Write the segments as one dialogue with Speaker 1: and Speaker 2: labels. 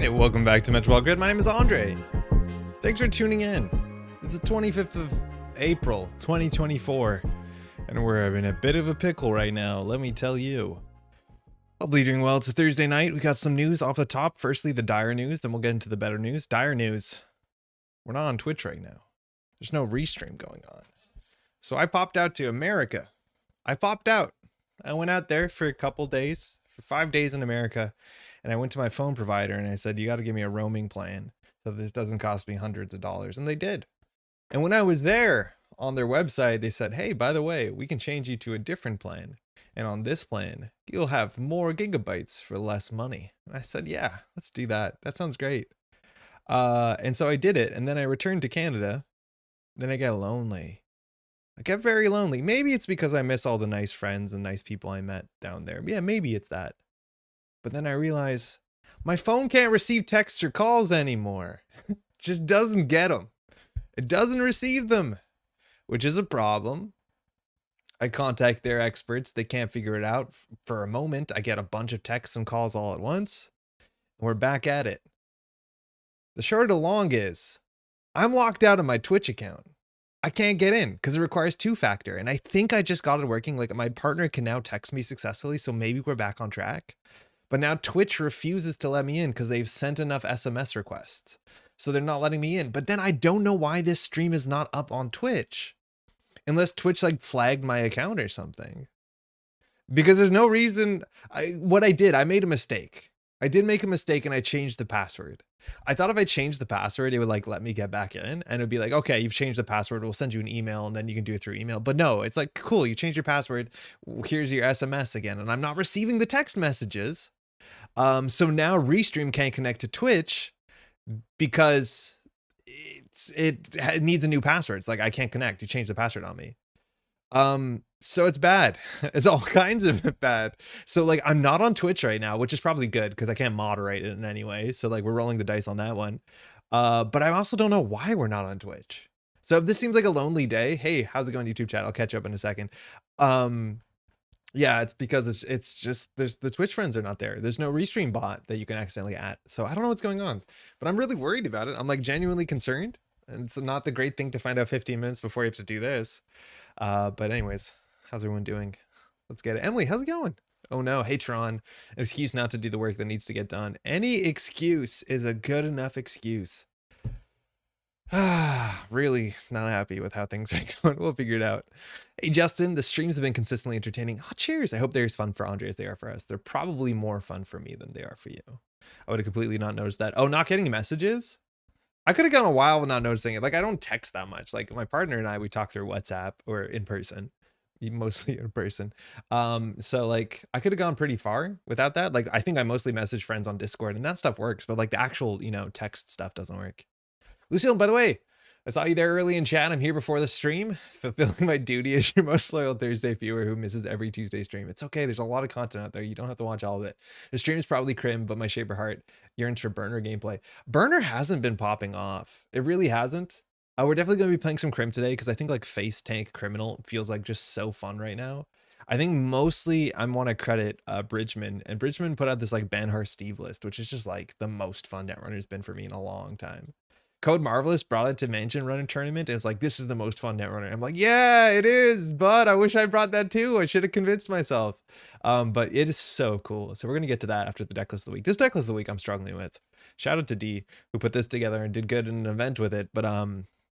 Speaker 1: Hey, welcome back to Métropole Grid. My name is Andre. Thanks for tuning in. It's the 25th of April, 2024, and we're in a bit of a pickle right now, let me tell you. Hopefully you're doing well. It's a Thursday night. We got some news off the top. Firstly, the dire news, then we'll get into the better news. Dire news. We're not on Twitch right now. There's no restream going on. So I popped out to America. I went out there for a couple days, for 5 days in America, and I went to my phone provider and I said, you got to give me a roaming plan so this doesn't cost me hundreds of dollars. And they did. And when I was there on their website, they said, hey, by the way, we can change you to a different plan. And on this plan, you'll have more gigabytes for less money. And I said, yeah, let's do that. That sounds great. And so I did it. And then I returned to Canada. Then I got lonely. I get very lonely. Maybe it's because I miss all the nice friends and nice people I met down there. Yeah, maybe it's that. But then I realize my phone can't receive texts or calls anymore. Just doesn't get them. It doesn't receive them, which is a problem. I contact their experts. They can't figure it out. For a moment, I get a bunch of texts and calls all at once. And we're back at it. The short of the long is I'm locked out of my Twitch account. I can't get in because it requires two-factor. And I think I just got it working. Like, my partner can now text me successfully. So maybe we're back on track. But now Twitch refuses to let me in because they've sent enough SMS requests. So they're not letting me in. But then I don't know why this stream is not up on Twitch. Unless Twitch like flagged my account or something. Because there's no reason. I made a mistake. I did make a mistake and I changed the password. I thought if I changed the password, it would like let me get back in. And it'd be like, okay, you've changed the password. We'll send you an email and then you can do it through email. But no, it's like, cool, you changed your password. Here's your SMS again. And I'm not receiving the text messages. So now Restream can't connect to Twitch because it needs a new password. It's like, I can't connect. You changed the password on me. So it's bad. It's all kinds of bad. So like, I'm not on Twitch right now, which is probably good because I can't moderate it in any way. So like, we're rolling the dice on that one. But I also don't know why we're not on Twitch. So if this seems like a lonely day, hey, how's it going, YouTube chat? I'll catch up in a second. Yeah, it's because it's just the Twitch friends are not there. There's no Restream bot that you can accidentally add. So I don't know what's going on, but I'm really worried about it. I'm like genuinely concerned. And it's not the great thing to find out 15 minutes before you have to do this. But anyways, how's everyone doing? Let's get it. Emily, how's it going? Oh no, hey Tron, an excuse not to do the work that needs to get done. Any excuse is a good enough excuse. Really not happy with how things are going. We'll figure it out. Hey Justin, the streams have been consistently entertaining. Oh, cheers. I hope they're as fun for Andre as they are for us. They're probably more fun for me than they are for you. I would have completely not noticed that. Oh, not getting messages? I could have gone a while without noticing it. Like, I don't text that much. Like, my partner and I, we talk through WhatsApp or in person, mostly in person. So like, I could have gone pretty far without that. Like, I think I mostly message friends on Discord and that stuff works, but like the actual, text stuff doesn't work. Lucille, by the way, I saw you there early in chat. I'm here before the stream, fulfilling my duty as your most loyal Thursday viewer who misses every Tuesday stream. It's okay. There's a lot of content out there. You don't have to watch all of it. The stream is probably crim, but my shaper heart yearns for Burner gameplay. Burner hasn't been popping off. It really hasn't. We're definitely going to be playing some crim today because I think like Face Tank Criminal feels like just so fun right now. I think mostly I want to credit Bridgeman, and Bridgeman put out this like Bankhar Steve list, which is just like the most fun Netrunner has been for me in a long time. Code Marvelous brought it to Mansion Runner tournament and it's like, this is the most fun Netrunner. I'm like, yeah, it is, but I wish I brought that too. I should have convinced myself. But it is so cool. So we're going to get to that after the deck list of the week. This deck list of the week I'm struggling with. Shout out to D who put this together and did good in an event with it. But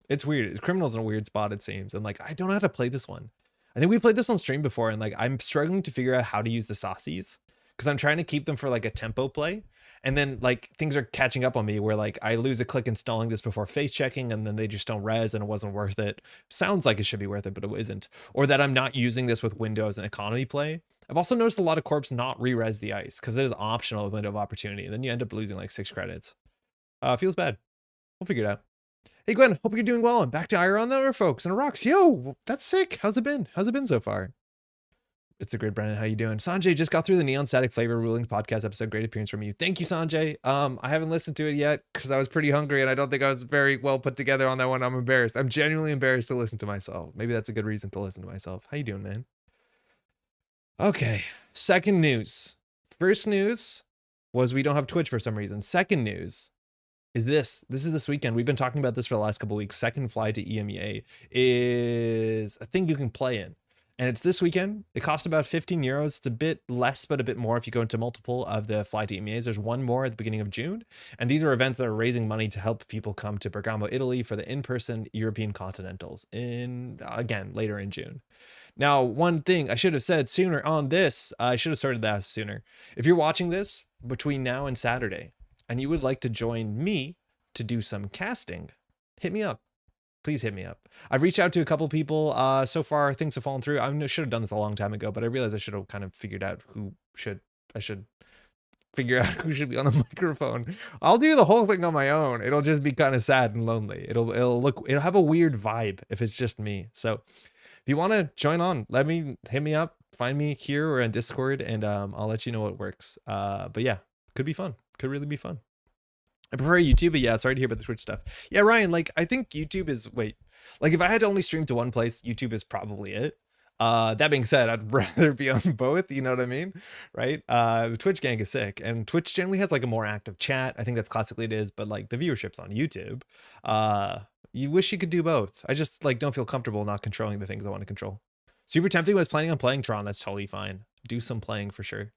Speaker 1: it's weird. Criminal's in a weird spot, it seems. And like, I don't know how to play this one. I think we played this on stream before and like, I'm struggling to figure out how to use the Sacis because I'm trying to keep them for like a tempo play. And then like things are catching up on me where like I lose a click installing this before face checking and then they just don't res and it wasn't worth it. Sounds like it should be worth it, but it isn't. Or that I'm not using this with window as an economy play. I've also noticed a lot of corps not re-res the ice because it is optional with window of opportunity. And then you end up losing like 6 credits. Feels bad. We'll figure it out. Hey Gwen, hope you're doing well. I'm back to IRL Network folks and rocks. Yo, that's sick. How's it been? How's it been so far? It's a great Brandon. How you doing? Sanjay just got through the Neon Static Flavor Ruling podcast episode. Great appearance from you. Thank you, Sanjay. I haven't listened to it yet because I was pretty hungry and I don't think I was very well put together on that one. I'm embarrassed. I'm genuinely embarrassed to listen to myself. Maybe that's a good reason to listen to myself. How you doing, man? Okay. Second news. First news. was we don't have Twitch for some reason. Second news is this. This is this weekend. We've been talking about this for the last couple of weeks. Second Fly to EMEA is a thing you can play in. And it's this weekend. It costs about 15 euros. It's a bit less, but a bit more if you go into multiple of the Fly to EMEAs. There's one more at the beginning of June. And these are events that are raising money to help people come to Bergamo, Italy for the in-person European Continentals again, later in June. Now, one thing I should have said sooner on this, I should have started that sooner. If you're watching this between now and Saturday, and you would like to join me to do some casting, hit me up. Please hit me up. I've reached out to a couple people. So far, things have fallen through. I should have done this a long time ago, but I realized I should have kind of figured out I should figure out who should be on a microphone. I'll do the whole thing on my own. It'll just be kind of sad and lonely. It'll have a weird vibe if it's just me. So if you want to join on, hit me up, find me here or on Discord, and I'll let you know what works. But yeah, could be fun. Could really be fun. I prefer YouTube, but yeah, sorry to hear about the Twitch stuff. Yeah, Ryan, like, I think YouTube is, if I had to only stream to one place, YouTube is probably it. That being said, I'd rather be on both, you know what I mean? Right? The Twitch gang is sick, and Twitch generally has, like, a more active chat. I think that's classically it is, but, like, the viewership's on YouTube. You wish you could do both. I just, like, don't feel comfortable not controlling the things I want to control. Super tempting was planning on playing Tron. That's totally fine. Do some playing for sure.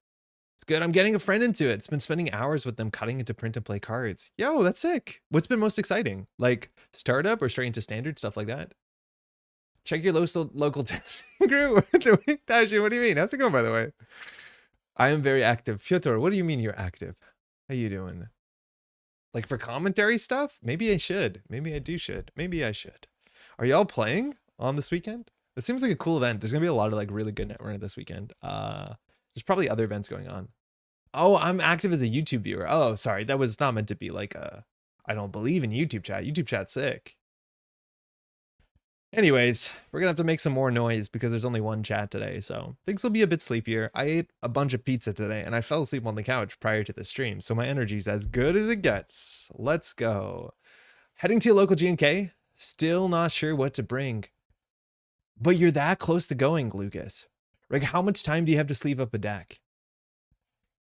Speaker 1: It's good. I'm getting a friend into it. It's been spending hours with them cutting into print and play cards. Yo, that's sick. What's been most exciting? Like startup or straight into standard, stuff like that? Check your local testing group. Tashi, what do you mean? How's it going, by the way? I am very active. Pyotr, what do you mean you're active? How you doing? Like for commentary stuff? Maybe I should. Maybe I should. Maybe I should. Are y'all playing on this weekend? It seems like a cool event. There's going to be a lot of like really good Netrunner this weekend. There's probably other events going on. Oh, I'm active as a YouTube viewer. Oh, sorry. That was not meant to be like I don't believe in YouTube chat. YouTube chat's sick. Anyways, we're going to have to make some more noise because there's only one chat today. So things will be a bit sleepier. I ate a bunch of pizza today and I fell asleep on the couch prior to the stream. So my energy's as good as it gets. Let's go. Heading to a local G&K. Still not sure what to bring. But you're that close to going, Lucas. Like, how much time do you have to sleeve up a deck?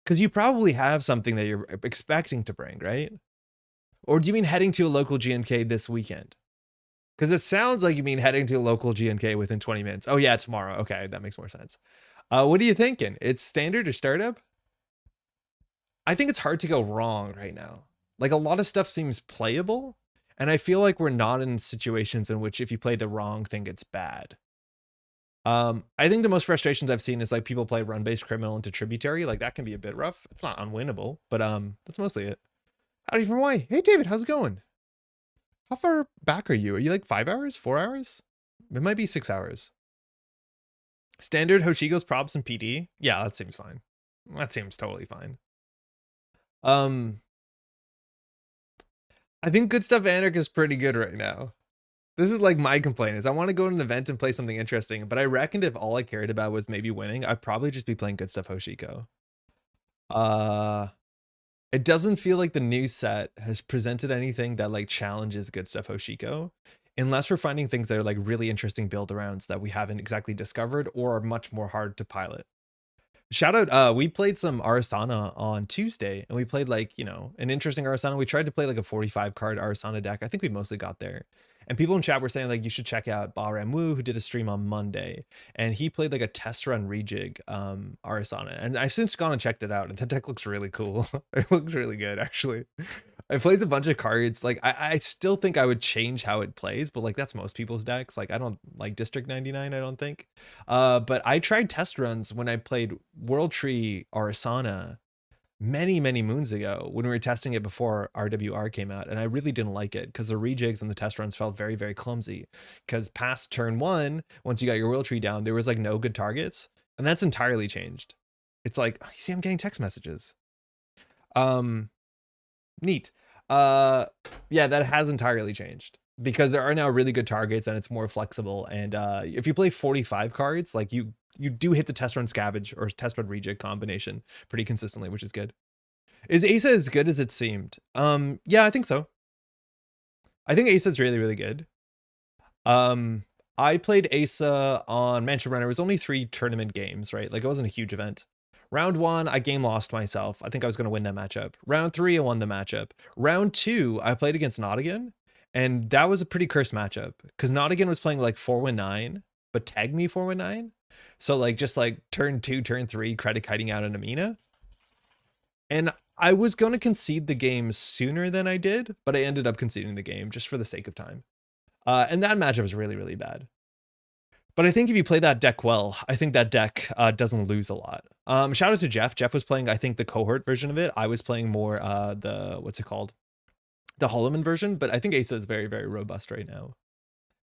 Speaker 1: Because you probably have something that you're expecting to bring, right? Or do you mean heading to a local G&K this weekend? Because it sounds like you mean heading to a local G&K within 20 minutes. Oh, yeah, tomorrow. Okay, that makes more sense. What are you thinking? It's standard or startup? I think it's hard to go wrong right now. Like, a lot of stuff seems playable, and I feel like we're not in situations in which if you play the wrong thing, it's bad. I think the most frustrations I've seen is like people play run-based criminal into tributary. Like that can be a bit rough. It's not unwinnable, but that's mostly it. Howdy from Hawaii. Hey David, how's it going? How far back are you? Are you like 5 hours, 4 hours? It might be 6 hours. Standard Hoshigo's props and PD. Yeah, that seems fine. That seems totally fine. I think Good Stuff Anarch is pretty good right now. This is like my complaint is I want to go to an event and play something interesting, but I reckoned if all I cared about was maybe winning, I'd probably just be playing Good Stuff Hoshiko. It doesn't feel like the new set has presented anything that like challenges Good Stuff Hoshiko, unless we're finding things that are like really interesting build arounds that we haven't exactly discovered or are much more hard to pilot. Shout out, we played some Arasana on Tuesday and we played like, you know, an interesting Arasana. We tried to play like a 45 card Arasana deck. I think we mostly got there. And people in chat were saying like, you should check out Bahram Wu, who did a stream on Monday. And he played like a test run rejig Arasana. And I've since gone and checked it out. And that deck looks really cool. It looks really good, actually. It plays a bunch of cards. Like I still think I would change how it plays, but like that's most people's decks. Like I don't like District 99, I don't think. But I tried test runs when I played World Tree Arasana many moons ago when we were testing it before RWR came out, and I really didn't like it because the rejigs and the test runs felt very clumsy. Because past turn one, once you got your World Tree down, there was like no good targets, and that's entirely changed. It's like, you see, I'm getting text messages. Neat. Yeah, that has entirely changed because there are now really good targets and it's more flexible. And if you play 45 cards, like you do hit the test run scavenge or test run rejig combination pretty consistently, which is good. Is Asa as good as it seemed? Yeah, I think so. I think Asa's really good. I played Asa on Mansion Runner. It was only 3 tournament games, right? Like it wasn't a huge event. Round 1, I game lost myself. I think I was going to win that matchup. Round 3, I won the matchup. Round 2, I played against Nottingham, and that was a pretty cursed matchup because Nottingham was playing like 4-9, but tagged me 4-9. So like just like turn 2, turn 3, credit kiting out an Amina. And I was going to concede the game sooner than I did, but I ended up conceding the game just for the sake of time. And that matchup was really, really bad. But I think if you play that deck well, I think that deck doesn't lose a lot. Shout out to Jeff. Jeff was playing, I think, the cohort version of it. I was playing more the, what's it called? The Holloman version, but I think Asa is very, very robust right now.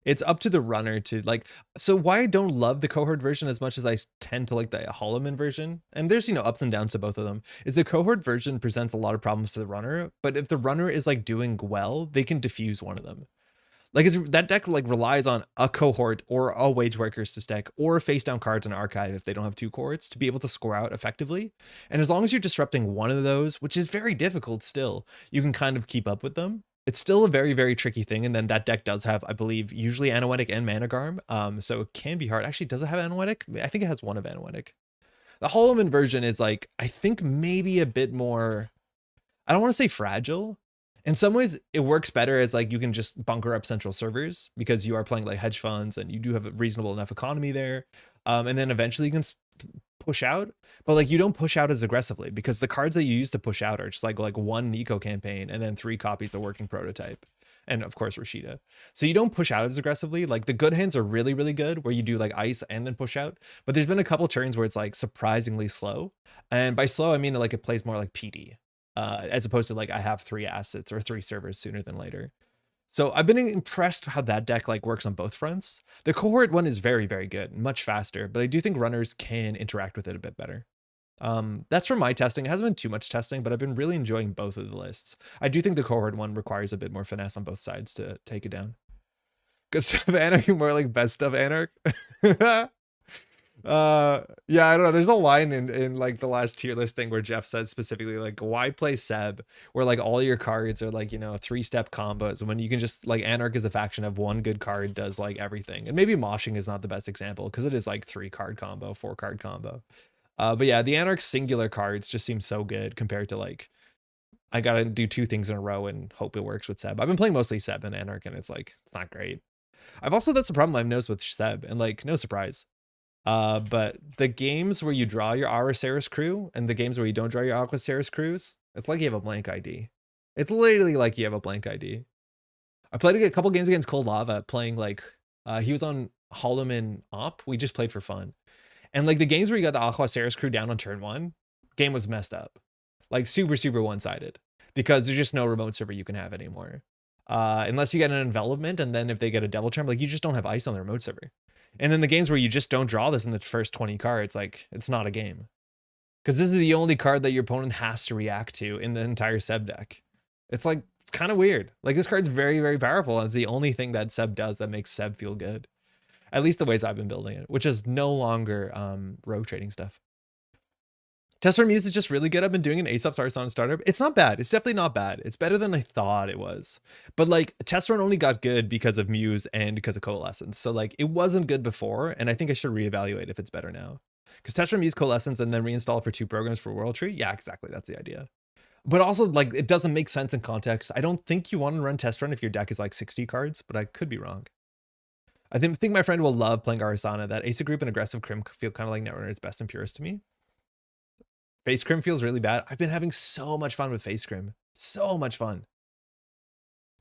Speaker 1: It's up to the runner to like, so why I don't love the cohort version as much as I tend to like the Holloman version, and there's, you know, ups and downs to both of them, is the cohort version presents a lot of problems to the runner, but if the runner is like doing well, they can diffuse one of them. Like that deck like relies on a cohort or a wage workers to stack or face down cards in archive if they don't have 2 cohorts to be able to score out effectively. And as long as you're disrupting one of those, which is very difficult still, you can kind of keep up with them. It's still a very, very tricky thing. And then that deck does have, I believe, usually Anoetic and Mana Garm. So it can be hard. Actually, does it have Anoetic? I think it has one of Anoetic. The Holloman version is like, I think maybe a bit more, I don't want to say fragile. In some ways, it works better as like you can just bunker up central servers because you are playing like hedge funds and you do have a reasonable enough economy there. And then eventually you can push out, but like you don't push out as aggressively because the cards that you use to push out are just like 1 Nico campaign and then 3 copies of working prototype. And of course, Rashida. So you don't push out as aggressively. Like the good hands are really, really good where you do like ice and then push out. But there's been a couple turns where it's like surprisingly slow. And by slow, I mean like it plays more like PD. As opposed to like I have 3 assets or 3 servers sooner than later. So I've been impressed how that deck like works on both fronts. The cohort one is very, very good, much faster, but I do think runners can interact with it a bit better. That's from my testing. It hasn't been too much testing, but I've been really enjoying both of the lists. I do think the cohort one requires a bit more finesse on both sides to take it down. Good stuff, Anarch, more like best stuff, Anarch. Yeah, I don't know, there's a line in like the last tier list thing where Jeff says specifically like, why play Seb where like all your cards are like, you know, 3-step combos when you can just like Anarch is a faction of 1 good card does like everything. And maybe moshing is not the best example because it is like 3 card combo, 4 card combo. But yeah, the Anarch singular cards just seem so good compared to like I gotta do 2 things in a row and hope it works with Seb. I've been playing mostly Seb and Anarch and it's like it's not great. I've also, that's the problem I've noticed with Seb, and like no surprise. But the games where you draw your Araceris crew and the games where you don't draw your Aquaceris crews, it's like you have a blank ID. It's literally like you have a blank ID. I played a couple games against Cold Lava playing like, he was on Holloman Op. We just played for fun. And like the games where you got the Aquaceris crew down on turn 1, game was messed up. Like super, super one-sided because there's just no remote server you can have anymore. Unless you get an envelopment and then if they get a double charm, like you just don't have ice on the remote server. And then the games where you just don't draw this in the first 20 cards, like it's not a game. Because this is the only card that your opponent has to react to in the entire Seb deck. It's like, it's kind of weird. Like this card's very, very powerful. And it's the only thing that Seb does that makes Seb feel good. At least the ways I've been building it, which is no longer rogue trading stuff. Test Muse is just really good. I've been doing an Aesop's Arsenal startup. It's not bad. It's definitely not bad. It's better than I thought it was. But like Test Run only got good because of Muse and because of Coalescence. So like it wasn't good before. And I think I should reevaluate if it's better now. Because Test Run Muse Coalescence and then reinstall for 2 programs for World Tree. Yeah, exactly. That's the idea. But also like it doesn't make sense in context. I don't think you want to run Test Run if your deck is like 60 cards, but I could be wrong. I think my friend will love playing Arisana. That Asa group and aggressive Crim feel kind of like Netrunner's best and purest to me. Face Crim feels really bad. I've been having so much fun with Face Crim. So much fun.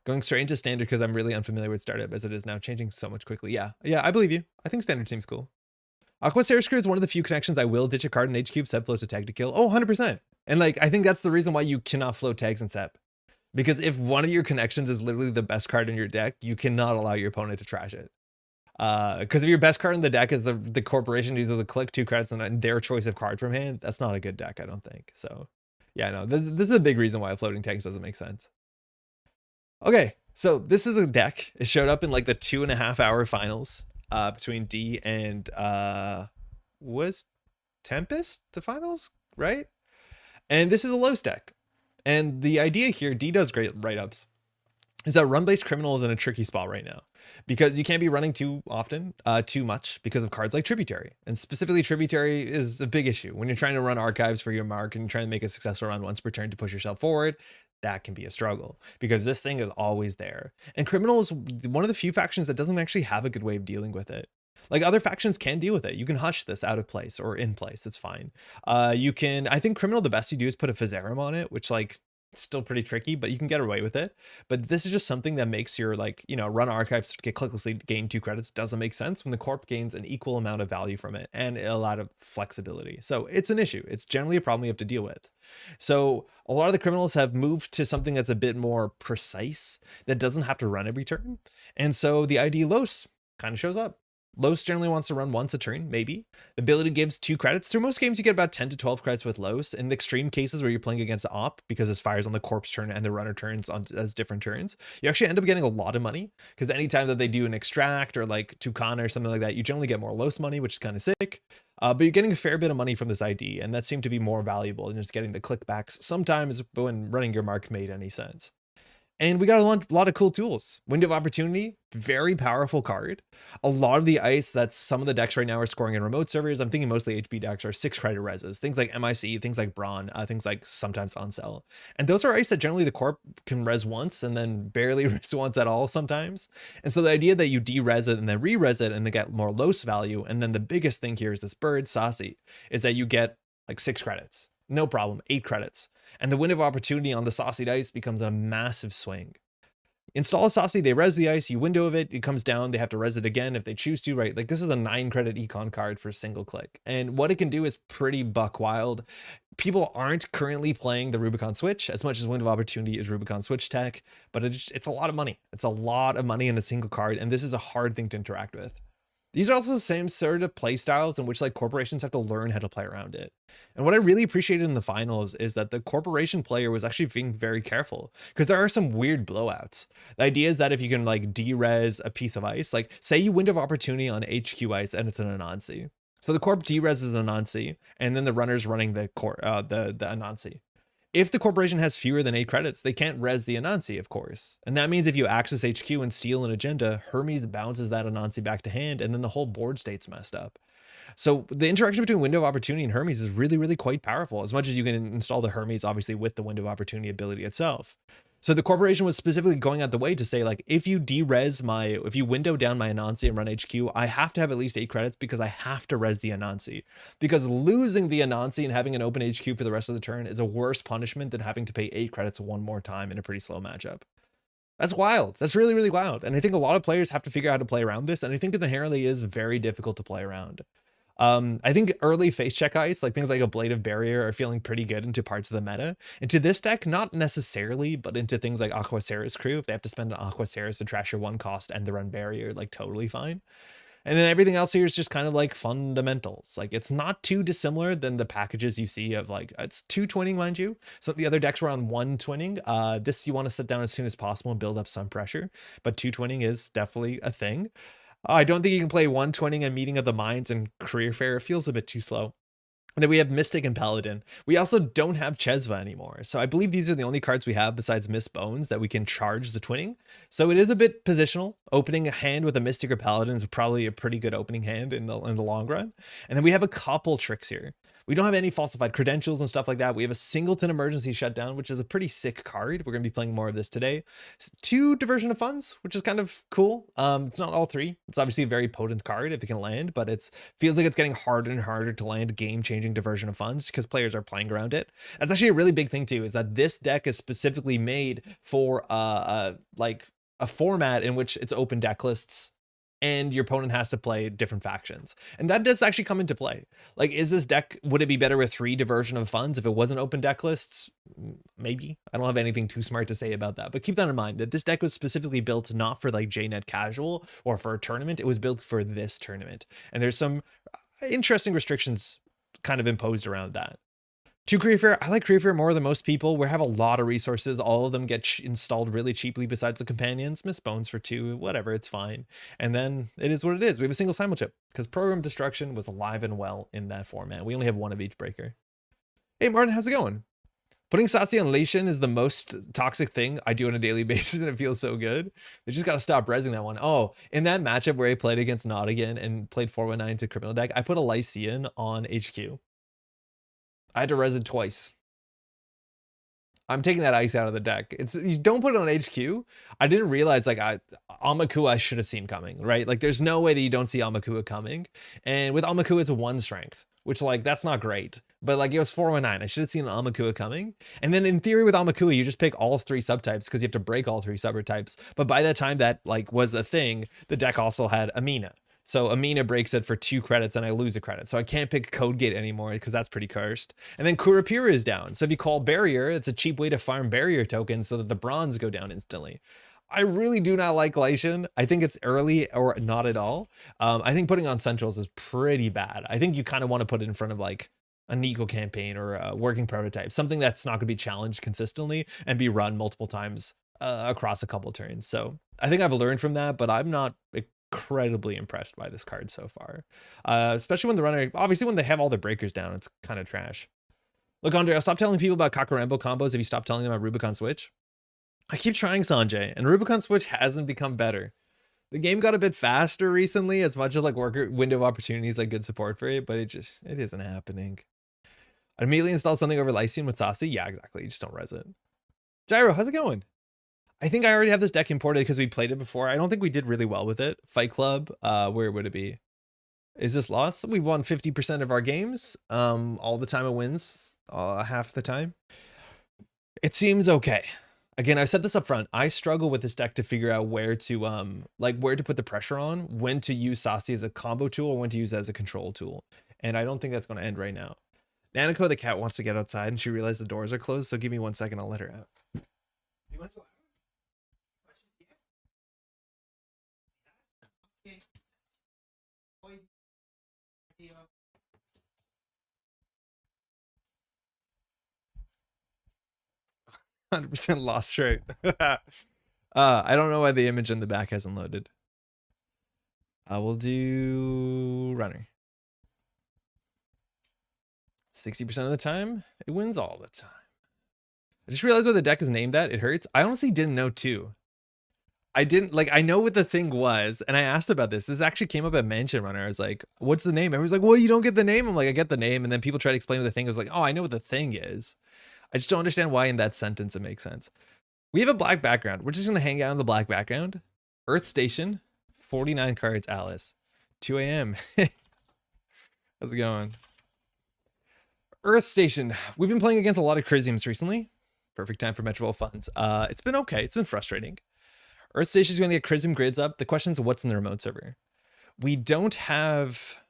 Speaker 1: Going straight into standard because I'm really unfamiliar with startup as it is now changing so much quickly. Yeah, I believe you. I think standard seems cool. Aquaceris Crew is one of the few connections I will ditch a card in HQ Seb floats a tag to kill. Oh, 100%. And like, I think that's the reason why you cannot float tags in Seb. Because if one of your connections is literally the best card in your deck, you cannot allow your opponent to trash it. Because if your best card in the deck is the corporation, either the click 2 credits and their choice of card from hand, that's not a good deck, I don't think. So yeah, no, this is a big reason why floating tags doesn't make sense. Okay, so this is a deck. It showed up in like the 2.5-hour finals between D and was Tempest the finals, right? And this is a low stack. And the idea here, D does great write-ups. is that run-based criminal is in a tricky spot right now because you can't be running too often, too much because of cards like Tributary. And specifically Tributary is a big issue. When you're trying to run archives for your mark and you're trying to make a successful run once per turn to push yourself forward, that can be a struggle because this thing is always there. And criminal is one of the few factions that doesn't actually have a good way of dealing with it. Like other factions can deal with it. You can hush this out of place or in place. It's fine. You can, I think criminal, the best you do is put a Physarum on it, which like still pretty tricky, but you can get away with it. But this is just something that makes your like, you know, run archives to get clicklessly gain 2 credits doesn't make sense when the corp gains an equal amount of value from it and a lot of flexibility. So it's an issue. It's generally a problem you have to deal with. So a lot of the criminals have moved to something that's a bit more precise that doesn't have to run every turn. And so the ID Los kind of shows up. Los generally wants to run once a turn, maybe. The ability gives 2 credits. Through most games, you get about 10 to 12 credits with Los. In the extreme cases where you're playing against Op, because this fires on the corpse turn and the runner turns on as different turns, you actually end up getting a lot of money. Because anytime that they do an extract or like Tucana or something like that, you generally get more Los money, which is kind of sick. But you're getting a fair bit of money from this ID, and that seemed to be more valuable than just getting the clickbacks sometimes when running your mark made any sense. And we got a lot of cool tools. Window of Opportunity, very powerful card. A lot of the ice that some of the decks right now are scoring in remote servers, I'm thinking mostly HB decks, are 6 credit reses. Things like MIC, things like Brawn, things like sometimes on sell. And those are ice that generally the corp can res once and then barely res once at all sometimes. And so the idea that you de-res it and then re-res it and then get more Los value, and then the biggest thing here is this bird, Saci, is that you get like 6 credits. No problem, 8 credits. And the window of opportunity on the Saci dice becomes a massive swing. Install a Saci, they res the ice, you window of it, it comes down, they have to res it again if they choose to, right? Like this is a 9 credit econ card for a single click. And what it can do is pretty buck wild. People aren't currently playing the Rubicon Switch as much as window of opportunity is Rubicon Switch tech, but it's a lot of money. It's a lot of money in a single card, and this is a hard thing to interact with. These are also the same sort of play styles in which like corporations have to learn how to play around it. And what I really appreciated in the finals is that the corporation player was actually being very careful because there are some weird blowouts. The idea is that if you can like de-res a piece of ice, like say you window of opportunity on HQ ice and it's an Anansi. So the corp de-reses an Anansi and then the runner's running the Anansi. If the corporation has fewer than 8 credits, they can't res the Anansi, of course. And that means if you access HQ and steal an agenda, Hermes bounces that Anansi back to hand, and then the whole board state's messed up. So the interaction between window of opportunity and Hermes is really, really quite powerful, as much as you can install the Hermes, obviously, with the window of opportunity ability itself. So the corporation was specifically going out the way to say, like, if you if you window down my Anansi and run HQ, I have to have at least 8 credits because I have to res the Anansi. Because losing the Anansi and having an open HQ for the rest of the turn is a worse punishment than having to pay 8 credits one more time in a pretty slow matchup. That's wild. That's really, really wild. And I think a lot of players have to figure out how to play around this. And I think it inherently is very difficult to play around. I think early face check ice, like things like Ablative Barrier, are feeling pretty good into parts of the meta. Into this deck, not necessarily, but into things like Aquaceres Crew, if they have to spend an Aquaceres to trash your 1 cost and the run barrier, like totally fine. And then everything else here is just kind of like fundamentals. Like it's not too dissimilar than the packages you see of like, it's 2 twinning, mind you. So the other decks were on 1 twinning. This you want to set down as soon as possible and build up some pressure, but 2 twinning is definitely a thing. I don't think you can play 1 twinning and Meeting of the Minds and Career Fair. It feels a bit too slow. And then we have Mystic and Paladin. We also don't have Chesva anymore. So I believe these are the only cards we have besides Miss Bones that we can charge the twinning. So it is a bit positional. Opening a hand with a Mystic or Paladin is probably a pretty good opening hand in the long run. And then we have a couple tricks here. We don't have any falsified credentials and stuff like that. We have a Singleton Emergency Shutdown, which is a pretty sick card. We're going to be playing more of this today. 2 Diversion of Funds, which is kind of cool. It's not all 3. It's obviously a very potent card if it can land, but it feels like it's getting harder and harder to land game-changing Diversion of Funds because players are playing around it. That's actually a really big thing too, is that this deck is specifically made for like a format in which it's open deck lists and your opponent has to play different factions. And that does actually come into play. Like, is this deck, would it be better with 3 Diversion of Funds if it wasn't open deck lists? Maybe. I don't have anything too smart to say about that, but keep that in mind that this deck was specifically built not for like JNet casual or for a tournament. It was built for this tournament. And there's some interesting restrictions kind of imposed around that. To Career Fair, I like Career Fair more than most people. We have a lot of resources. All of them get installed really cheaply besides the companions. Miss Bones for 2, whatever, it's fine. And then it is what it is. We have a single simul-chip because Program Destruction was alive and well in that format. We only have 1 of each breaker. Hey, Martin, how's it going? Putting Saci on Leishan is the most toxic thing I do on a daily basis, and it feels so good. They just got to stop resing that one. Oh, in that matchup where I played against Nottingham and played 419 to criminal deck, I put a Lycian on HQ. I had to res it twice. I'm taking that ice out of the deck. You don't put it on HQ. I didn't realize like Amakua I should have seen coming, right? Like there's no way that you don't see Amakua coming. And with Amakua, it's a 1 strength, which like that's not great. But like it was 419. I should have seen an Amakua coming. And then in theory with Amakua, you just pick all 3 subtypes because you have to break all 3 subtypes. But by that time that like was a thing, the deck also had Amina. So Amina breaks it for 2 credits and I lose a credit. So I can't pick Code Gate anymore because that's pretty cursed. And then Kurapira is down. So if you call Barrier, it's a cheap way to farm Barrier tokens so that the bronze go down instantly. I really do not like Lycian. I think it's early or not at all. I think putting on Centrals is pretty bad. I think you kind of want to put it in front of like a Nico campaign or a working prototype, something that's not going to be challenged consistently and be run multiple times across a couple turns. So I think I've learned from that, but I'm not incredibly impressed by this card so far, especially when the runner, obviously when they have all their breakers down, it's kind of trash. Look, Andre, I'll stop telling people about Kakarambo combos if you stop telling them about Rubicon Switch. I keep trying, Sanjay, and Rubicon Switch hasn't become better. The game got a bit faster recently, as much as like worker window of opportunities, like good support for it, but it isn't happening. I'd immediately install something over Lycian with Saci. Yeah, exactly. You just don't res it. Gyro, how's it going? I think I already have this deck imported because we played it before. I don't think we did really well with it. Fight Club, where would it be? Is this lost? We've won 50% of our games. All the time it wins, half the time. It seems okay. Again, I've said this up front. I struggle with this deck to figure out where to where to put the pressure on, when to use Saci as a combo tool or when to use it as a control tool. And I don't think that's going to end right now. Nanako the cat wants to get outside and she realized the doors are closed, so give me 1 second, I'll let her out. You want to 100% lost rate. I don't know why the image in the back hasn't loaded. I will do runner. 60% of the time, it wins all the time. I just realized why the deck is named that. It hurts. I honestly didn't know too. I didn't like, I know what the thing was, and I asked about this. This actually came up at Mansion Runner. I was like, what's the name? Everyone's like, well, you don't get the name. I'm like, I get the name. And then people try to explain what the thing is. Like, oh, I know what the thing is. I just don't understand why in that sentence it makes sense. We have a black background. We're just going to hang out in the black background. Earth Station, 49 cards, Alice. 2 a.m. How's it going? Earth Station. We've been playing against a lot of Chrysiums recently. Perfect time for Metropole funds. It's been okay. It's been frustrating. Earth Station is going to get Chrysium grids up. The question is what's in the remote server. We don't have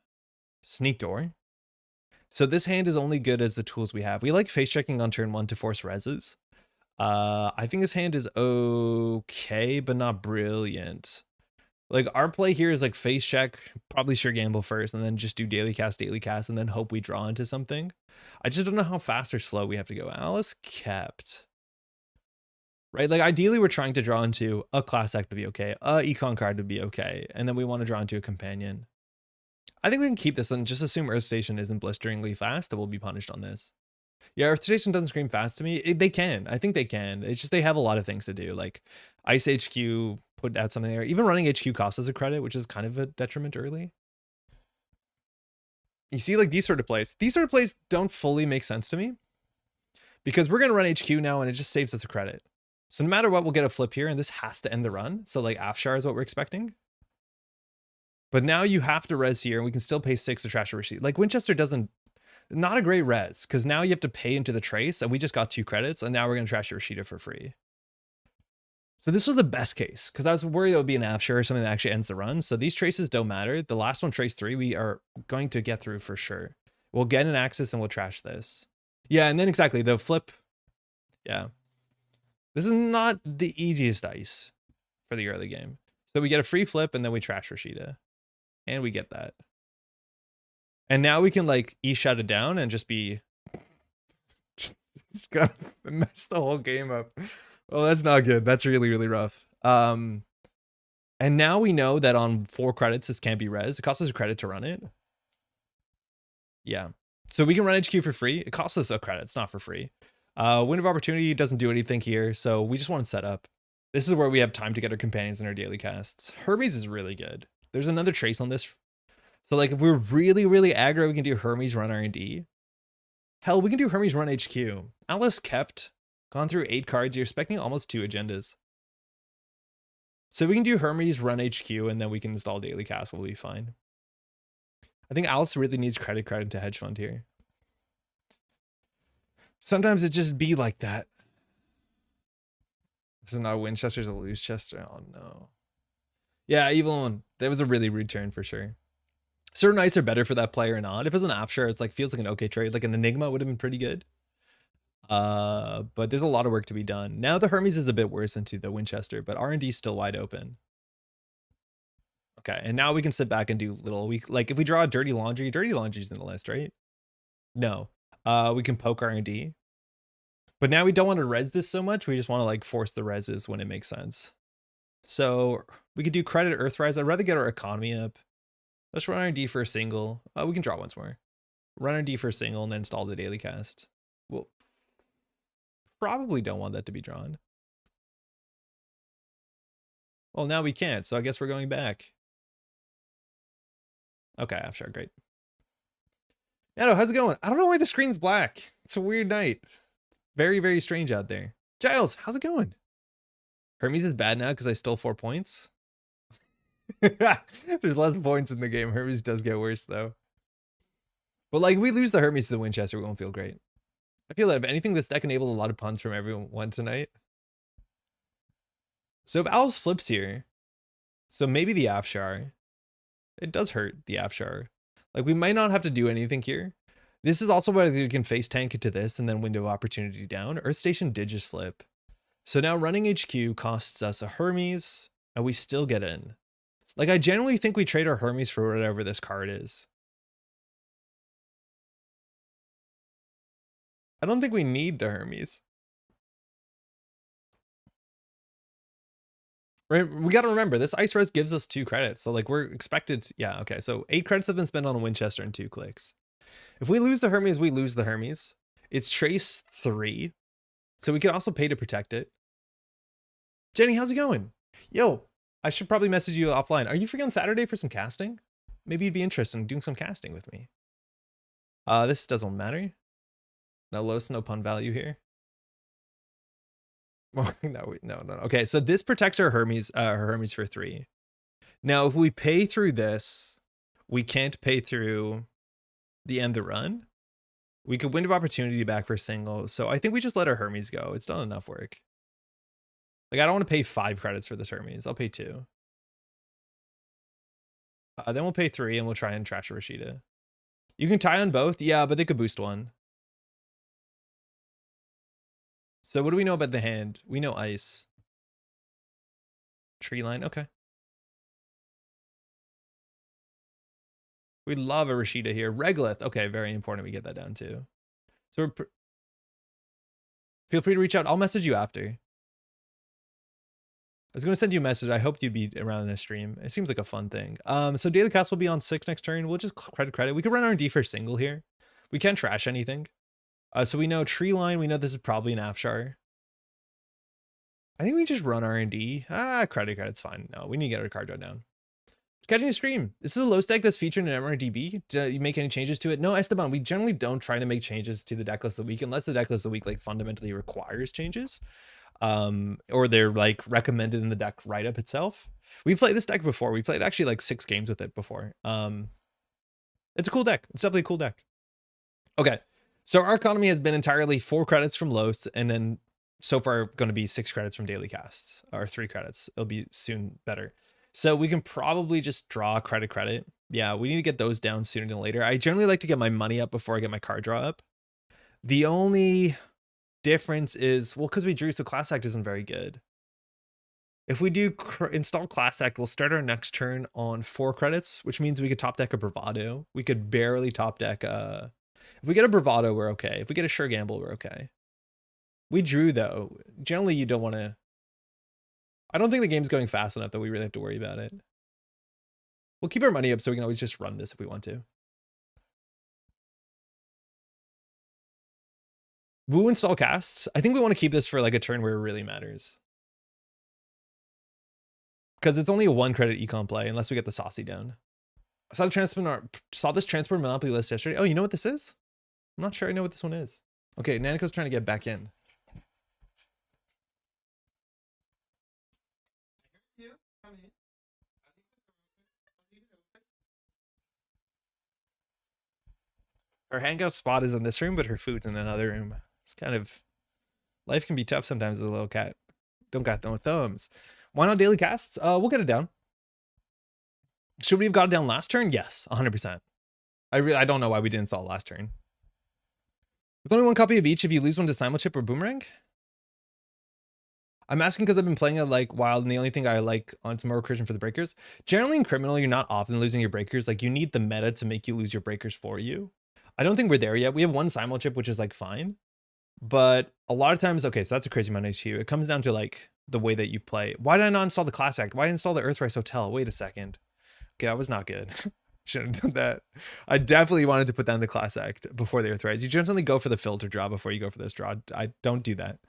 Speaker 1: Sneak Door. So this hand is only good as the tools we have. We like face checking on turn 1 to force reses. I think this hand is okay, but not brilliant. Like our play here is like face check, probably sure gamble first, and then just do daily cast, and then hope we draw into something. I just don't know how fast or slow we have to go. Alice kept. Right, like ideally we're trying to draw into a class deck to be okay, a econ card to be okay, and then we want to draw into a companion. I think we can keep this and just assume Earth Station isn't blisteringly fast, that we'll be punished on this. Yeah, Earth Station doesn't scream fast to me. They can. I think they can. It's just they have a lot of things to do. Like Ice HQ, put out something there. Even running HQ costs us a credit, which is kind of a detriment early. You see, like these sort of plays. These sort of plays don't fully make sense to me. Because we're going to run HQ now and it just saves us a credit. So no matter what, we'll get a flip here and this has to end the run. So like Afshar is what we're expecting. But now you have to res here and we can still pay 6 to trash a receipt. Like Winchester doesn't, not a great res because now you have to pay into the trace and we just got 2 credits and now we're going to trash your Rashida for free. So this was the best case because I was worried it would be an Afshar or something that actually ends the run. So these traces don't matter. The last one, trace 3, we are going to get through for sure. We'll get an Axis and we'll trash this. Yeah, and then exactly the flip. Yeah. This is not the easiest ice for the early game. So we get a free flip and then we trash Rashida. And we get that. And now we can like E-shut it down and just be... just gotta mess the whole game up. Oh, that's not good. That's really, really rough. And now we know that on 4 credits, this can't be res. It costs us a credit to run it. Yeah. So we can run HQ for free. It costs us a credit. It's not for free. Wind of Opportunity doesn't do anything here, so we just want to set up. This is where we have time to get our companions in our daily casts. Hermes is really good. There's another trace on this. So like if we're really, really aggro, we can do Hermes run R&D. Hell, we can do Hermes run HQ. Alice kept, gone through 8 cards. You're expecting almost 2 agendas. So we can do Hermes run HQ and then we can install daily cast. We'll be fine. I think Alice really needs credit into hedge fund here. Sometimes it just be like that. This is not a Winchester, it's a loose Chester. Oh no. Yeah, evil one. That was a really rude turn for sure. Certain ice are better for that play or not. If it's an Afshar, it's like feels like an okay trade. Like an Enigma would have been pretty good. But there's a lot of work to be done. Now the Hermes is a bit worse into the Winchester, but R&D is still wide open. Okay, and now we can sit back and do little. Like if we draw a Dirty Laundry's in the list, right? No. We can poke R&D. But now we don't want to res this so much. We just want to like force the reses when it makes sense. So we could do credit Earthrise. I'd rather get our economy up. Let's run R&D for a single. We can draw once more. Run R&D for a single and then install the daily cast. We'll probably don't want that to be drawn. Well, now we can't, so I guess we're going back. Okay, Afshar, great. Neto, how's it going? I don't know why the screen's black. It's a weird night. It's very, very strange out there. Giles, how's it going? Hermes is bad now because I stole 4 points. There's less points in the game. Hermes does get worse though. But like, if we lose the Hermes to the Winchester, we won't feel great. I feel that if anything, this deck enabled a lot of puns from everyone tonight. So if Alice flips here, so maybe the Afshar, it does hurt the Afshar. Like we might not have to do anything here. This is also where we can face tank into this and then window of opportunity down. Earth Station did just flip. So now running HQ costs us a Hermes and we still get in. Like I generally think we trade our Hermes for whatever this card is. I don't think we need the Hermes. Right, we got to remember this ice res gives us 2 credits. So like we're expected. Yeah. Okay. So 8 credits have been spent on a Winchester in 2 clicks. If we lose the Hermes, we lose the Hermes. It's trace 3. So we can also pay to protect it. Jenny, how's it going? Yo, I should probably message you offline. Are you free on Saturday for some casting? Maybe you'd be interested in doing some casting with me. This doesn't matter. No loss, no pun value here. No. Okay, so this protects our Hermes for 3. Now, if we pay through this, we can't pay through the end of the run. We could window of opportunity back for single. So I think we just let our Hermes go. It's done enough work. Like I don't want to pay 5 credits for this Hermes. I'll pay 2. Then we'll pay 3 and we'll try and trash a Rashida. You can tie on both. Yeah, but they could boost 1. So what do we know about the hand? We know ice. Tree line. Okay. We love a Rashida here. Regolith. Okay, very important we get that down too. So feel free to reach out. I'll message you after. I was going to send you a message. I hoped you'd be around in a stream. It seems like a fun thing. So daily cast will be on 6 next turn. We'll just credit. We could run R&D for single here. We can't trash anything. So we know tree line. We know this is probably an Afshar. I think we just run R&D. Credit's fine. No, we need to get our card draw down. Catching a stream. This is a low stack that's featured in MRDB. Did you make any changes to it? No, Esteban, we generally don't try to make changes to the deck list of the week unless the deck list of the week like fundamentally requires changes. Or they're like recommended in the deck write-up itself. We've played this deck before. We played actually like 6 games with it before. It's a cool deck. It's definitely a cool deck. Okay. So our economy has been entirely 4 credits from Los, and then so far going to be 6 credits from daily casts, or 3 credits. It'll be soon better. So we can probably just draw credit. Yeah, we need to get those down sooner than later. I generally like to get my money up before I get my card draw up. The only difference is, well, because we drew, so Class Act isn't very good. If we do install Class Act, we'll start our next turn on 4 credits, which means we could top deck a Bravado. We could barely top deck if we get a Bravado, we're okay. If we get a Sure Gamble, we're okay. We drew though. Generally, you don't want to. I don't think the game's going fast enough that we really have to worry about it. We'll keep our money up so we can always just run this if we want to. Woo install casts. I think we want to keep this for like a turn where it really matters. Because it's only a 1 credit econ play unless we get the Saci down. I saw this transport monopoly list yesterday. Oh, you know what this is? I'm not sure I know what this one is. Okay, Nanako's trying to get back in. Her hangout spot is in this room, but her food's in another room. It's kind of... Life can be tough sometimes as a little cat. Don't got no thumbs. Why not daily casts? We'll get it down. Should we have got it down last turn? Yes, 100%. I don't know why we didn't install last turn. With only 1 copy of each, if you lose one to Simulchip or Boomerang? I'm asking because I've been playing it like wild, and the only thing I like on it's more recursion for the breakers. Generally in Criminal, you're not often losing your breakers. Like, you need the meta to make you lose your breakers for you. I don't think we're there yet. We have 1 Simulchip, which is like fine. But a lot of times, okay, so that's a crazy amount of HQ. It comes down to like the way that you play. Why did I not install the Class Act? Why did I install the Earthrise Hotel? Wait a second. Okay, that was not good. Shouldn't have done that. I definitely wanted to put down the Class Act before the Earthrise. You generally go for the filter draw before you go for this draw. I don't do that.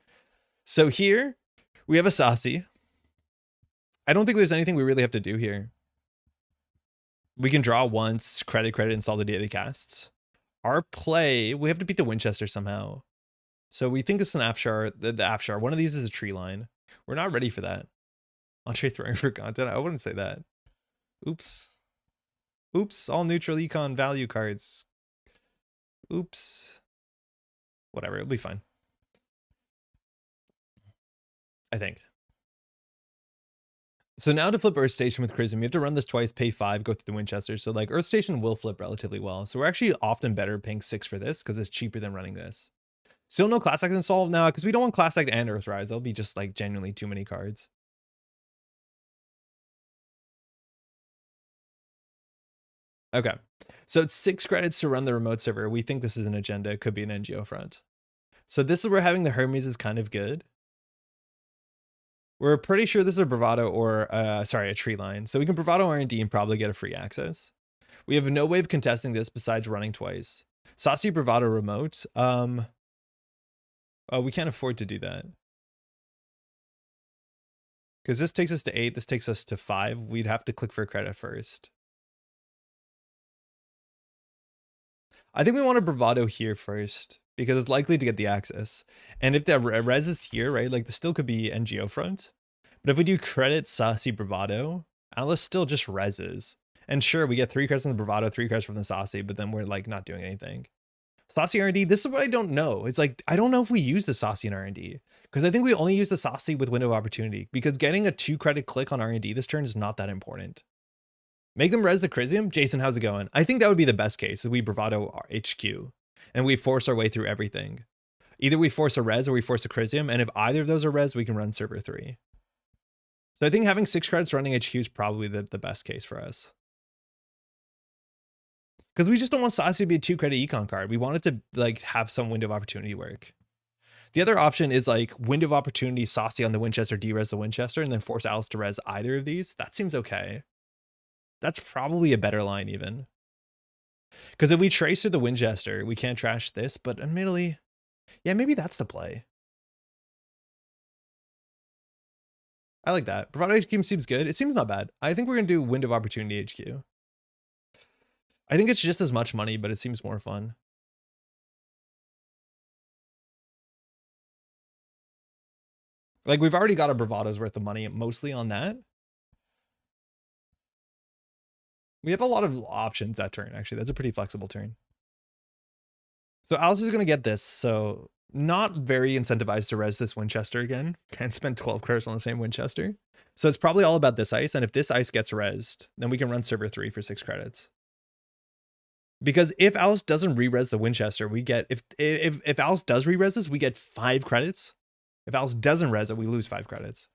Speaker 1: So here we have a Saci. I don't think there's anything we really have to do here. We can draw once, credit, install the daily casts. Our play, we have to beat the Winchester somehow. So we think it's an Afshar, the Afshar. One of these is a tree line. We're not ready for that. Entree throwing for content. I wouldn't say that. Oops. Oops. All neutral econ value cards. Oops. Whatever. It'll be fine. I think. So now to flip Earth Station with Chrism, you have to run this twice, pay 5, go through the Winchester. So like Earth Station will flip relatively well. So we're actually often better paying 6 for this because it's cheaper than running this. Still no Class Act installed now because we don't want Class Act and Earthrise. That'll be just like genuinely too many cards. Okay, so it's 6 credits to run the remote server. We think this is an agenda. It could be an NGO front. So this is where having the Hermes is kind of good. We're pretty sure this is a Bravado or, sorry, a tree line. So we can Bravado R&D and probably get a free access. We have no way of contesting this besides running twice. Saci Bravado remote. Oh, we can't afford to do that. Because this takes us to 8, this takes us to 5. We'd have to click for a credit first. I think we want a Bravado here first, because it's likely to get the access. And if the res is here, right, like this still could be NGO front. But if we do credit Saci Bravado, Alice still just reses. And sure, we get 3 credits from the Bravado, 3 credits from the Saci, but then we're like not doing anything. Saci R&D, this is what I don't know. It's like, I don't know if we use the Saci in R&D, because I think we only use the Saci with window of opportunity, because getting a 2 credit click on R&D this turn is not that important. Make them res the Crisium. Jason, how's it going? I think that would be the best case, is we Bravado our HQ, and we force our way through everything. Either we force a res or we force a Crisium, and if either of those are res, we can run server 3. So I think having 6 credits running HQ is probably the best case for us. Because we just don't want Saci to be a 2 credit econ card. We want it to like have some window of opportunity work. The other option is like window of opportunity Saci on the Winchester, de-res the Winchester, and then force Alice to res either of these. That seems okay. That's probably a better line even. Because if we trace through the Winchester, we can't trash this, but admittedly, yeah, maybe that's the play. I like that. Bravado HQ seems good. It seems not bad. I think we're going to do window of opportunity HQ. I think it's just as much money, but it seems more fun. Like, we've already got a Bravado's worth of money, mostly on that. We have a lot of options that turn, actually. That's a pretty flexible turn. So Alice is going to get this, so not very incentivized to res this Winchester again. Can't spend 12 credits on the same Winchester. So it's probably all about this ice, and if this ice gets resed, then we can run server 3 for 6 credits. Because if Alice doesn't re-res the Winchester, we get, if Alice does re-res this, we get 5 credits. If Alice doesn't res it, we lose 5 credits.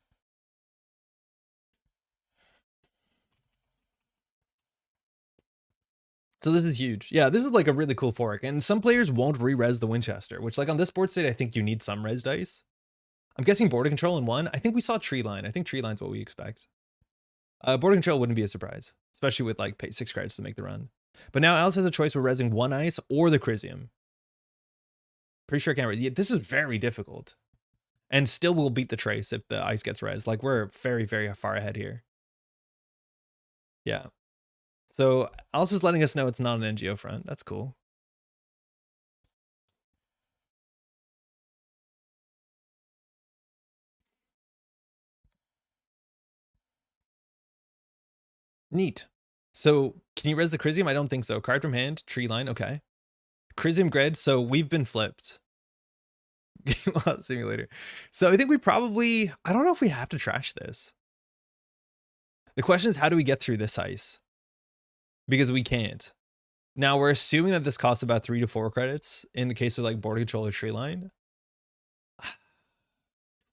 Speaker 1: So this is huge. Yeah, this is like a really cool fork. And some players won't re-res the Winchester, which like on this board state, I think you need some res dice. I'm guessing border control in 1. I think we saw tree line. I think tree line's what we expect. Border control wouldn't be a surprise, especially with like pay 6 credits to make the run. But now Alice has a choice. We're resing 1 ice or the Crisium. Pretty sure I can't. Yeah, this is very difficult. And still we'll beat the trace if the ice gets res. Like, we're very, very far ahead here. Yeah. So Alice is letting us know it's not an NGO front. That's cool. Neat. So can you res the Crisium? I don't think so. Card from hand, tree line. Okay. Crisium grid. So we've been flipped. Game lot simulator. So I think we probably, I don't know if we have to trash this. The question is, how do we get through this ice? Because we can't. Now we're assuming that this costs about 3 to 4 credits in the case of like border control or tree line.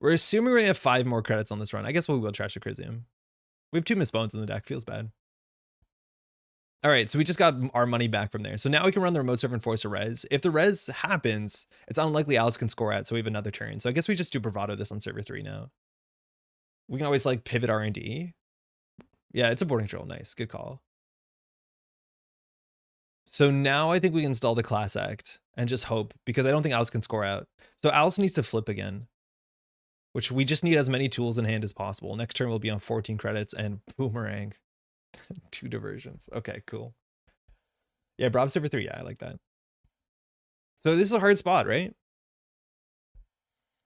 Speaker 1: We're assuming we have 5 more credits on this run. I guess we will trash the Crisium. We have 2 missed bones in the deck. Feels bad. All right, so we just got our money back from there. So now we can run the remote server and force a res. If the res happens, it's unlikely Alice can score at, so we have another turn. So I guess we just do bravado this on server 3 now. We can always like pivot R&D. Yeah, it's a boarding control. Nice, good call. So now I think we install the class act and just hope, because I don't think Alice can score out. So Alice needs to flip again, which we just need as many tools in hand as possible. Next turn we'll be on 14 credits and boomerang. 2 diversions. Okay, cool. Yeah, Bravo server 3. Yeah, I like that. So this is a hard spot, right?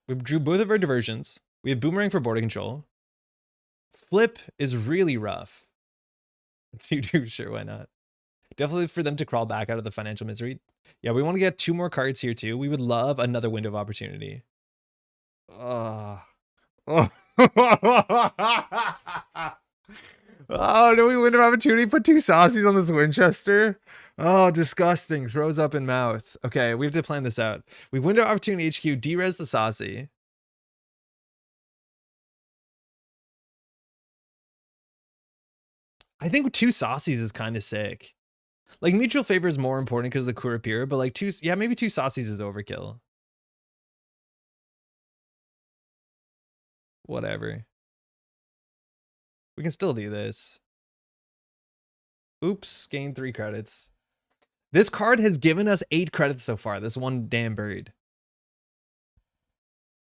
Speaker 1: We drew both of our diversions. We have boomerang for border control. Flip is really rough. Sure, why not? Definitely for them to crawl back out of the financial misery. Yeah, we want to get 2 more cards here too. We would love another window of opportunity. Oh. Oh, do we window of opportunity? Put 2 Sacis on this Winchester? Oh, disgusting. Throws up in mouth. Okay, we have to plan this out. We window opportunity HQ, de-res the Saci. I think 2 Sacis is kind of sick. Like, mutual favor is more important because of the Kurapira, but like 2, yeah, maybe 2 Sacis is overkill. Whatever. We can still do this. Oops, gain 3 credits. This card has given us 8 credits so far. This one damn bird.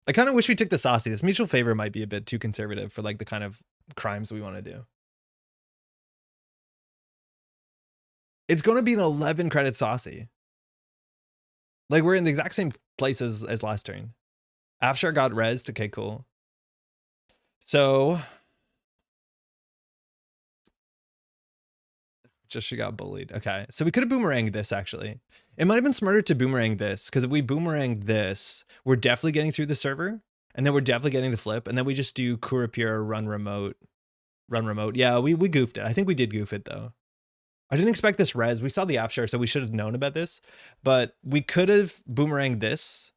Speaker 1: I kind of wish we took the Saci. This mutual favor might be a bit too conservative for like the kind of crimes we want to do. It's going to be an 11 credit Saci. Like, we're in the exact same place as last turn. Afshar got rezzed. Okay, cool. So just she got bullied. Okay, so we could have boomeranged this actually. It might have been smarter to boomerang this, because if we boomerang this, we're definitely getting through the server, and then we're definitely getting the flip, and then we just do Kurapira run remote. Run remote. Yeah, we goofed it. I think we did goof it though. I didn't expect this res. We saw the Afshar, so we should have known about this. But we could have boomeranged this,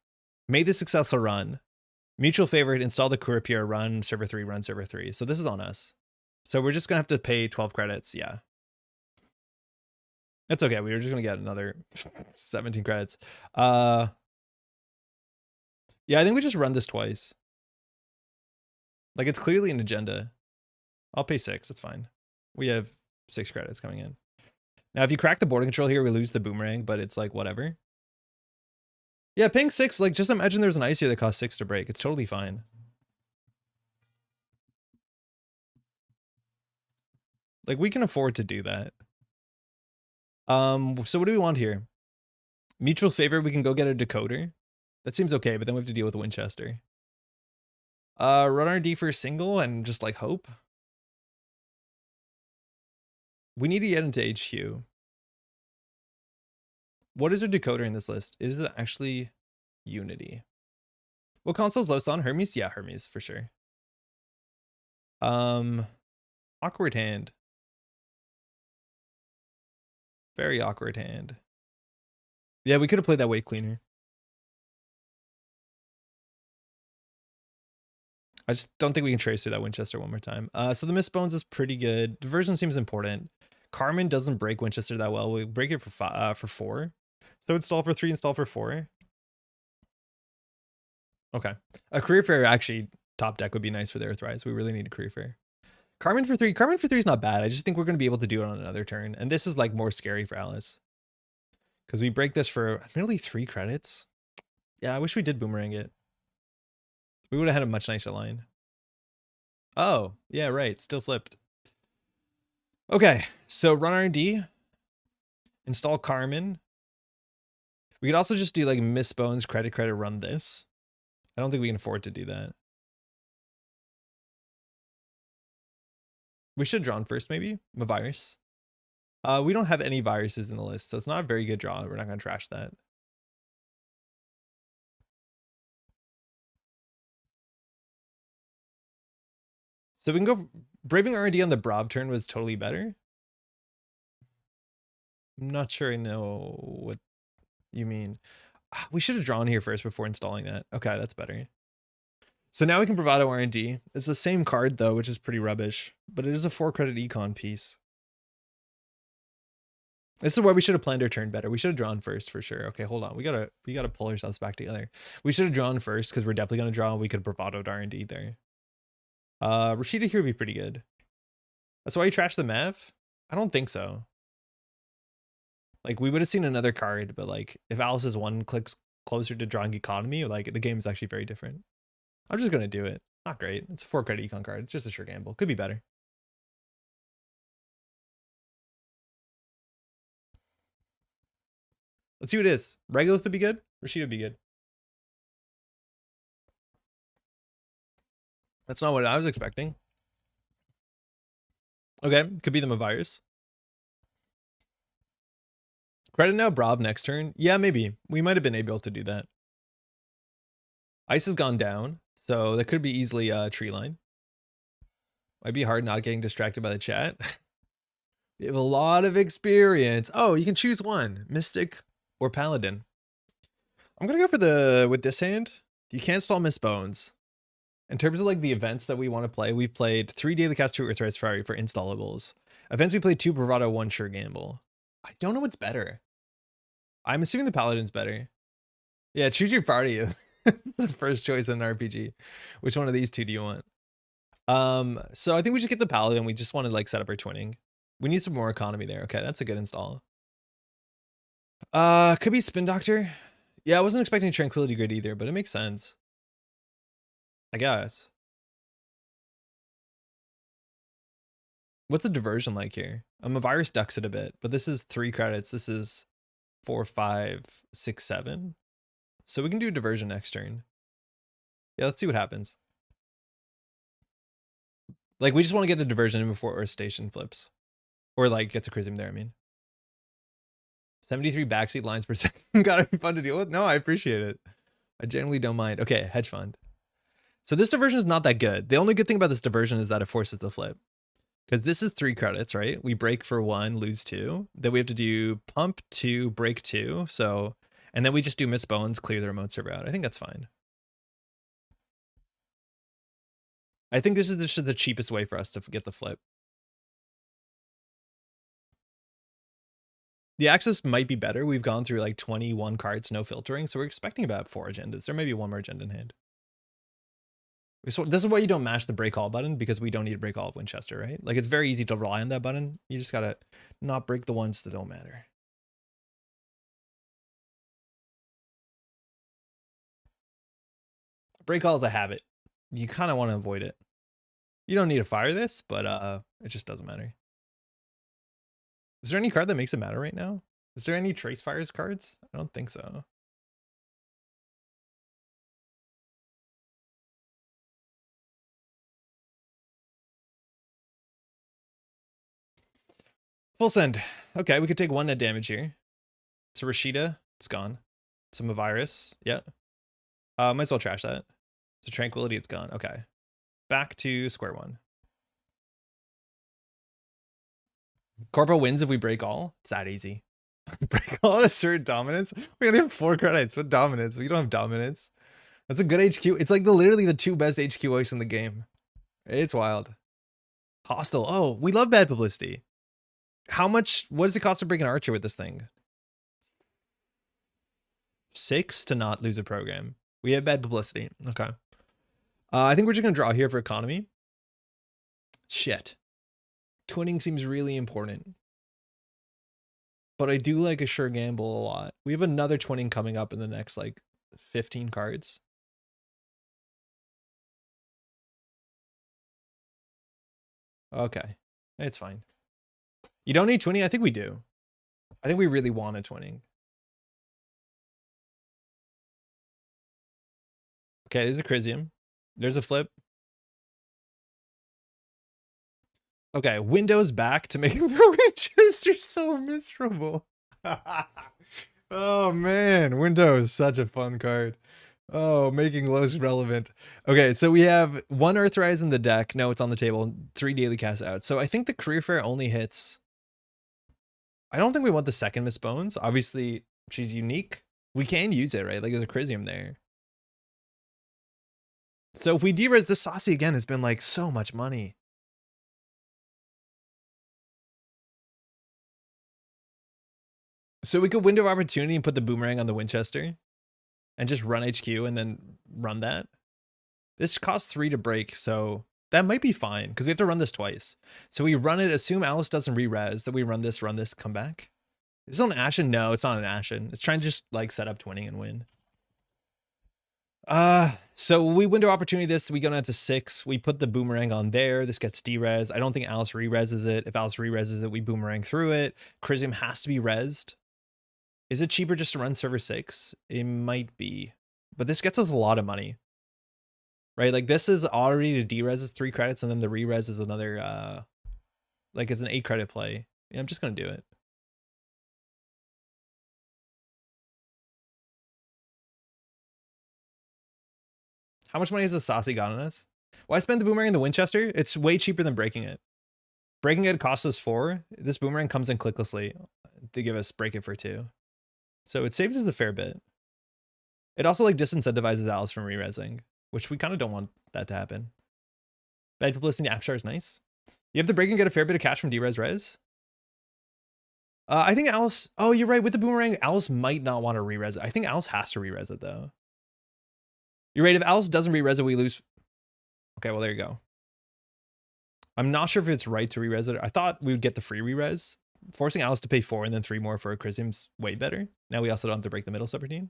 Speaker 1: made the successful run, mutual favorite, install the Kurapira, run server 3, run server 3. So this is on us. So we're just going to have to pay 12 credits. Yeah. That's okay. We were just going to get another 17 credits. Yeah, I think we just run this twice. Like, it's clearly an agenda. I'll pay 6. It's fine. We have 6 credits coming in. Now, if you crack the border control here, we lose the boomerang, but it's like, whatever. Yeah, paying 6, like, just imagine there's an ice here that costs 6 to break. It's totally fine. Like, we can afford to do that. So what do we want here? Mutual favor, we can go get a decoder. That seems okay, but then we have to deal with Winchester. Run our D for a single and just, like, hope. We need to get into HQ. What is our decoder in this list? Is it actually Unity? What console's Los on? Hermes? Yeah, Hermes, for sure. Awkward hand. Very awkward hand. Yeah, we could have played that way cleaner. I just don't think we can trace through that Winchester one more time. So the missed bones is pretty good. Diversion seems important. Carmen doesn't break Winchester that well. We break it for 4. So install for 3, install for 4. Okay. A career fair, actually, top deck would be nice for the Earthrise. We really need a career fair. Carmen for 3. Carmen for 3 is not bad. I just think we're going to be able to do it on another turn. And this is like more scary for Alice. Because we break this for nearly 3 credits. Yeah, I wish we did boomerang it. We would have had a much nicer line. Oh, yeah, right. Still flipped. Okay, so run R&D. Install Carmen. We could also just do like miss bones, credit, run this. I don't think we can afford to do that. We should have drawn first, maybe. A virus. We don't have any viruses in the list, so it's not a very good draw. We're not going to trash that. So we can go... Braving R&D on the Brav turn was totally better. I'm not sure I know what you mean. We should have drawn here first before installing that. Okay, that's better. So now we can Bravado R&D. It's the same card, though, which is pretty rubbish. But it is a 4-credit econ piece. This is where we should have planned our turn better. We should have drawn first for sure. Okay, hold on. We gotta pull ourselves back together. We should have drawn first because we're definitely gonna draw. We could have bravadoed R&D there. Rashida here would be pretty good. That's why you trashed the Mav? I don't think so. Like, we would have seen another card, but like, if Alice's 1 clicks closer to drawing economy, like, the game is actually very different. I'm just gonna do it. Not great. It's a 4-credit econ card. It's just a sure gamble. Could be better. Let's see what it is. Regolith would be good. Rashida would be good. That's not what I was expecting. Okay, could be them a virus. Credit now Brav next turn. Yeah, maybe. We might have been able to do that. Ice has gone down, so that could be easily a tree line. Might be hard not getting distracted by the chat. You have a lot of experience. Oh, you can choose one. Mystic or Paladin. I'm gonna go for with this hand. You can't stall Miss Bones. In terms of like the events that we want to play, we've played 3 Daily Cast, 2 Earthrise Ferrari for installables. Events we played 2 Bravado, 1 Sure Gamble. I don't know what's better. I'm assuming the Paladin's better. Yeah, choose your party. The first choice in an RPG. Which one of these two do you want? So I think we just get the Paladin. We just want to like set up our twinning. We need some more economy there. Okay, that's a good install. Could be Spin Doctor. Yeah, I wasn't expecting Tranquility Grid either, but it makes sense. I guess. What's the diversion like here? A virus ducks it a bit, but this is 3 credits. This is 4, 5, 6, 7. So we can do diversion next turn. Yeah, let's see what happens. Like, we just want to get the diversion in before our station flips. Or, like, gets a Chrism there, I mean. 73 backseat lines per second. Gotta be fun to deal with. No, I appreciate it. I generally don't mind. Okay, hedge fund. So this diversion is not that good. The only good thing about this diversion is that it forces the flip. Because this is 3 credits, right? We break for 1, lose 2. Then we have to do pump 2, break 2. So, and then we just do miss bones, clear the remote server out. I think that's fine. I think this is the cheapest way for us to get the flip. The access might be better. We've gone through like 21 cards, no filtering. So we're expecting about 4 agendas. There may be 1 more agenda in hand. So this is why you don't mash the break all button, because we don't need to break all of Winchester, right? Like, it's very easy to rely on that button. You just gotta not break the ones that don't matter. Break all is a habit. You kind of want to avoid it. You don't need to fire this, but it just doesn't matter. Is there any card that makes it matter right now? Is there any trace fires cards? I don't think so. Full send. Okay, we could take 1 net damage here. So Rashida, it's gone. Some virus. Yeah. Might as well trash that. So Tranquility, it's gone. Okay. Back to square one. Corpo wins if we break all. It's that easy. Break all and assert dominance. We only have 4 credits. What dominance? We don't have dominance. That's a good HQ. It's like literally the 2 best HQ ice in the game. It's wild. Hostile. Oh, we love bad publicity. What does it cost to break an archer with this thing? 6 to not lose a program. We have bad publicity. Okay. I think we're just going to draw here for economy. Shit. Twinning seems really important. But I do like a sure gamble a lot. We have another twinning coming up in the next like 15 cards. Okay, it's fine. You don't need 20? I think we do. I think we really want a 20. Okay, there's a Crisium. There's a flip. Okay, Windows back to make the Winchester so miserable. Oh man, Windows, such a fun card. Oh, making Los relevant. Okay, so we have 1 Earthrise in the deck. No, it's on the table. 3 daily cast out. So I think the Career Fair only hits. I don't think we want the second Miss Bones. Obviously, she's unique. We can use it, right? Like there's a Crisium there. So if we de-res this Saci again, has been like so much money. So we could window opportunity and put the boomerang on the Winchester and just run HQ and then run that. This costs 3 to break, so that might be fine because we have to run this twice. So we run it, assume Alice doesn't re-res, that we run this, come back. Is this on Ashen? No, it's not an Ashen. It's trying to just like set up twinning and win. So we window opportunity this, we go down to 6. We put the boomerang on there. This gets de-res. I don't think Alice re-reses it. If Alice re-reses it, we boomerang through it. Crisium has to be resed. Is it cheaper just to run server 6? It might be, but this gets us a lot of money, right? Like this is already to de-res is 3 credits and then the re-res is another, like it's an 8 credit play. Yeah, I'm just going to do it. How much money has the Saci got on us? Why spend the boomerang in the Winchester? It's way cheaper than breaking it. Breaking it costs us 4. This boomerang comes in clicklessly to give us break it for 2. So it saves us a fair bit. It also like disincentivizes Alice from re-resing, which we kind of don't want that to happen. Bad publicity in the Apshar is nice. You have to break and get a fair bit of cash from de-res res. I think Alice, oh, you're right. With the boomerang, Alice might not want to re-res it. I think Alice has to re-res it though. You're right. If Alice doesn't re-res it, we lose. Okay, well, there you go. I'm not sure if it's right to re-res it. I thought we would get the free re-res. Forcing Alice to pay 4 and then 3 more for a Crisium's way better. Now we also don't have to break the middle subroutine.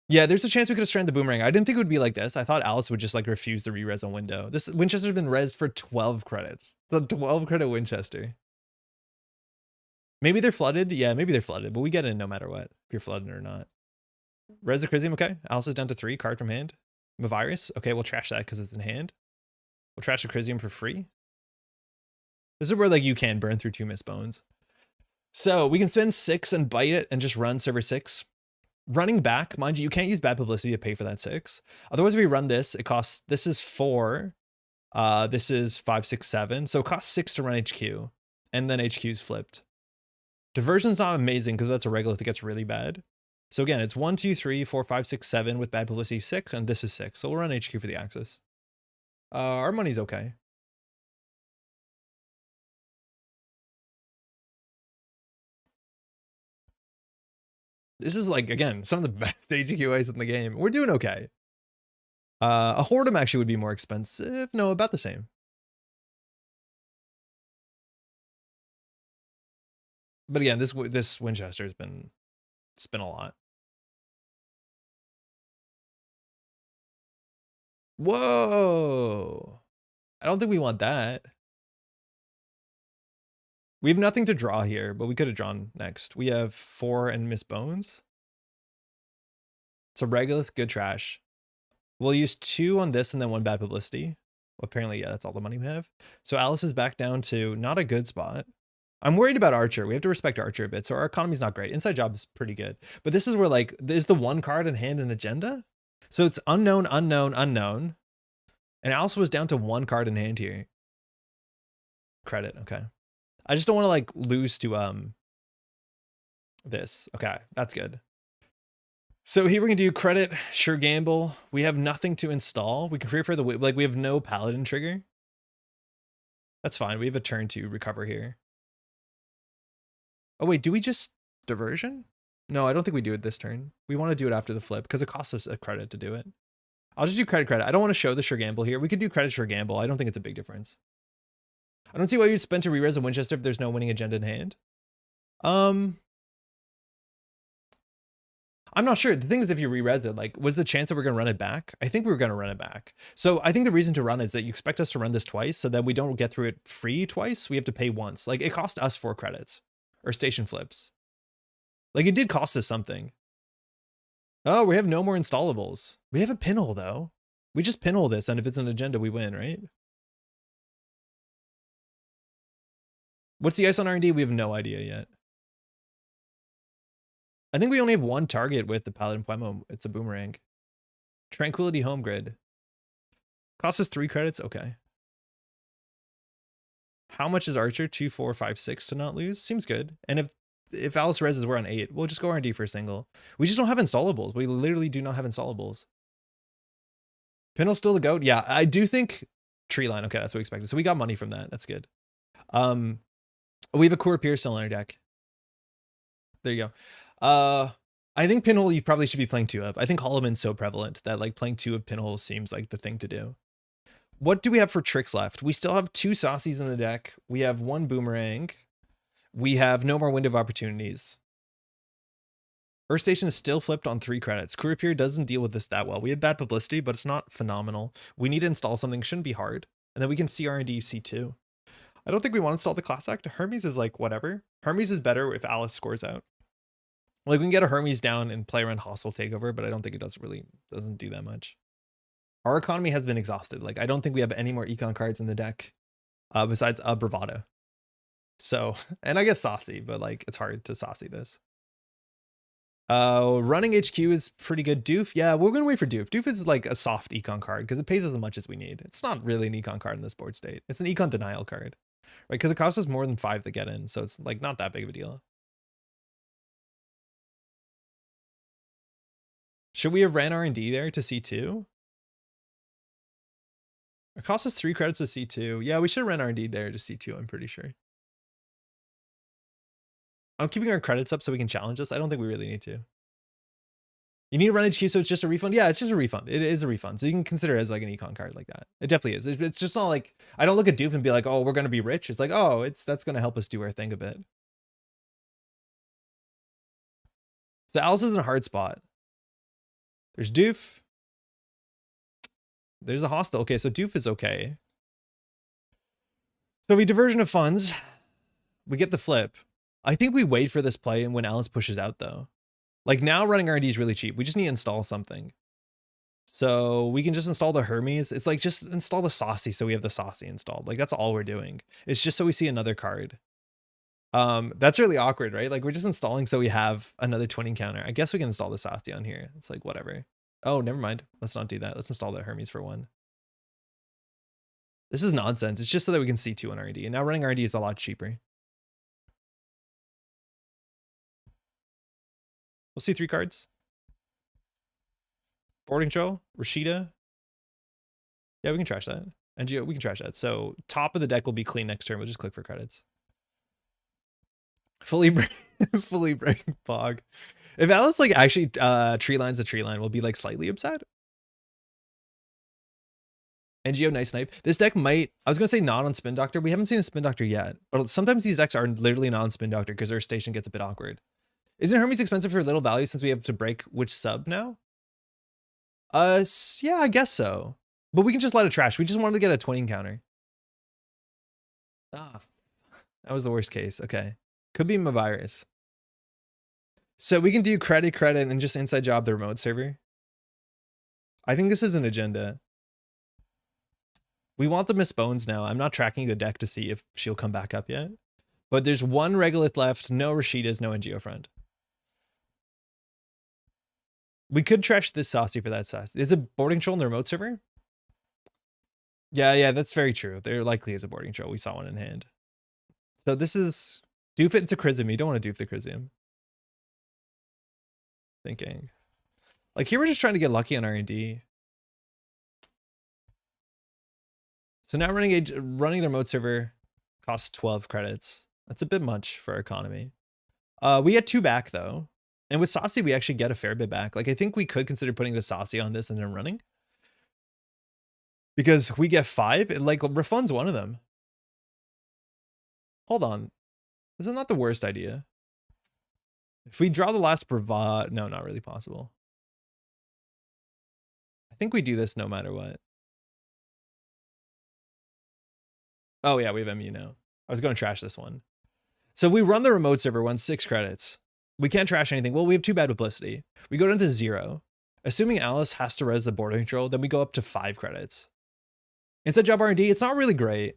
Speaker 1: Yeah, there's a chance we could have stranded the boomerang. I didn't think it would be like this. I thought Alice would just like refuse the re-res on window. This Winchester's been resed for 12 credits. It's a 12 credit Winchester. Maybe they're flooded. Yeah, maybe they're flooded, but we get in no matter what, if you're flooded or not. Res the Crisium, okay. Alice is down to 3, card from hand. Mavirus, okay, we'll trash that because it's in hand. We'll trash the Crisium for free. This is where like you can burn through 2 Miss Bones. So we can spend 6 and bite it and just run server 6. Running back, mind you, you can't use bad publicity to pay for that 6. Otherwise, if we run this, it costs, this is 4. This is 5, 6, 7. So it costs 6 to run HQ. And then HQ's flipped. Diversion's not amazing because that's a regolith that gets really bad. So again, it's 1, 2, 3, 4, 5, 6, 7 with bad publicity 6, and this is 6. So we'll run HQ for the axis. Our money's okay. This is like, again, some of the best HQAs in the game. We're doing okay. A Hordem actually would be more expensive. No, about the same. But again, this Winchester has been, it's been a lot. Whoa. I don't think we want that. We have nothing to draw here, but we could have drawn next. We have 4 and Miss Bones. So Regolith, good trash. We'll use 2 on this and then 1 bad publicity. Well, apparently, yeah, that's all the money we have. So Alice is back down to not a good spot. I'm worried about Archer. We have to respect Archer a bit. So our economy's not great. Inside Job is pretty good. But this is where like, is the 1 card in hand an agenda? So it's unknown, unknown, unknown. And Alice was down to 1 card in hand here. Credit, okay. I just don't want to like lose to this. Okay, that's good. So here we're gonna do credit, sure gamble. We have nothing to install. We can create for the like we have no paladin trigger. That's fine. We have a turn to recover here. Oh wait, do we just diversion? No, I don't think we do it this turn. We want to do it after the flip because it costs us a credit to do it. I'll just do credit. I don't want to show the sure gamble here. We could do credit, sure gamble. I don't think it's a big difference. I don't see why you'd spend to re-res a Winchester if there's no winning agenda in hand. I'm I'm not sure. The thing is, if you re-res it, like, was the chance that we're gonna run it back? I think we were gonna run it back. So I think the reason to run is that you expect us to run this twice, so that we don't get through it free twice. We have to pay once. Like, it cost us 4 credits or station flips. Like, it did cost us something. Oh, we have no more installables. We have a pinhole though. We just pinhole this, and if it's an agenda, we win, right? What's the ice on R&D? We have no idea yet. I think we only have one target with the Paladin Puemo. It's a boomerang. Tranquility Home Grid. Cost us 3 credits? Okay. How much is Archer? 2, 4, 5, 6 to not lose? Seems good. And if Alice reses, we're on 8. We'll just go R&D for a single. We just don't have installables. We literally do not have installables. Pinhole still the GOAT? Yeah, I do think tree line. Okay, that's what we expected. So we got money from that. That's good. We have a Courier still on our deck. There you go. I think Pinhole you probably should be playing 2 of. I think Hollowman's so prevalent that like playing 2 of Pinhole seems like the thing to do. What do we have for tricks left? We still have 2 Sacis in the deck. We have 1 Boomerang. We have no more Window of Opportunities. Earth Station is still flipped on 3 credits. Courier doesn't deal with this that well. We have bad publicity, but it's not phenomenal. We need to install something. Shouldn't be hard. And then we can see R&D C2. I don't think we want to install the Class Act. Hermes is like whatever. Hermes is better if Alice scores out. Like we can get a Hermes down and play around Hostile Takeover, but I don't think it doesn't do that much. Our economy has been exhausted. Like I don't think we have any more econ cards in the deck besides a Bravado. So, and I guess Saci, but like it's hard to Saci this. Running HQ is pretty good. Doof, yeah, we're gonna wait for Doof. Doof is like a soft econ card because it pays us as much as we need. It's not really an econ card in this board state. It's an econ denial card, right? Because it costs us more than 5 to get in, so it's like not that big of a deal. Should we have ran R&D there to C2? It costs us 3 credits to C2. Yeah, we should have ran R&D there to C2, I'm pretty sure. I'm keeping our credits up so we can challenge this. I don't think we really need to. You need to run HQ, so it's just a refund? Yeah, it's just a refund. It is a refund. So you can consider it as like an econ card like that. It definitely is. It's just not like, I don't look at Doof and be like, oh, we're going to be rich. It's like, oh, that's going to help us do our thing a bit. So Alice is in a hard spot. There's Doof. There's a Hostile. Okay, so Doof is okay. So we diversion of funds. We get the flip. I think we wait for this play and when Alice pushes out though. Like now running R&D is really cheap. We just need to install something. So we can just install the Hermes. It's like just install the Saci so we have the Saci installed. Like that's all we're doing. It's just so we see another card. That's really awkward, right? Like we're just installing so we have another twinning counter. I guess we can install the Saci on here. It's like whatever. Oh, never mind. Let's not do that. Let's install the Hermes for 1. This is nonsense. It's just so that we can see 2 on R&D. And now running R&D is a lot cheaper. We'll see 3 cards. Boarding Control, Rashida. Yeah, we can trash that. NGO, we can trash that. So top of the deck will be clean next turn. We'll just click for credits. Fully break Pog. If Alice like actually tree line's a tree line, we'll be like slightly upset. NGO, nice snipe. This deck might, I was gonna say not on Spin Doctor. We haven't seen a Spin Doctor yet, but sometimes these decks are literally not on Spin Doctor because their station gets a bit awkward. Isn't Hermes expensive for little value since we have to break which sub now? Yeah, I guess so. But we can just let it trash. We just wanted to get a twinning counter. Ah, that was the worst case. Okay. Could be my virus. So we can do credit and just inside job the remote server. I think this is an agenda. We want the Miss Bones now. I'm not tracking the deck to see if she'll come back up yet. But there's 1 Regolith left, no Rashidas, no NGO front. We could trash this Saci for that Saci. Is it boarding control in the remote server? Yeah, that's very true. There likely is a boarding control. We saw one in hand. So this is doof it into Chrism. You don't want to doof the Chrism. Thinking. Like here we're just trying to get lucky on R&D. So now running the remote server costs 12 credits. That's a bit much for our economy. We get 2 back though. And with Saci, we actually get a fair bit back. Like I think we could consider putting the Saci on this and then running. Because we get 5, it like refunds 1 of them. Hold on. This is not the worst idea. If we draw the last bravado, no, not really possible. I think we do this no matter what. Oh yeah, we have MU now. I was going to trash this one. So we run the remote server, 6 credits. We can't trash anything. Well, we have 2 bad publicity. We go down to 0. Assuming Alice has to res the border control, then we go up to 5 credits. Inside job R&D, it's not really great.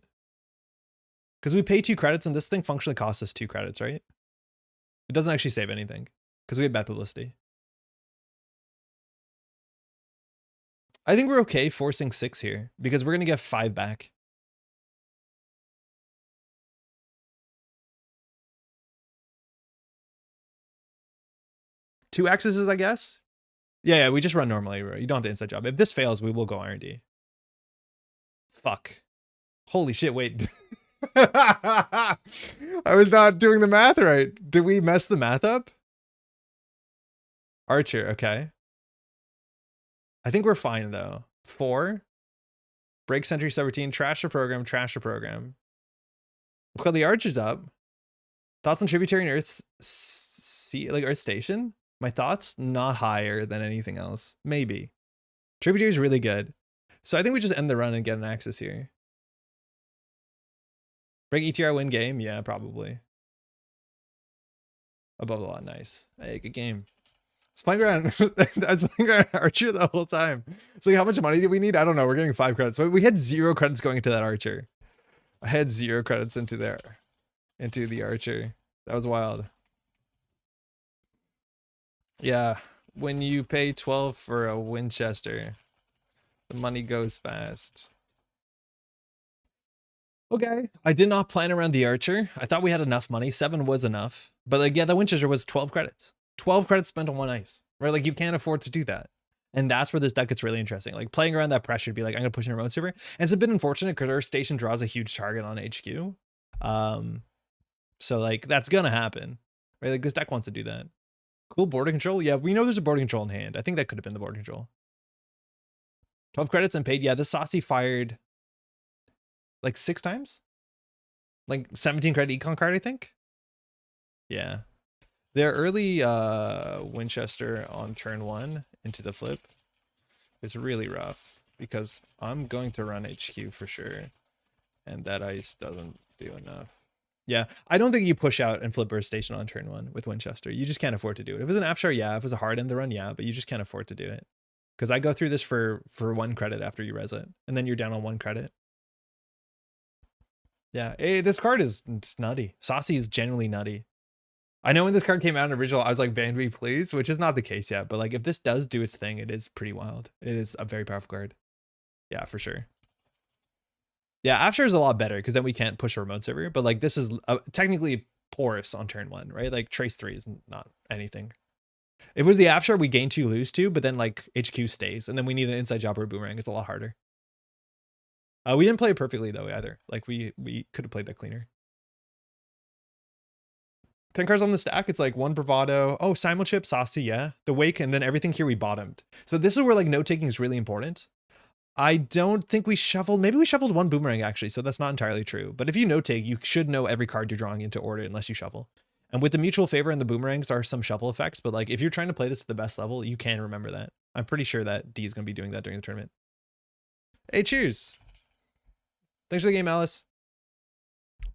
Speaker 1: Because we pay 2 credits and this thing functionally costs us 2 credits, right? It doesn't actually save anything. Because we have bad publicity. I think we're okay forcing 6 here. Because we're going to get 5 back. Two accesses, I guess. Yeah, we just run normally. You don't have the inside job. If this fails, we will go R&D. Fuck. Holy shit, wait. I was not doing the math right. Did we mess the math up? Archer, okay. I think we're fine, though. 4. Break Sentry 17. Trash the program. Trash the program. Well, the Archer's up. Thoughts on Tributary and Earth... like Earth Station? My thoughts, not higher than anything else. Maybe. Tributary is really good. So I think we just end the run and get an access here. Break ETR, win game? Yeah, probably. Above the lot, nice. Hey, good game. I was playing around Archer the whole time. It's like, how much money do we need? I don't know. We're getting 5 credits. We had 0 credits going into that Archer. I had 0 credits into there. Into the Archer. That was wild. Yeah, when you pay 12 for a Winchester, the money goes fast. Okay, I did not plan around the Archer. I thought we had enough money. 7 was enough. But like, yeah, the Winchester was 12 credits. 12 credits spent on 1 ice, right? Like, you can't afford to do that. And that's where this deck gets really interesting. Like, playing around that pressure to be like, I'm going to push in a remote server. And it's a bit unfortunate because our station draws a huge target on HQ. So like, that's going to happen, right? Like, this deck wants to do that. Cool border control. Yeah, we know there's a border control in hand. I think that could have been the border control. 12 credits unpaid. Yeah, the Saci fired like 6 times. Like 17 credit econ card, I think. Yeah. Their early Winchester on turn 1 into the flip is really rough because I'm going to run HQ for sure. And that ice doesn't do enough. Yeah, I don't think you push out and flip burst station on turn 1 with Winchester. You just can't afford to do it. If it was an Afshar, yeah. If it was a hard end to run, yeah. But you just can't afford to do it. Because I go through this for 1 credit after you res it. And then you're down on 1 credit. Yeah, this card is nutty. Saci is genuinely nutty. I know when this card came out in original, I was like, ban me, please. Which is not the case yet. But like, if this does do its thing, it is pretty wild. It is a very powerful card. Yeah, for sure. Yeah, Afshar is a lot better because then we can't push a remote server. But like, this is technically porous on turn 1, right? Like Trace 3 is not anything. If it was the Afshar, we gain 2, lose 2, but then like HQ stays. And then we need an inside job or a boomerang. It's a lot harder. We didn't play it perfectly though either. Like we could have played that cleaner. 10 cards on the stack. It's like 1 bravado. Oh, simulchip, Saci, yeah. The wake, and then everything here we bottomed. So this is where like note taking is really important. I don't think we shuffled. Maybe we shuffled 1 boomerang actually, so that's not entirely true. But if you note take, you should know every card you're drawing into order unless you shuffle. And with the mutual favor and the boomerangs are some shuffle effects, but like if you're trying to play this at the best level, you can remember that. I'm pretty sure that D is going to be doing that during the tournament. Hey, cheers. Thanks for the game, Alice.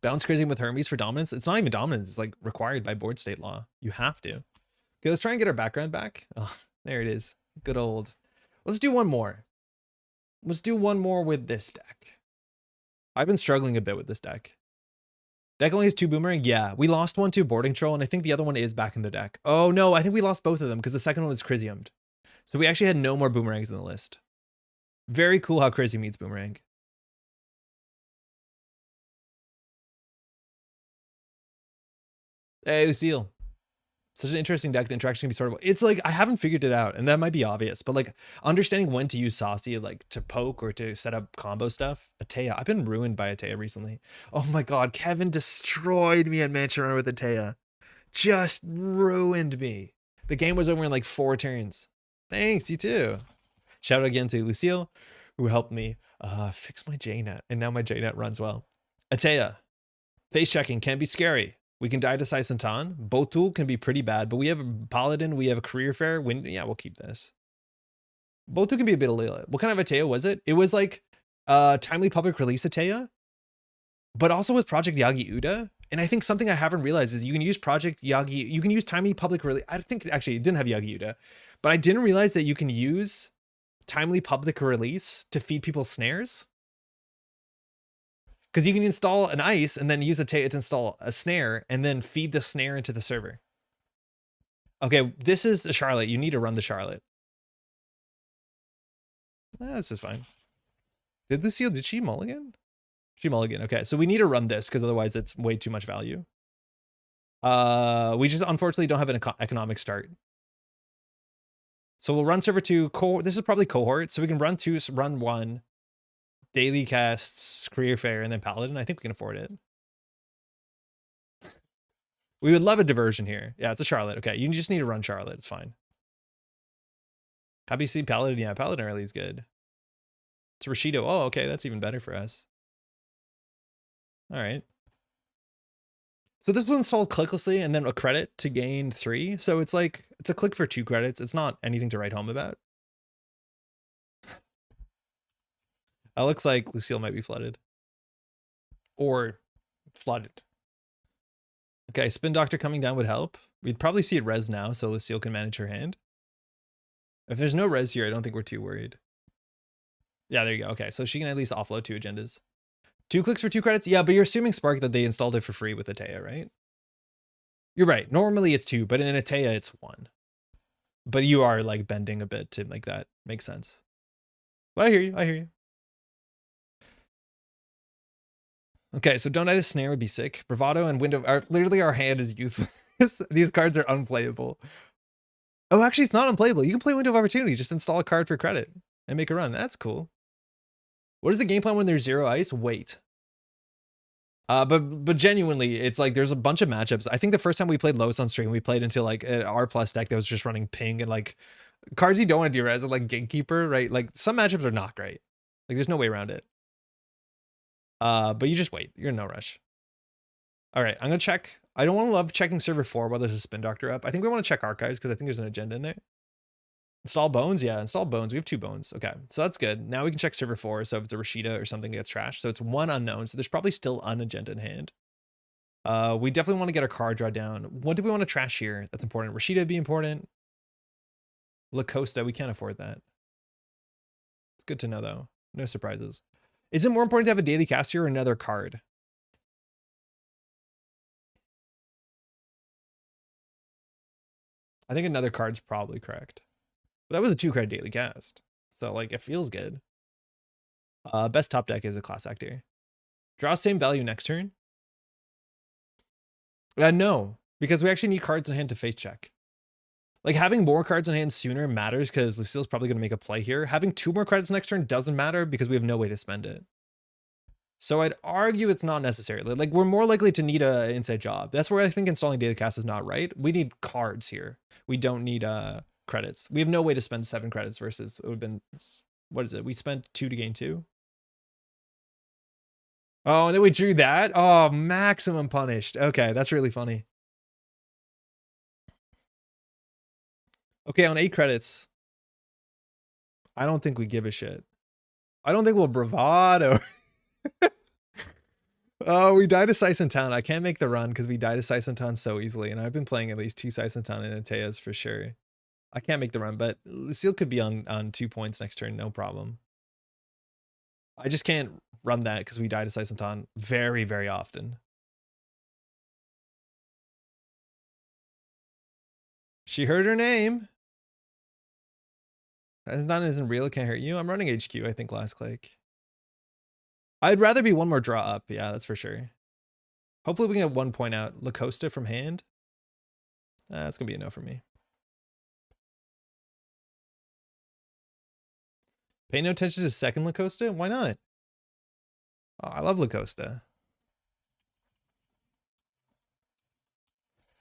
Speaker 1: Bounce crazy with Hermes for dominance. It's not even dominance. It's like required by board state law. You have to. Okay, let's try and get our background back. Oh, there it is. Good old. Let's do one more. Let's do one more with this deck. I've been struggling a bit with this deck. Deck only has 2 boomerang. Yeah, we lost 1 to board control, and I think the other one is back in the deck. Oh no, I think we lost both of them because the second one was Chrysiumed. So we actually had no more boomerangs in the list. Very cool how Crazy meets boomerang. Hey, Lucille. Such an interesting deck. The interaction can be sortable. It's like, I haven't figured it out, and that might be obvious, but like understanding when to use Saci, like to poke or to set up combo stuff. Atea. I've been ruined by Atea recently. Oh my God. Kevin destroyed me at Mansion Runner with Atea. Just ruined me. The game was over in like 4 turns. Thanks, you too. Shout out again to Lucille, who helped me fix my JNet, and now my JNet runs well. Atea. Face checking can be scary. We can die to Saisantan. Botul can be pretty bad, but we have a Paladin, we have a Career Fair. Yeah, we'll keep this. Botul can be a bit of Layla. What kind of Atea was it? It was like Timely Public Release Atea, but also with Project Yagi Uda. And I think something I haven't realized is you can use Project Yagi, you can use Timely Public Release. I think actually it didn't have Yagi Uda, but I didn't realize that you can use Timely Public Release to feed people snares. Because you can install an ice and then use a to install a snare and then feed the snare into the server. Okay, this is a Charlotte. You need to run the Charlotte. That's just fine. Did Lucille, did she mulligan? She mulligan. Okay, so we need to run this because otherwise it's way too much value. We just unfortunately don't have an economic start. So we'll run server 2. This is probably cohort. So we can run 2, run 1. Daily casts, Career Fair, and then Paladin. I think we can afford it. We would love a diversion here. Yeah, it's a Charlotte. Okay, you just need to run Charlotte. It's fine. Happy to see Paladin. Yeah, Paladin early is good. It's Rashido. Oh, okay, that's even better for us. All right. So this was installed clicklessly and then a credit to gain 3. So it's like, it's a click for 2 credits. It's not anything to write home about. It looks like Lucille might be flooded. Or flooded. Okay, Spin Doctor coming down would help. We'd probably see it res now, so Lucille can manage her hand. If there's no res here, I don't think we're too worried. Yeah, there you go. Okay, so she can at least offload 2 agendas. 2 clicks for 2 credits? Yeah, but you're assuming, Spark, that they installed it for free with Atea, right? You're right. Normally it's 2, but in Atea it's 1. But you are like bending a bit to make that make sense. But I hear you. I hear you. Okay, so Don't Die to Snare would be sick. Bravado and Window are literally, our hand is useless. These cards are unplayable. Oh, actually, it's not unplayable. You can play Window of Opportunity. Just install a card for credit and make a run. That's cool. What is the game plan when there's 0 ice? Wait. But genuinely, it's like there's a bunch of matchups. I think the first time we played Lois on stream, we played into like an R+ deck that was just running ping and like cards you don't want to do as like Gatekeeper, right? Like some matchups are not great. Like there's no way around it. But you just wait. You're in no rush. All right, I'm gonna check. I don't want to love checking server 4 while there's a Spin Doctor up. I think we want to check archives because I think there's an agenda in there. Install bones? Yeah, install bones. We have 2 bones. Okay, so that's good. Now we can check server 4. So if it's a Rashida or something that gets trashed. So it's 1 unknown. So there's probably still an agenda in hand. We definitely want to get our card draw down. What do we want to trash here? That's important. Rashida would be important. La Costa, we can't afford that. It's good to know though. No surprises. Is it more important to have a daily cast here or another card? I think another card's probably correct. But that was a 2 credit daily cast. So like it feels good. Best top deck is a class act here. Draw same value next turn. No, because we actually need cards in hand to face check. Like having more cards in hand sooner matters because Lucille's probably going to make a play here. Having 2 more credits next turn doesn't matter because we have no way to spend it. So I'd argue it's not necessary. Like we're more likely to need an inside job. That's where I think installing data cast is not right. We need cards here. We don't need credits. We have no way to spend 7 credits versus it would have been, what is it? We spent 2 to gain 2. Oh, and then we drew that. Oh, maximum punished. Okay, that's really funny. Okay, on 8 credits. I don't think we give a shit. I don't think we'll bravado. Oh, we died to Saisantan. I can't make the run because we died to Saisantan so easily. And I've been playing at least 2 Saisantan and Ateas for sure. I can't make the run, but Lucille could be on 2 points next turn. No problem. I just can't run that because we die to Saisantan very, very often. She heard her name. Saisantan isn't real. It can't hurt you. I'm running HQ, I think, last click. I'd rather be 1 more draw up. Yeah, that's for sure. Hopefully we can get 1 point out. La Costa from hand. That's going to be a no for me. Pay no attention to second La Costa? Why not? Oh, I love La Costa.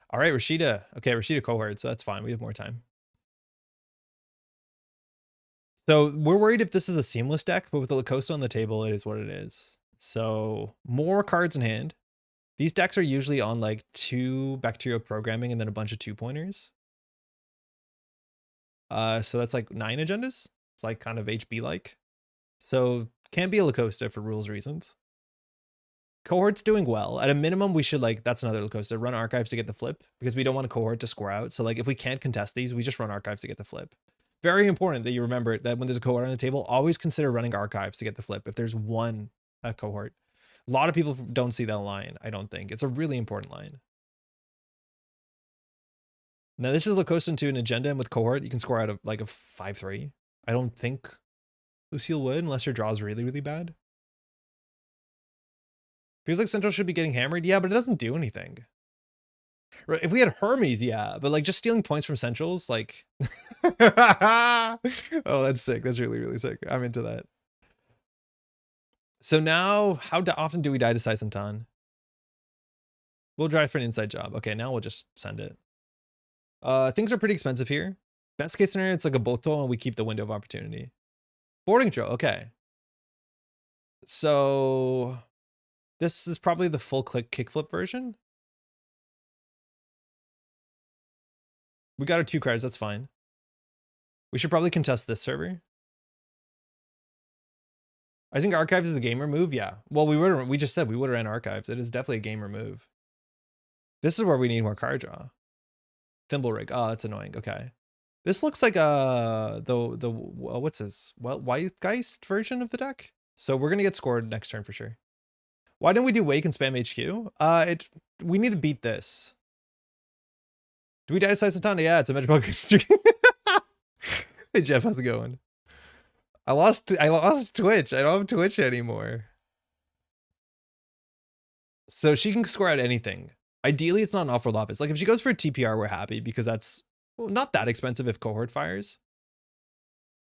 Speaker 1: All right, Rashida. Okay, Rashida cohort, so that's fine. We have more time. So we're worried if this is a seamless deck, but with the La Costa on the table, it is what it is. So more cards in hand. These decks are usually on like 2 bacterial programming and then a bunch of 2-pointers. So that's like 9 agendas. It's like kind of HB-like. So can't be a Lacosta for rules reasons. Cohort's doing well. At a minimum, we should like, that's another Lacosta, run archives to get the flip because we don't want a cohort to score out. So like if we can't contest these, we just run archives to get the flip. Very important that you remember that when there's a cohort on the table, always consider running archives to get the flip if there's one cohort. A lot of people don't see that line, I don't think. It's a really important line. Now this is Lacosta into an agenda, and with cohort, you can score out of like a 5-3. I don't think Lucille would unless your draw is really, really bad. Feels like Central should be getting hammered. Yeah, but it doesn't do anything. Right? If we had Hermes, yeah, but like just stealing points from Centrals, like. Oh, that's sick. That's really, really sick. I'm into that. So now, how often do we die to Saisantan? We'll drive for an inside job. Okay, now we'll just send it. Things are pretty expensive here. Best case scenario, it's like a Boto and we keep the window of opportunity. Boarding control, okay. So this is probably the full click kickflip version. We got our 2 cards, that's fine. We should probably contest this server. I think archives is a gamer move, yeah. Well, we just said we would have ran archives. It is definitely a gamer move. This is where we need more card draw. Thimble rig. Oh, that's annoying. Okay. This looks like what's this? Well, Whitegeist version of the deck. So we're gonna get scored next turn for sure. Why didn't we do Wake and spam HQ? We need to beat this. Do we die to Saisantan? Yeah, it's a Metropolitan Grid. Hey Jeff, how's it going? I lost Twitch. I don't have Twitch anymore. So she can score out anything. Ideally, it's not an off-world office. Like if she goes for a TPR, we're happy because that's not that expensive if cohort fires.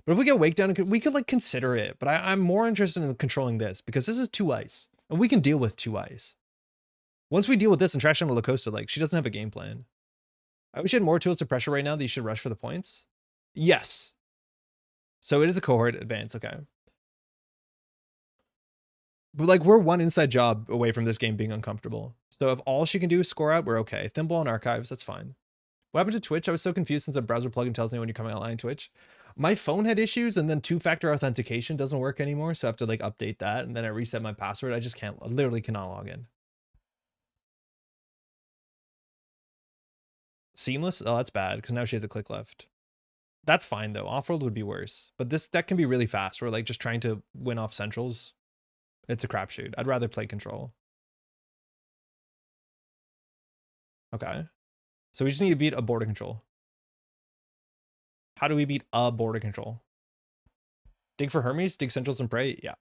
Speaker 1: But if we get Wake down, we could like consider it. But I'm more interested in controlling this because this is 2 ice and we can deal with 2 ice. Once we deal with this and trash on the Lacosta, like she doesn't have a game plan. I wish you had more tools to pressure right now that you should rush for the points. Yes. So it is a cohort advance, okay. But like we're 1 inside job away from this game being uncomfortable. So if all she can do is score out, we're okay. Thimble and archives, that's fine. What happened to Twitch? I was so confused since a browser plugin tells me when you're coming online Twitch. My phone had issues and then 2-factor authentication doesn't work anymore. So I have to like update that and then I reset my password. I just can't, literally cannot log in. Seamless? Oh, that's bad because now she has a click left. That's fine though. Off-world would be worse. But this deck can be really fast. We're like just trying to win off centrals. It's a crapshoot. I'd rather play control. Okay. So we just need to beat a border control. How do we beat a border control? Dig for Hermes, dig centrals and pray. Yeah.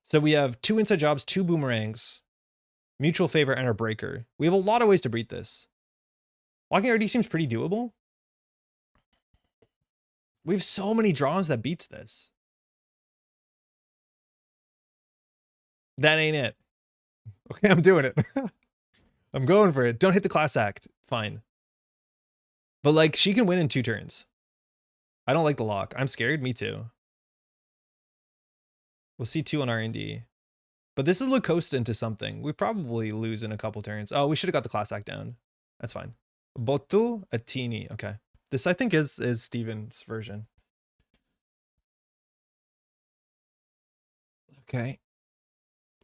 Speaker 1: So we have 2 inside jobs, 2 boomerangs, mutual favor, and our breaker. We have a lot of ways to beat this. Walking RD seems pretty doable. We have so many draws that beats this. That ain't it. Okay, I'm doing it. I'm going for it. Don't hit the class act. Fine. But like she can win in 2 turns. I don't like the lock. I'm scared. Me too. We'll see 2 on R&D. But this is Lacosta into something. We probably lose in a couple turns. Oh, we should have got the class act down. That's fine. Botu Atini. Okay. This I think is Steven's version. Okay.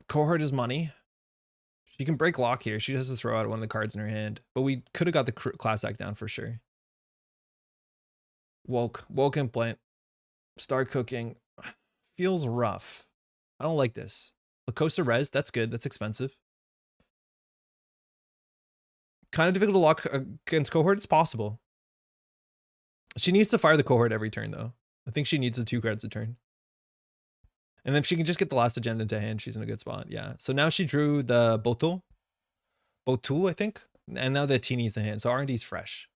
Speaker 1: Cohort is money. She can break lock here. She has to throw out one of the cards in her hand. But we could have got the class act down for sure. Woke implant. Start cooking. Feels rough. I don't like this. Lacosta res. That's good. That's expensive. Kind of difficult to lock against cohort. It's possible. She needs to fire the cohort every turn though. I think she needs the 2 cards a turn. And if she can just get the last agenda into hand, she's in a good spot. Yeah. So now she drew the Botu, I think. And now the Tini's in hand. So R&D's fresh.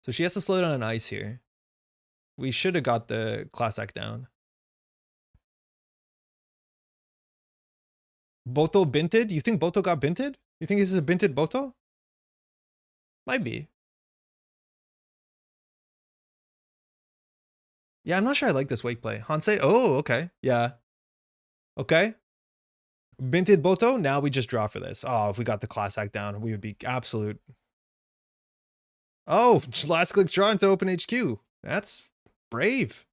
Speaker 1: So she has to slow down on ice here. We should have got the class act down. Boto binted? You think Boto got binted? You think this is a binted Boto? Might be. Yeah, I'm not sure I like this wake play. Hansei? Oh, okay. Yeah. Okay. Binted Boto, now we just draw for this. Oh, if we got the class act down, we would be absolute. Oh, last click draw into open HQ. That's brave.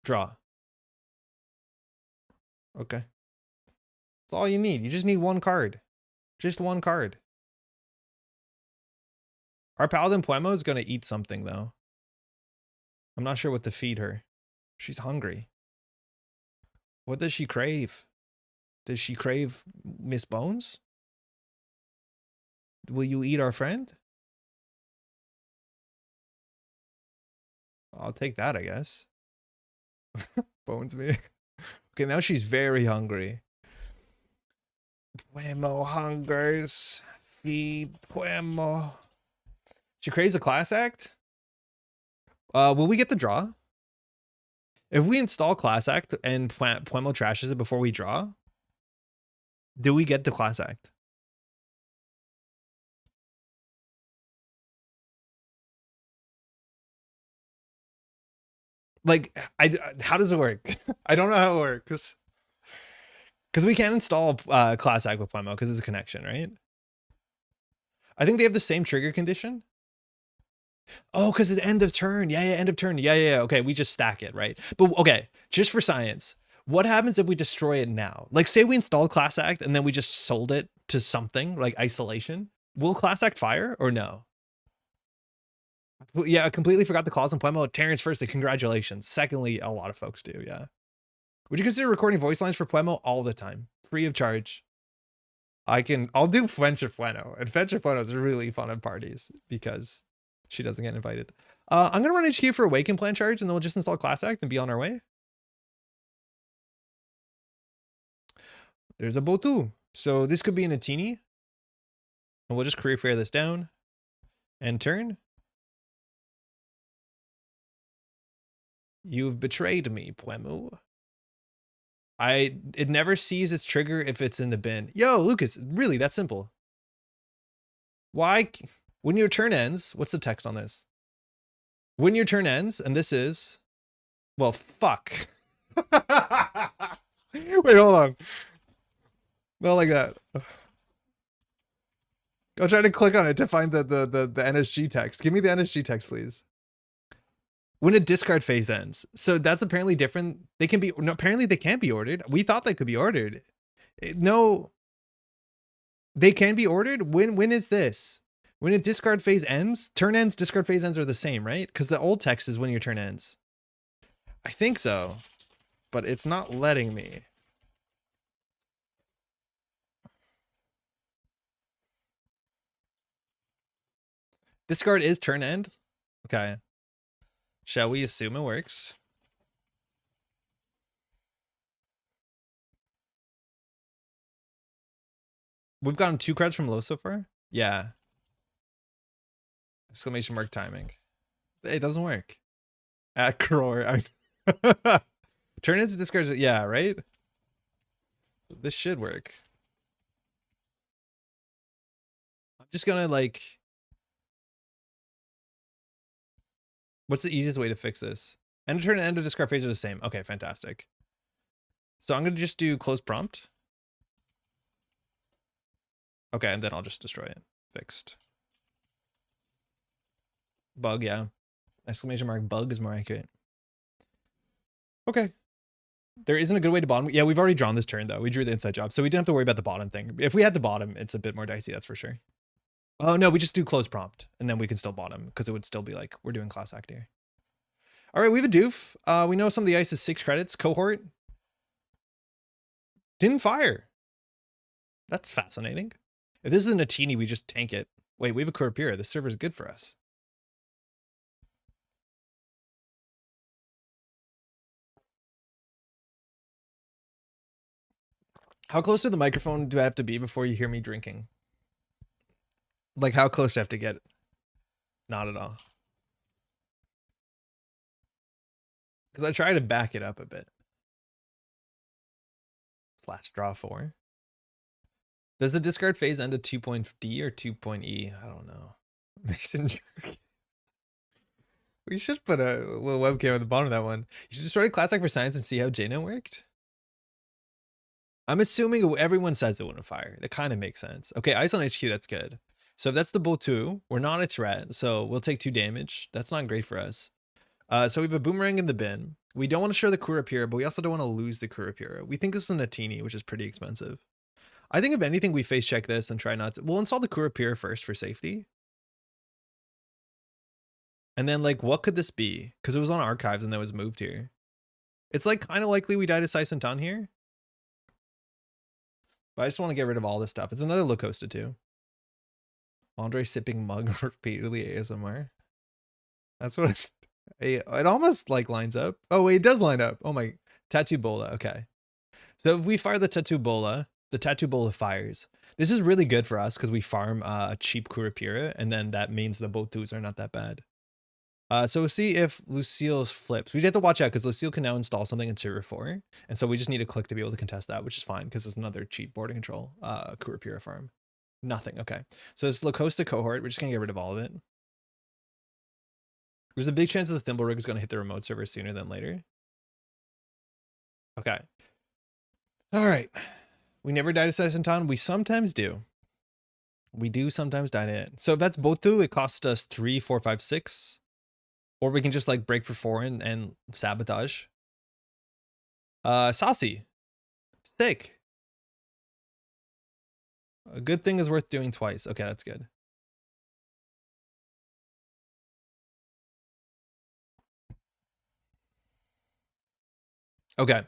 Speaker 1: Draw. Okay. That's all you need. You just need one card. Just one card. Our Paladin Puemo is going to eat something, though. I'm not sure what to feed her. She's hungry. What does she crave? Does she crave Miss Bones? Will you eat our friend? I'll take that, I guess. Bones me. Okay, now she's very hungry. Puemo hungers. Feed Puemo. She craves a class act? Will we get the draw? If we install class act and Puemo trashes it before we draw, do we get the class act? Like, how does it work? I don't know how it works. Because we can't install class act with Puemo because it's a connection, right? I think they have the same trigger condition. Oh, because it's end of turn. Yeah, end of turn. Yeah. Okay, we just stack it, right? But okay, just for science, what happens if we destroy it now? Like, say we install class act and then we just sold it to something like isolation. Will class act fire or no? Well, yeah, I completely forgot the clause in Puemo. Terrence, firstly, congratulations. Secondly, a lot of folks do, yeah. Would you consider recording voice lines for Puemo all the time? Free of charge. I'll do Fencer Pueno. And Fencer Pueno is really fun at parties because she doesn't get invited. I'm going to run HQ for Awaken plan charge and then we'll just install Class Act and be on our way. There's a Botu. So this could be an Atini. And we'll just career fair this down. And turn. You've betrayed me, Puemo. It never sees its trigger if it's in the bin. Yo, Lucas, really, that's simple. Why? When your turn ends, what's the text on this? When your turn ends, and this is, well, fuck. Wait, hold on. Not like that. I'll try to click on it to find the NSG text. Give me the NSG text, please. When a discard phase ends. So that's apparently different. They can be, no, apparently they can't be ordered. We thought they could be ordered. No, they can be ordered. When is this? When a discard phase ends, turn ends, discard phase ends are the same, right? Because the old text is when your turn ends. I think so, but it's not letting me. Discard is turn end. Okay. Shall we assume it works? We've gotten 2 cards from low so far? Yeah. Exclamation mark timing. It doesn't work. At Crore. Turn into discards. Yeah, right? This should work. I'm just gonna like... What's the easiest way to fix this? End of turn and end of discard phase are the same. Okay, fantastic. So I'm gonna just do close prompt. Okay, and then I'll just destroy it. Fixed. Bug, yeah. Exclamation mark bug is more accurate. Okay. There isn't a good way to bottom. Yeah, we've already drawn this turn, though. We drew the inside job, so we didn't have to worry about the bottom thing. If we had to bottom, it's a bit more dicey, that's for sure. Oh, no, we just do close prompt, and then we can still bottom, because it would still be like, we're doing class act here. All right, we have a doof. We know some of the ice is 6 credits. Cohort. Didn't fire. That's fascinating. If this isn't a teeny, we just tank it. Wait, we have a Kurapira. This server is good for us. How close to the microphone do I have to be before you hear me drinking? Like, how close do I have to get? Not at all. Because I try to back it up a bit. Slash draw 4. Does the discard phase end at 2.D or 2.E? I don't know. Mason jerk. We should put a little webcam at the bottom of that one. You should just try to class act for science and see how Jano worked. I'm assuming everyone says it wouldn't fire. That kind of makes sense. Okay, ice on HQ, that's good. So if that's the bull 2, we're not a threat, so we'll take 2 damage. That's not great for us. So we have a boomerang in the bin. We don't want to show the Kurapira, but we also don't want to lose the Kurapira. We think this is a Natini, which is pretty expensive. I think if anything, we face check this and try not to. We'll install the Kurapira first for safety. And then, like, what could this be? Because it was on archives and then was moved here. It's like kind of likely we die to Sai Santan here. But I just want to get rid of all this stuff. It's another Locosta too. Andre sipping mug repeatedly ASMR. That's what it's. It almost like lines up. Oh, wait, it does line up. Oh my. Tattoo Bola. Okay. So if we fire the Tattoo Bola fires. This is really good for us because we farm a cheap Kurapira, and then that means the Botus are not that bad. So we'll see if Lucille's flips. We have to watch out because Lucille can now install something in Server 4. And so we just need a click to be able to contest that, which is fine because it's another cheap boarding control Kurapira farm. Nothing. Okay. So this Locosta cohort, we're just going to get rid of all of it. There's a big chance that the Thimble Rig is going to hit the remote server sooner than later. Okay. All right. We never die to Saisantan. We sometimes do. We do sometimes die to it. So if that's Botu, it costs us 3, 4, 5, 6. Or we can just like break for 4 and sabotage. Saci. Thick. A good thing is worth doing twice. Okay, that's good. Okay.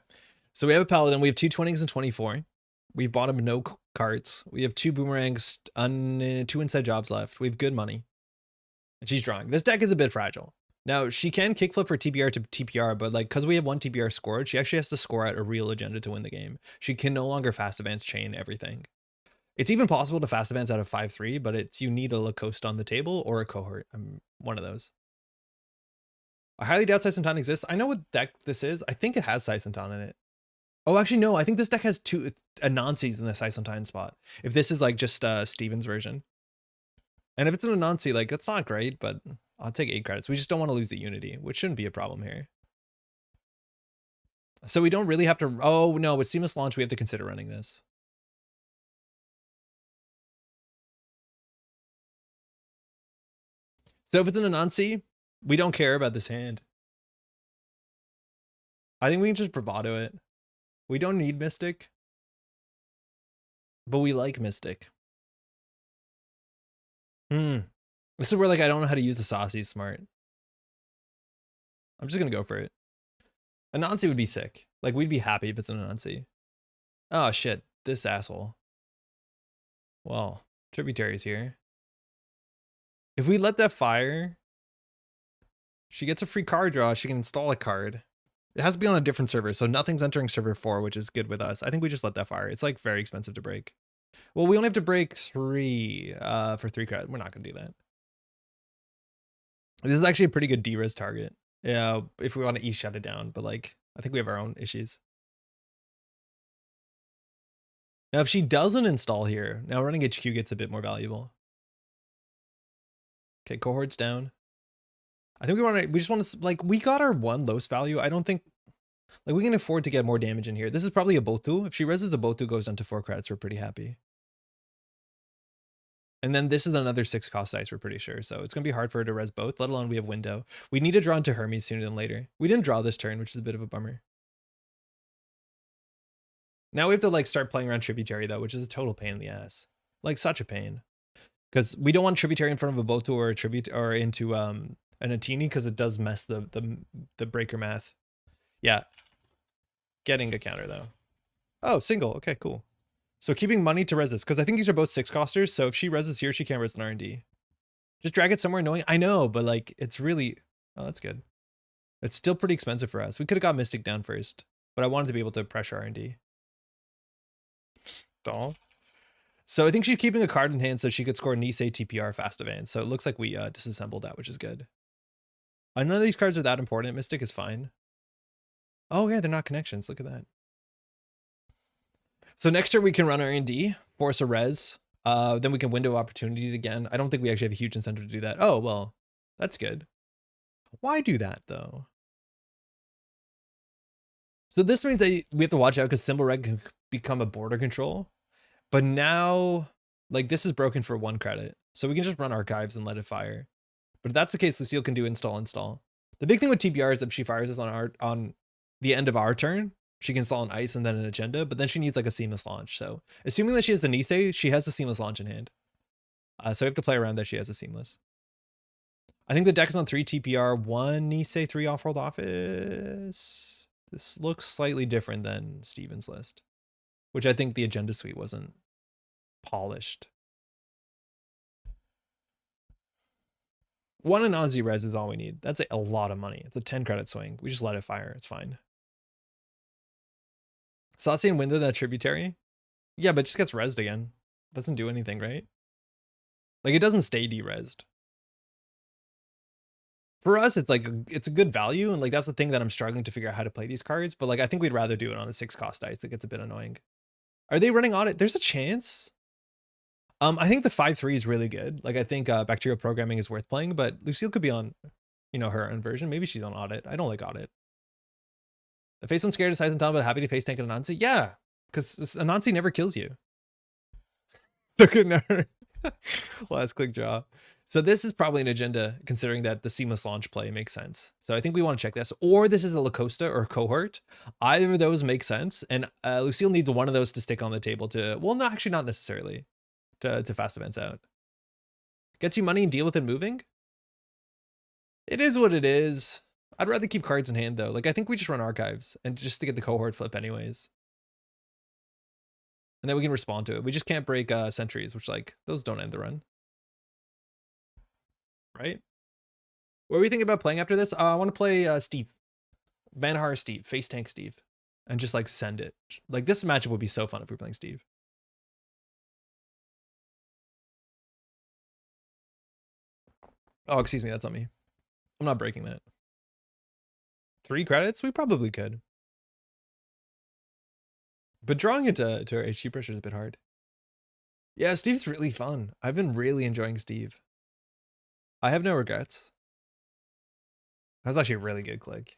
Speaker 1: So we have a Paladin. We have 2 20s and 24. We've bought him no cards. We have 2 boomerangs, 2 inside jobs left. We have good money. And she's drawing. This deck is a bit fragile. Now, she can kickflip for TPR to TPR, but like, because we have 1 TPR scored, she actually has to score out a real agenda to win the game. She can no longer fast advance chain everything. It's even possible to fast advance out of 5-3, but you need a Lacoste on the table or a cohort. I'm one of those. I highly doubt Saisantan exists. I know what deck this is. I think it has Saisantan in it. Oh, actually, no. I think this deck has 2 Anansis in the Saisantan spot. If this is like just Steven's version. And if it's an Anansi, like, that's not great, but I'll take 8 credits. We just don't want to lose the Unity, which shouldn't be a problem here. So we don't really have to... Oh, no, with Seamless Launch, we have to consider running this. So if it's an Anansi, we don't care about this hand. I think we can just bravado it. We don't need Mystic. But we like Mystic. This is where, like, I don't know how to use the Saci smart. I'm just gonna go for it. Anansi would be sick. Like, we'd be happy if it's an Anansi. Oh, shit. This asshole. Well, Tributary's here. If we let that fire, she gets a free card draw. She can install a card. It has to be on a different server, so nothing's entering server 4, which is good with us. I think we just let that fire. It's, like, very expensive to break. Well, we only have to break 3 for 3 credit. We're not gonna do that. This is actually a pretty good D-res target. Yeah, if we want to shut it down, but like, I think we have our own issues. Now, if she doesn't install here, now running HQ gets a bit more valuable. Okay, cohorts down. I think we just want to, like, we got our 1 Los value. I don't think, like, we can afford to get more damage in here. This is probably a Botu. If she reses the Botu goes down to 4 credits, we're pretty happy. And then this is another 6 cost dice, we're pretty sure. So it's going to be hard for her to res both, let alone we have window. We need to draw into Hermes sooner than later. We didn't draw this turn, which is a bit of a bummer. Now we have to, like, start playing around Tributary, though, which is a total pain in the ass. Like, such a pain. Because we don't want Tributary in front of a Botu or a Tribute or into an Atini, because it does mess the breaker math. Yeah. Getting a counter, though. Oh, single. Okay, cool. So keeping money to res this, because I think these are both 6 costers, so if she reses here, she can't res an R&D. Just drag it somewhere knowing, I know, but like, it's really, oh, that's good. It's still pretty expensive for us. We could have got Mystic down first, but I wanted to be able to pressure R&D. Doll. So I think she's keeping a card in hand so she could score Nisei TPR fast advance. So it looks like we disassembled that, which is good. None of these cards are that important. Mystic is fine. Oh yeah, they're not connections. Look at that. So next turn we can run R&D, force a res. Then we can window opportunity again. I don't think we actually have a huge incentive to do that. Oh, well, that's good. Why do that, though? So this means that we have to watch out because Thimble Red can become a border control. But now, like, this is broken for 1 credit. So we can just run archives and let it fire. But if that's the case, Lucille can do install. The big thing with TPR is if she fires us on the end of our turn, she can install an ice and then an agenda, but then she needs like a seamless launch. So assuming that she has the Nisei, she has a seamless launch in hand. So we have to play around that she has a seamless. I think the deck is on 3 TPR, 1 Nisei, 3 off-world office. This looks slightly different than Steven's list, which I think the agenda suite wasn't polished. 1 Anansi res is all we need. That's a lot of money. It's a 10 credit swing. We just let it fire. It's fine. Saci and Window, that tributary. Yeah, but it just gets rezzed again. Doesn't do anything, right? Like, it doesn't stay de-rezzed. For us, it's like, it's a good value. And like, that's the thing that I'm struggling to figure out how to play these cards. But like, I think we'd rather do it on a 6 cost dice. It gets a bit annoying. Are they running audit? There's a chance. I think the 5/3 is really good. Like, I think bacterial programming is worth playing, but Lucille could be on, you know, her own version. Maybe she's on audit. I don't like audit. The face one scared decides and but happy to face tank an Anansi. Yeah, because Anansi never kills you. So good never. Last click draw. So this is probably an agenda, considering that the seamless launch play makes sense. So I think we want to check this. Or this is a Lacosta or a cohort. Either of those make sense. And Lucille needs one of those to stick on the table to, well, no, actually not necessarily, to fast events out. Gets you money and deal with it moving? It is what it is. I'd rather keep cards in hand though. Like, I think we just run archives and just to get the cohort flip anyways. And then we can respond to it. We just can't break sentries, which like, those don't end the run. Right? What were you thinking about playing after this? I want to play Steve. Bankhar Steve, face tank Steve. And just like send it. Like, this matchup would be so fun if we were playing Steve. Oh, excuse me, that's on me. I'm not breaking that. 3 credits? We probably could. But drawing it to our HG pressure is a bit hard. Yeah, Steve's really fun. I've been really enjoying Steve. I have no regrets. That was actually a really good click.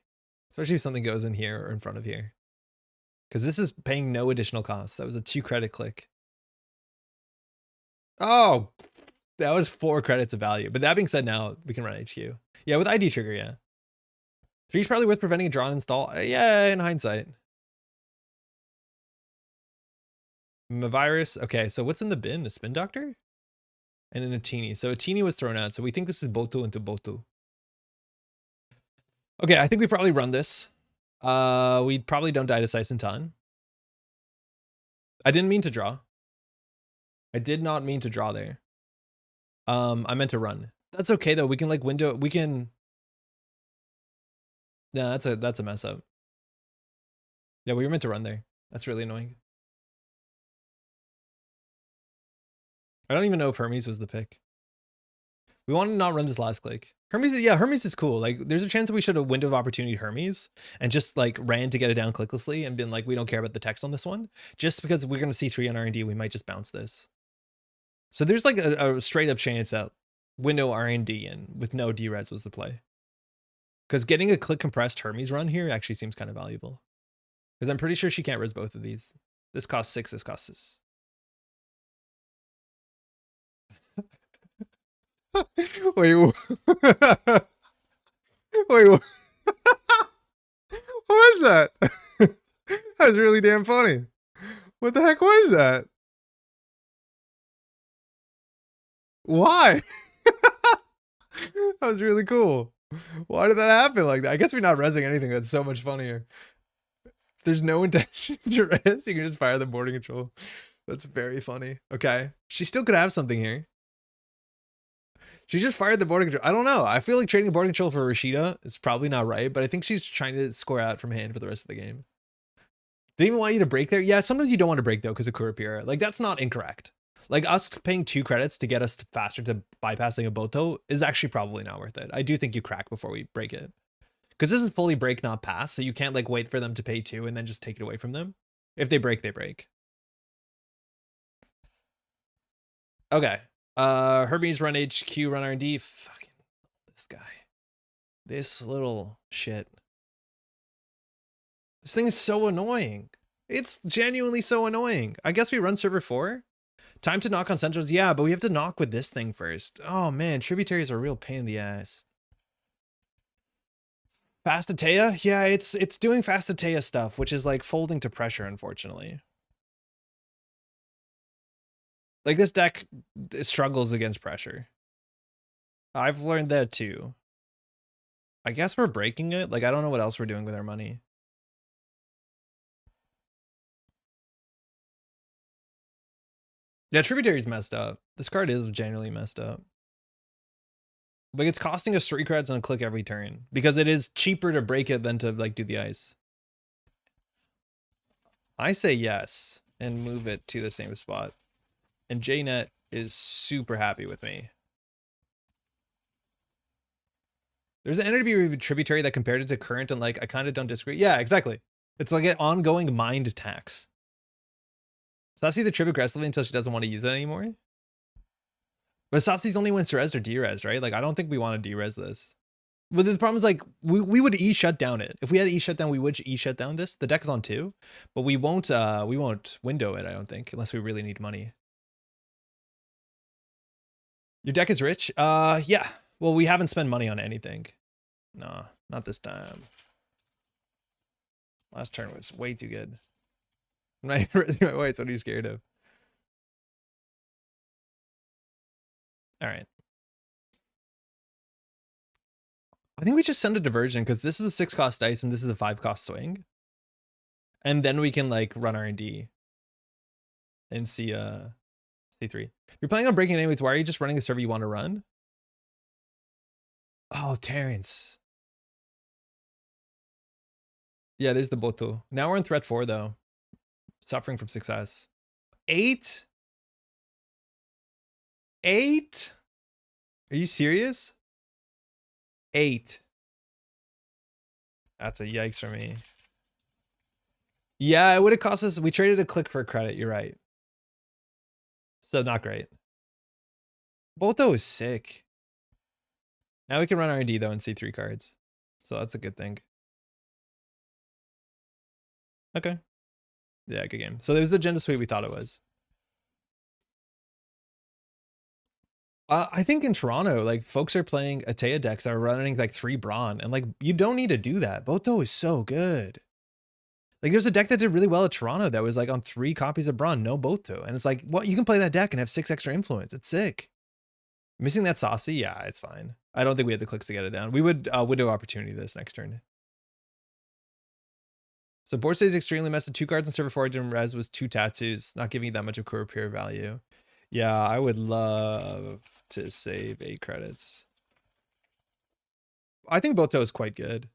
Speaker 1: Especially if something goes in here or in front of here. Because this is paying no additional costs. That was a 2 credit click. Oh, that was 4 credits of value. But that being said, now we can run HQ. Yeah, with ID trigger, yeah. 3 is probably worth preventing a draw and install. Yeah, in hindsight. Virus. Okay, so what's in the bin? A spin doctor? And an Atini. So Atini was thrown out. So we think this is Botu into Botu. Okay, I think we probably run this. We probably don't die to Sice and Ton. I didn't mean to draw. I did not mean to draw there. I meant to run. That's okay though. We can like window. We can. Yeah, that's a mess up. Yeah, we were meant to run there. That's really annoying. I don't even know if Hermes was the pick. We want to not run this last click. Hermes, yeah, Hermes is cool. Like, there's a chance that we should have window of opportunity Hermes and just like ran to get it down clicklessly and been like, we don't care about the text on this one. Just because we're going to see 3 on R&D, we might just bounce this. So there's like a straight up chance that window R&D in with no D-res was the play. Because getting a click compressed Hermes run here actually seems kind of valuable. Because I'm pretty sure she can't res both of these. This costs 6, this costs 6. Wait, wait, what was that? That was really damn funny. What the heck was that? Why? That was really cool. Why did that happen like that? I guess we're not resing anything. That's so much funnier. If there's no intention to res, you can just fire the boarding control. That's very funny. Okay. She still could have something here. She just fired the boarding control. I don't know. I feel like trading boarding control for Rashida is probably not right, but I think she's trying to score out from hand for the rest of the game. Didn't even want you to break there. Yeah, sometimes you don't want to break though because of Kurapira. Like, that's not incorrect. Like, us paying 2 credits to get us faster to bypassing a Boto is actually probably not worth it. I do think you crack before we break it. Because this is fully break, not pass, so you can't like wait for them to pay 2 and then just take it away from them. If they break, they break. Okay. Hermes run HQ, run R&D. Fucking this guy. This little shit. This thing is so annoying. It's genuinely so annoying. I guess we run server 4. Time to knock on centrals. Yeah, but we have to knock with this thing first. Oh man, tributaries are a real pain in the ass. Fastatea? Yeah, it's doing Fastatea stuff, which is like folding to pressure, unfortunately. Like this deck struggles against pressure. I've learned that too. I guess we're breaking it. Like, I don't know what else we're doing with our money. Yeah, Tributary's messed up. This card is generally messed up. Like, it's costing us 3 credits on a click every turn because it is cheaper to break it than to like do the ice. I say yes and move it to the same spot. And JNet is super happy with me. There's an energy tributary that compared it to current and like I kind of don't disagree. Yeah, exactly. It's like an ongoing mind tax. Saci the trib aggressively until she doesn't want to use it anymore. But Saci's only when it's res or derez, right? Like I don't think we want to derez this. But the problem is like we would E shut down it. If we had E shut down, we would E shut down this. The deck is on 2, but we won't window it, I don't think, unless we really need money. Your deck is rich? Yeah. Well, we haven't spent money on anything. No, not this time. Last turn was way too good. I'm not even raising my voice. What are you scared of? All right. I think we just send a diversion because this is a 6 cost dice and this is a 5 cost swing. And then we can like run R&D and see C3. If you're planning on breaking it anyways, why are you just running the server you want to run? Oh, Terrence. Yeah, there's the Boto. Now we're in threat 4 though. Suffering from success. 8? 8? Are you serious? 8. That's a yikes for me. Yeah, it would have cost us. We traded a click for a credit. You're right. So not great. Boto is sick. Now we can run R&D though and see 3 cards. So that's a good thing. Okay. Yeah, good game. So there's the agenda suite we thought it was. I think in Toronto, like folks are playing Atea decks that are running like 3 Brawn, and like you don't need to do that. Boto is so good. Like there's a deck that did really well at Toronto that was like on 3 copies of Brawn, no Boto, and it's like, what, you can play that deck and have 6 extra influence. It's sick. Missing that Saci, yeah, it's fine. I don't think we had the clicks to get it down. We would window opportunity this next turn. So board stays extremely messy. 2 cards in server 4 didn't res was 2 tattoos, not giving you that much of core pure value. Yeah, I would love to save 8 credits. I think Boto is quite good.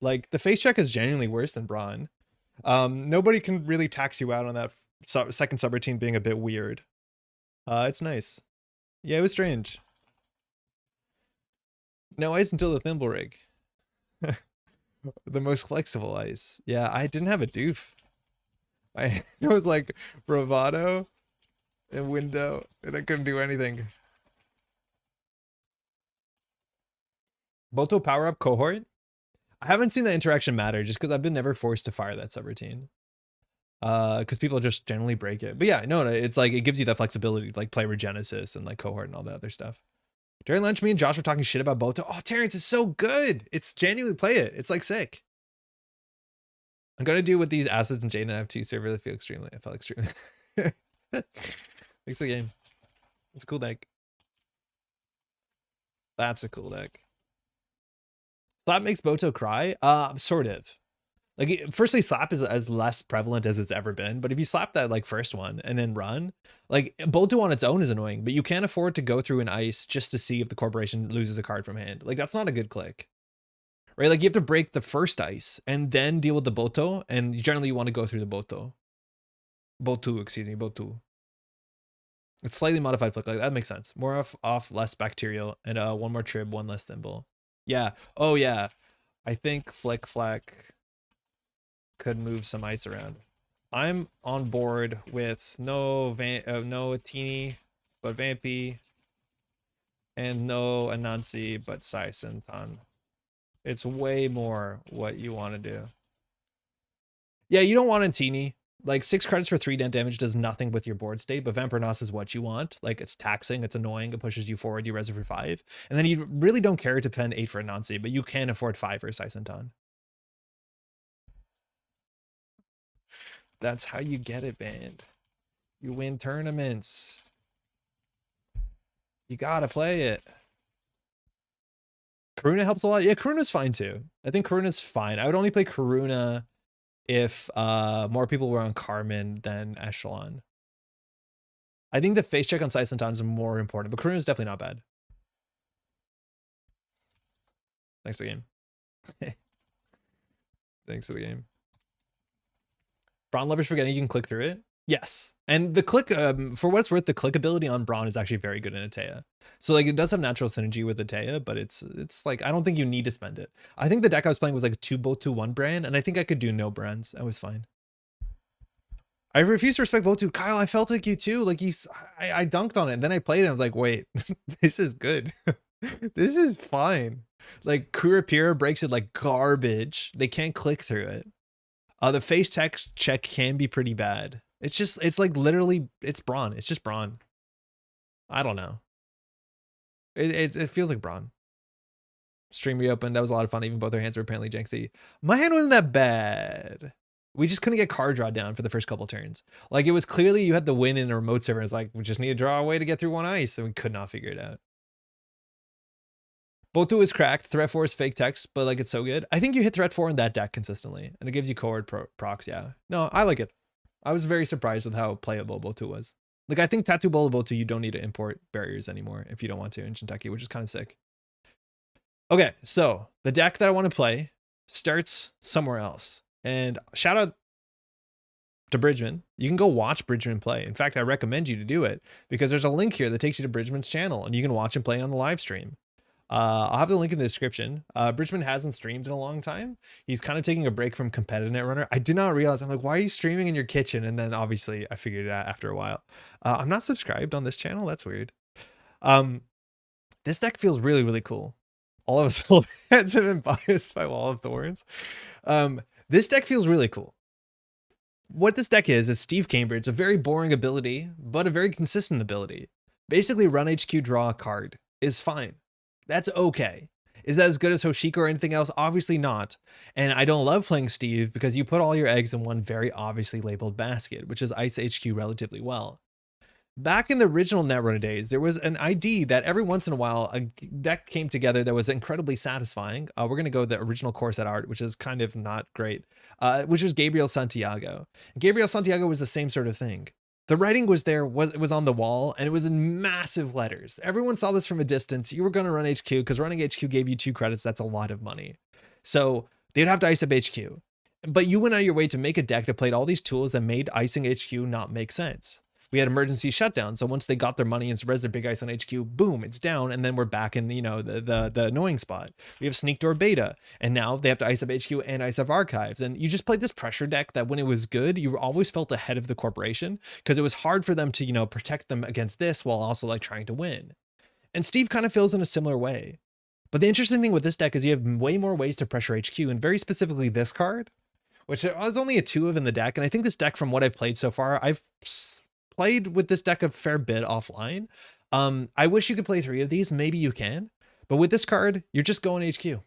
Speaker 1: Like the face check is genuinely worse than Brawn. Nobody can really tax you out on that second subroutine being a bit weird. It's nice. Yeah, it was strange. No ice until the thimble rig. The most flexible ice. Yeah, I didn't have a doof. It was like bravado and window, and I couldn't do anything. Boto power up cohort. I haven't seen the interaction matter just because I've been never forced to fire that subroutine. Because people just generally break it. But yeah, no, it's like it gives you that flexibility to like play Regenesis and like cohort and all that other stuff. During lunch, me and Josh were talking shit about Boto. Oh, Terrence is so good. It's genuinely play it. It's like sick. I'm gonna do with these assets and Jane and F2 server. I felt extremely. Thanks the game. It's a cool deck. That's a cool deck. Slap makes Boto cry. Sort of. Like, firstly, slap is as less prevalent as it's ever been. But if you slap that like first one and then run, like Boto on its own is annoying. But you can't afford to go through an ice just to see if the corporation loses a card from hand. Like that's not a good click, right? Like you have to break the first ice and then deal with the Boto. And generally you want to go through the Boto. Botu. It's slightly modified flick. Like that makes sense. More off, less bacterial, and 1 more trib, 1 less thimble. Yeah. Oh yeah. I think Flick Flack could move some ice around. I'm on board with no Atini, but Vampy, and no Anansi, but Saisentan. It's way more what you want to do. Yeah, you don't want Antini. Like 6 credits for 3 dent damage does nothing with your board state, but Vampirnos is what you want. Like it's taxing, it's annoying, it pushes you forward, you res it for 5. And then you really don't care to spend 8 for a Nancy, but you can afford 5 for a Saisentan. That's how you get it, band. You win tournaments. You gotta play it. Karuna helps a lot. Yeah, Karuna's fine too. I think Karuna's fine. I would only play Karuna if more people were on Carmen than Echelon. I think the face check on Saisentan is more important, but Karuna's definitely not bad. Thanks for the game. Thanks for the game. Braun lovers forgetting you can click through it. Yes. And the click, for what it's worth, the clickability on Braun is actually very good in Atea. So like it does have natural synergy with Atea, but it's like, I don't think you need to spend it. I think the deck I was playing was like both 2-1 brand, and I think I could do no brands. I was fine. I refuse to respect both 2. Kyle, I felt like you too. Like I dunked on it, and then I played it and I was like, wait, this is good. This is fine. Like Kurapira breaks it like garbage. They can't click through it. The face check can be pretty bad. It's like literally, it's Braun. It's just Braun. I don't know. It feels like Braun. Stream reopened. That was a lot of fun. Even both our hands were apparently janky. My hand wasn't that bad. We just couldn't get card draw down for the first couple turns. Like it was clearly you had the win in a remote server. It's like, we just need to draw a way to get through 1 ice. And we could not figure it out. Botu is cracked. Threat 4 is fake text, but like it's so good. I think you hit threat 4 in that deck consistently, and it gives you cohort procs. Yeah, no, I like it. I was very surprised with how playable Botu was. Like I think Tattoo Bowl Botu, you don't need to import barriers anymore if you don't want to in Kentucky, which is kind of sick. Okay, so the deck that I want to play starts somewhere else, and shout out to Bridgeman. You can go watch Bridgeman play. In fact, I recommend you to do it because there's a link here that takes you to Bridgeman's channel, and you can watch him play on the live stream. I'll have the link in the description. Bridgeman hasn't streamed in a long time. He's kind of taking a break from competitive Netrunner. I did not realize. I'm like, why are you streaming in your kitchen? And then obviously I figured it out after a while. I'm not subscribed on this channel. That's weird. This deck feels really, really cool. All of us old heads have been biased by Wall of Thorns. This deck feels really cool. What this deck is Steve Cambridge, a very boring ability, but a very consistent ability. Basically, run HQ, draw a card is fine. That's okay. Is that as good as Hoshiko or anything else? Obviously not. And I don't love playing Steve because you put all your eggs in one very obviously labeled basket, which is Ice HQ relatively well. Back in the original Netrunner days, there was an ID that every once in a while a deck came together that was incredibly satisfying. We're going to go with the original core set art, which is kind of not great, which was Gabriel Santiago. Gabriel Santiago was the same sort of thing. The writing was there, it was on the wall, and it was in massive letters. Everyone saw this from a distance. You were going to run HQ because running HQ gave you 2 credits. That's a lot of money. So they'd have to ice up HQ. But you went out of your way to make a deck that played all these tools that made icing HQ not make sense. We had emergency shutdown. So once they got their money and res their big ice on HQ, boom, it's down. And then we're back in, the annoying spot. We have Sneak Door Beta, and now they have to ice up HQ and ice up archives. And you just played this pressure deck that when it was good, you always felt ahead of the corporation because it was hard for them to, protect them against this while also like trying to win. And Steve kind of feels in a similar way. But the interesting thing with this deck is you have way more ways to pressure HQ, and very specifically this card, which there was only a 2 of in the deck. And I think this deck, from what I've played so far, I've played with this deck a fair bit offline. I wish you could play 3 of these. Maybe you can, but with this card, you're just going HQ.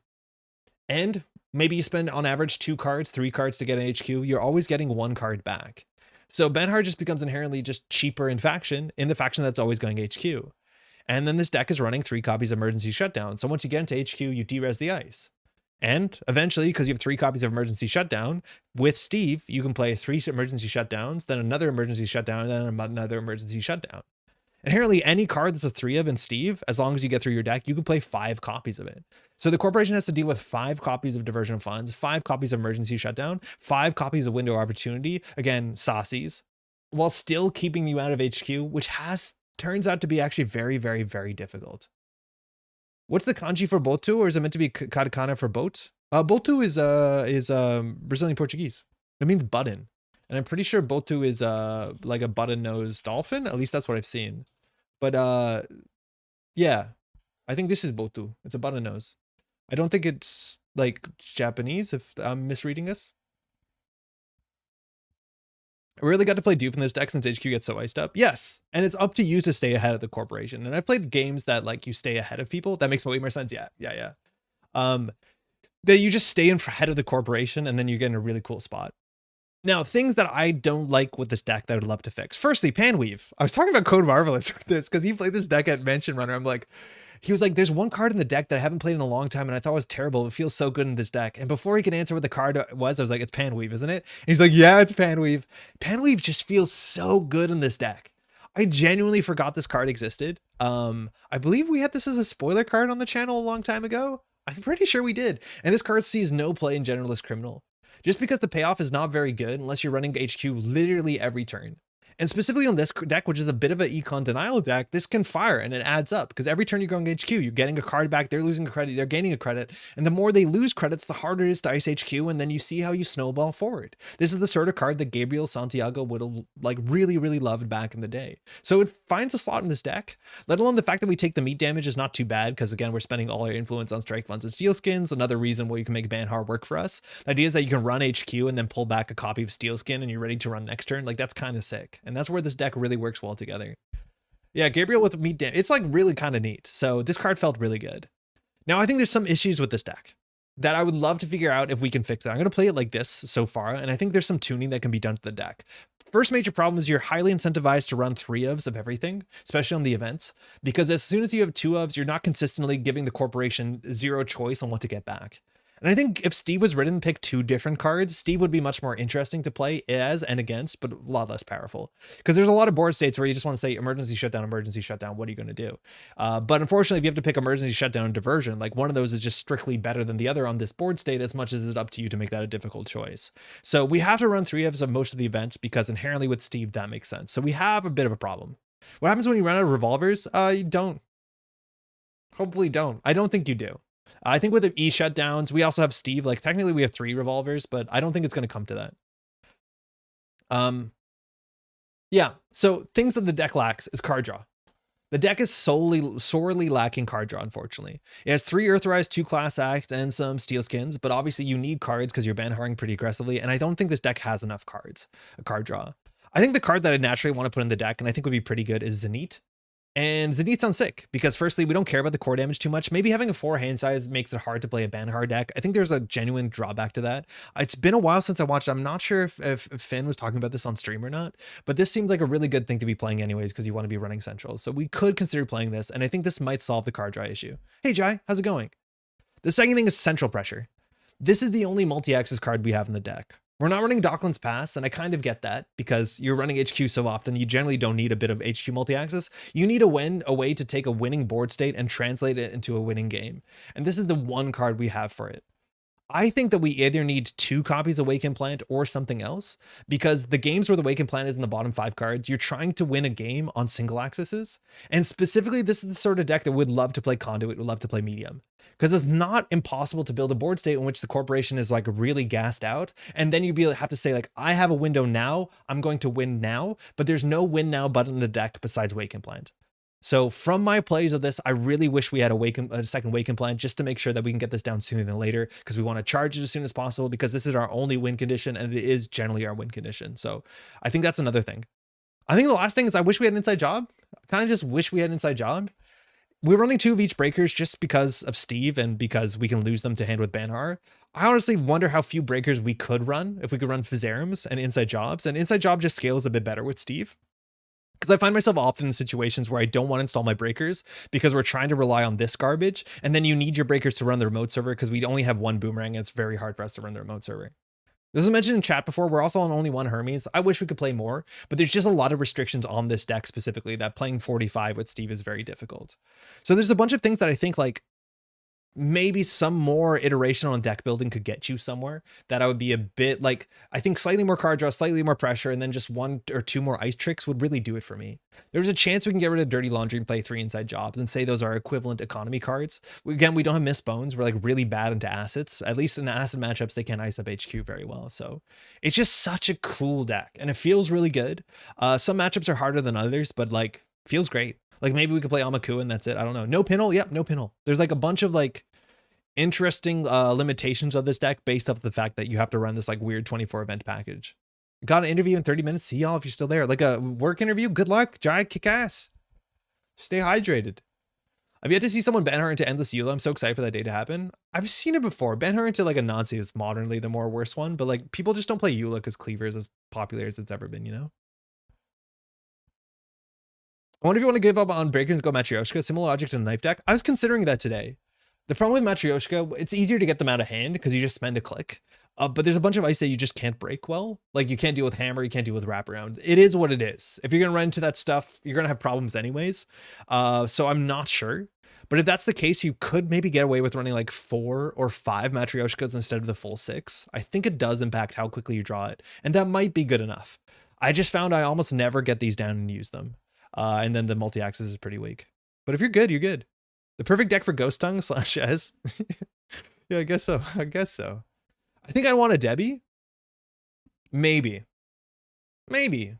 Speaker 1: And maybe you spend on average 2 cards, 3 cards to get an HQ. You're always getting 1 card back. So Bankhar just becomes inherently just cheaper in the faction that's always going HQ. And then this deck is running 3 copies of Emergency Shutdown. So once you get into HQ, you de-res the ice. And eventually, because you have 3 copies of Emergency Shutdown, with Steve, you can play 3 Emergency Shutdowns, then another Emergency Shutdown, and then another Emergency Shutdown. Inherently, any card that's a 3 of in Steve, as long as you get through your deck, you can play 5 copies of it. So the corporation has to deal with 5 copies of Diversion of Funds, 5 copies of Emergency Shutdown, 5 copies of Window Opportunity, again, Sacis, while still keeping you out of HQ, which turns out to be actually very, very, very difficult. What's the kanji for botu, or is it meant to be katakana for boat? Botu is Brazilian Portuguese. It means button. And I'm pretty sure botu is like a button-nosed dolphin. At least that's what I've seen. But yeah, I think this is botu. It's a button nose. I don't think it's like Japanese, if I'm misreading this. I really got to play Doof in this deck since HQ gets so iced up. Yes, and it's up to you to stay ahead of the corporation. And I've played games that like you stay ahead of people. That makes way more sense. Yeah. That you just stay in ahead of the corporation and then you get in a really cool spot. Now, things that I don't like with this deck that I would love to fix. Firstly, Panweave. I was talking about Code Marvelous for this because he played this deck at Mansion Runner. I'm like, he was like, there's one card in the deck that I haven't played in a long time and I thought was terrible. It feels so good in this deck. And before he could answer what the card was, I was like, it's Panweave, isn't it? And he's like, yeah, it's Panweave. Panweave just feels so good in this deck. I genuinely forgot this card existed. I believe we had this as a spoiler card on the channel a long time ago. I'm pretty sure we did. And this card sees no play in Generalist Criminal. Just because the payoff is not very good unless you're running HQ literally every turn. And specifically on this deck, which is a bit of an econ denial deck, this can fire and it adds up because every turn you're going HQ, you're getting a card back, they're losing a credit, they're gaining a credit. And the more they lose credits, the harder it is to ice HQ. And then you see how you snowball forward. This is the sort of card that Gabriel Santiago would have like really loved back in the day. So it finds a slot in this deck, let alone the fact that we take the meat damage is not too bad because again, we're spending all our influence on strike funds and steel skins. Another reason why you can make Bankhar work for us. The idea is that you can run HQ and then pull back a copy of steel skin and you're ready to run next turn. Like that's kind of sick. And that's where this deck really works well together. Yeah, Gabriel with meat damage. It's like really kind of neat. So this card felt really good. Now I think there's some issues with this deck that I would love to figure out if we can fix it. I'm going to play it like this so far, and I think there's some tuning that can be done to the deck. First major problem is you're highly incentivized to run 3 ofs of everything, especially on the events, because as soon as you have 2 ofs, you're not consistently giving the corporation zero choice on what to get back. And I think if Steve was written, pick 2 different cards, Steve would be much more interesting to play as and against, but a lot less powerful. Because there's a lot of board states where you just want to say emergency shutdown, what are you going to do? But unfortunately, if you have to pick emergency shutdown and diversion, like one of those is just strictly better than the other on this board state, as much as it's up to you to make that a difficult choice. So we have to run 3 ofs of most of the events because inherently with Steve, that makes sense. So we have a bit of a problem. What happens when you run out of revolvers? You don't. Hopefully don't. I don't think you do. I think with the E shutdowns, we also have Steve. Like technically we have 3 revolvers, but I don't think it's going to come to that. Yeah. So things that the deck lacks is card draw. The deck is sorely lacking card draw, unfortunately. It has 3 Earthrise, 2 Class Acts, and some Steel Skins, but obviously you need cards because you're Banharing pretty aggressively, and I don't think this deck has enough cards, a card draw. I think the card that I naturally want to put in the deck, and I think would be pretty good, is Zenith. And Zenith sounds sick because firstly, we don't care about the core damage too much. Maybe having a 4 hand size makes it hard to play a Banhar deck. I think there's a genuine drawback to that. It's been a while since I watched it. I'm not sure if Finn was talking about this on stream or not, but this seems like a really good thing to be playing anyways because you want to be running central. So we could consider playing this, and I think this might solve the card draw issue. Hey Jai, how's it going? The second thing is central pressure. This is the only multi-axis card we have in the deck. We're not running Docklands Pass, and I kind of get that because you're running HQ so often, you generally don't need a bit of HQ multi-axis. You need a way to take a winning board state and translate it into a winning game. And this is the one card we have for it. I think that we either need 2 copies of Wake Implant or something else, because the games where the Wake Implant is in the bottom 5 cards, you're trying to win a game on single axes. And specifically, this is the sort of deck that would love to play Conduit, would love to play Medium. Because it's not impossible to build a board state in which the corporation is like really gassed out. And then you'd have to say like, I have a window now, I'm going to win now, but there's no win now button in the deck besides Wake Implant. So from my plays of this, I really wish we had a second Wake Implant just to make sure that we can get this down sooner than later, because we want to charge it as soon as possible, because this is our only win condition and it is generally our win condition. So I think that's another thing. I think the last thing is I wish we had an inside job. I kind of just wish we had an inside job. We're running 2 of each breakers just because of Steve and because we can lose them to hand with Banhar. I honestly wonder how few breakers we could run if we could run Fizarums and inside jobs, and inside job just scales a bit better with Steve. Because I find myself often in situations where I don't want to install my breakers because we're trying to rely on this garbage, and then you need your breakers to run the remote server because we only have 1 boomerang and it's very hard for us to run the remote server. This was mentioned in chat before, we're also on only 1 Hermes. I wish we could play more, but there's just a lot of restrictions on this deck specifically that playing 45 with Steve is very difficult. So there's a bunch of things that I think like maybe some more iteration on deck building could get you somewhere, that I would be a bit like, I think slightly more card draw, slightly more pressure, and then just 1 or 2 more ice tricks would really do it for me. There's a chance we can get rid of Dirty Laundry and play 3 inside jobs and say those are equivalent economy cards. Again, we don't have Miss Bones. We're like really bad into assets. At least in the asset matchups, they can't ice up HQ very well. So it's just such a cool deck and it feels really good. Some matchups are harder than others, but like feels great. Like maybe we could play Amaku and that's it. I don't know. No Pinhole. Yep. No Pinhole. There's like a bunch of like interesting limitations of this deck based off the fact that you have to run this like weird 24 event package. Got an interview in 30 minutes. See y'all if you're still there. Like a work interview. Good luck. Jai, kick ass. Stay hydrated. I've yet to see someone ban her into Endless Eula. I'm so excited for that day to happen. I've seen it before. Ban her into like a Nazi is modernly the more worse one, but like people just don't play Eula because Cleaver is as popular as it's ever been, you know? I wonder if you want to give up on Breakers and go Matryoshka. Similar logic to Knife Deck. I was considering that today. The problem with Matryoshka, it's easier to get them out of hand because you just spend a click. But there's a bunch of ice that you just can't break well. Like you can't deal with hammer, you can't deal with wraparound. It is what it is. If you're gonna run into that stuff, you're gonna have problems anyways. So I'm not sure. But if that's the case, you could maybe get away with running like 4 or 5 Matryoshkas instead of the full 6. I think it does impact how quickly you draw it. And that might be good enough. I just found I almost never get these down and use them. And then the multi-axis is pretty weak. But if you're good, you're good. The perfect deck for Ghost Tongue / Ez. Yeah, I guess so. I guess so. I think I want a Debbie. Maybe. Maybe.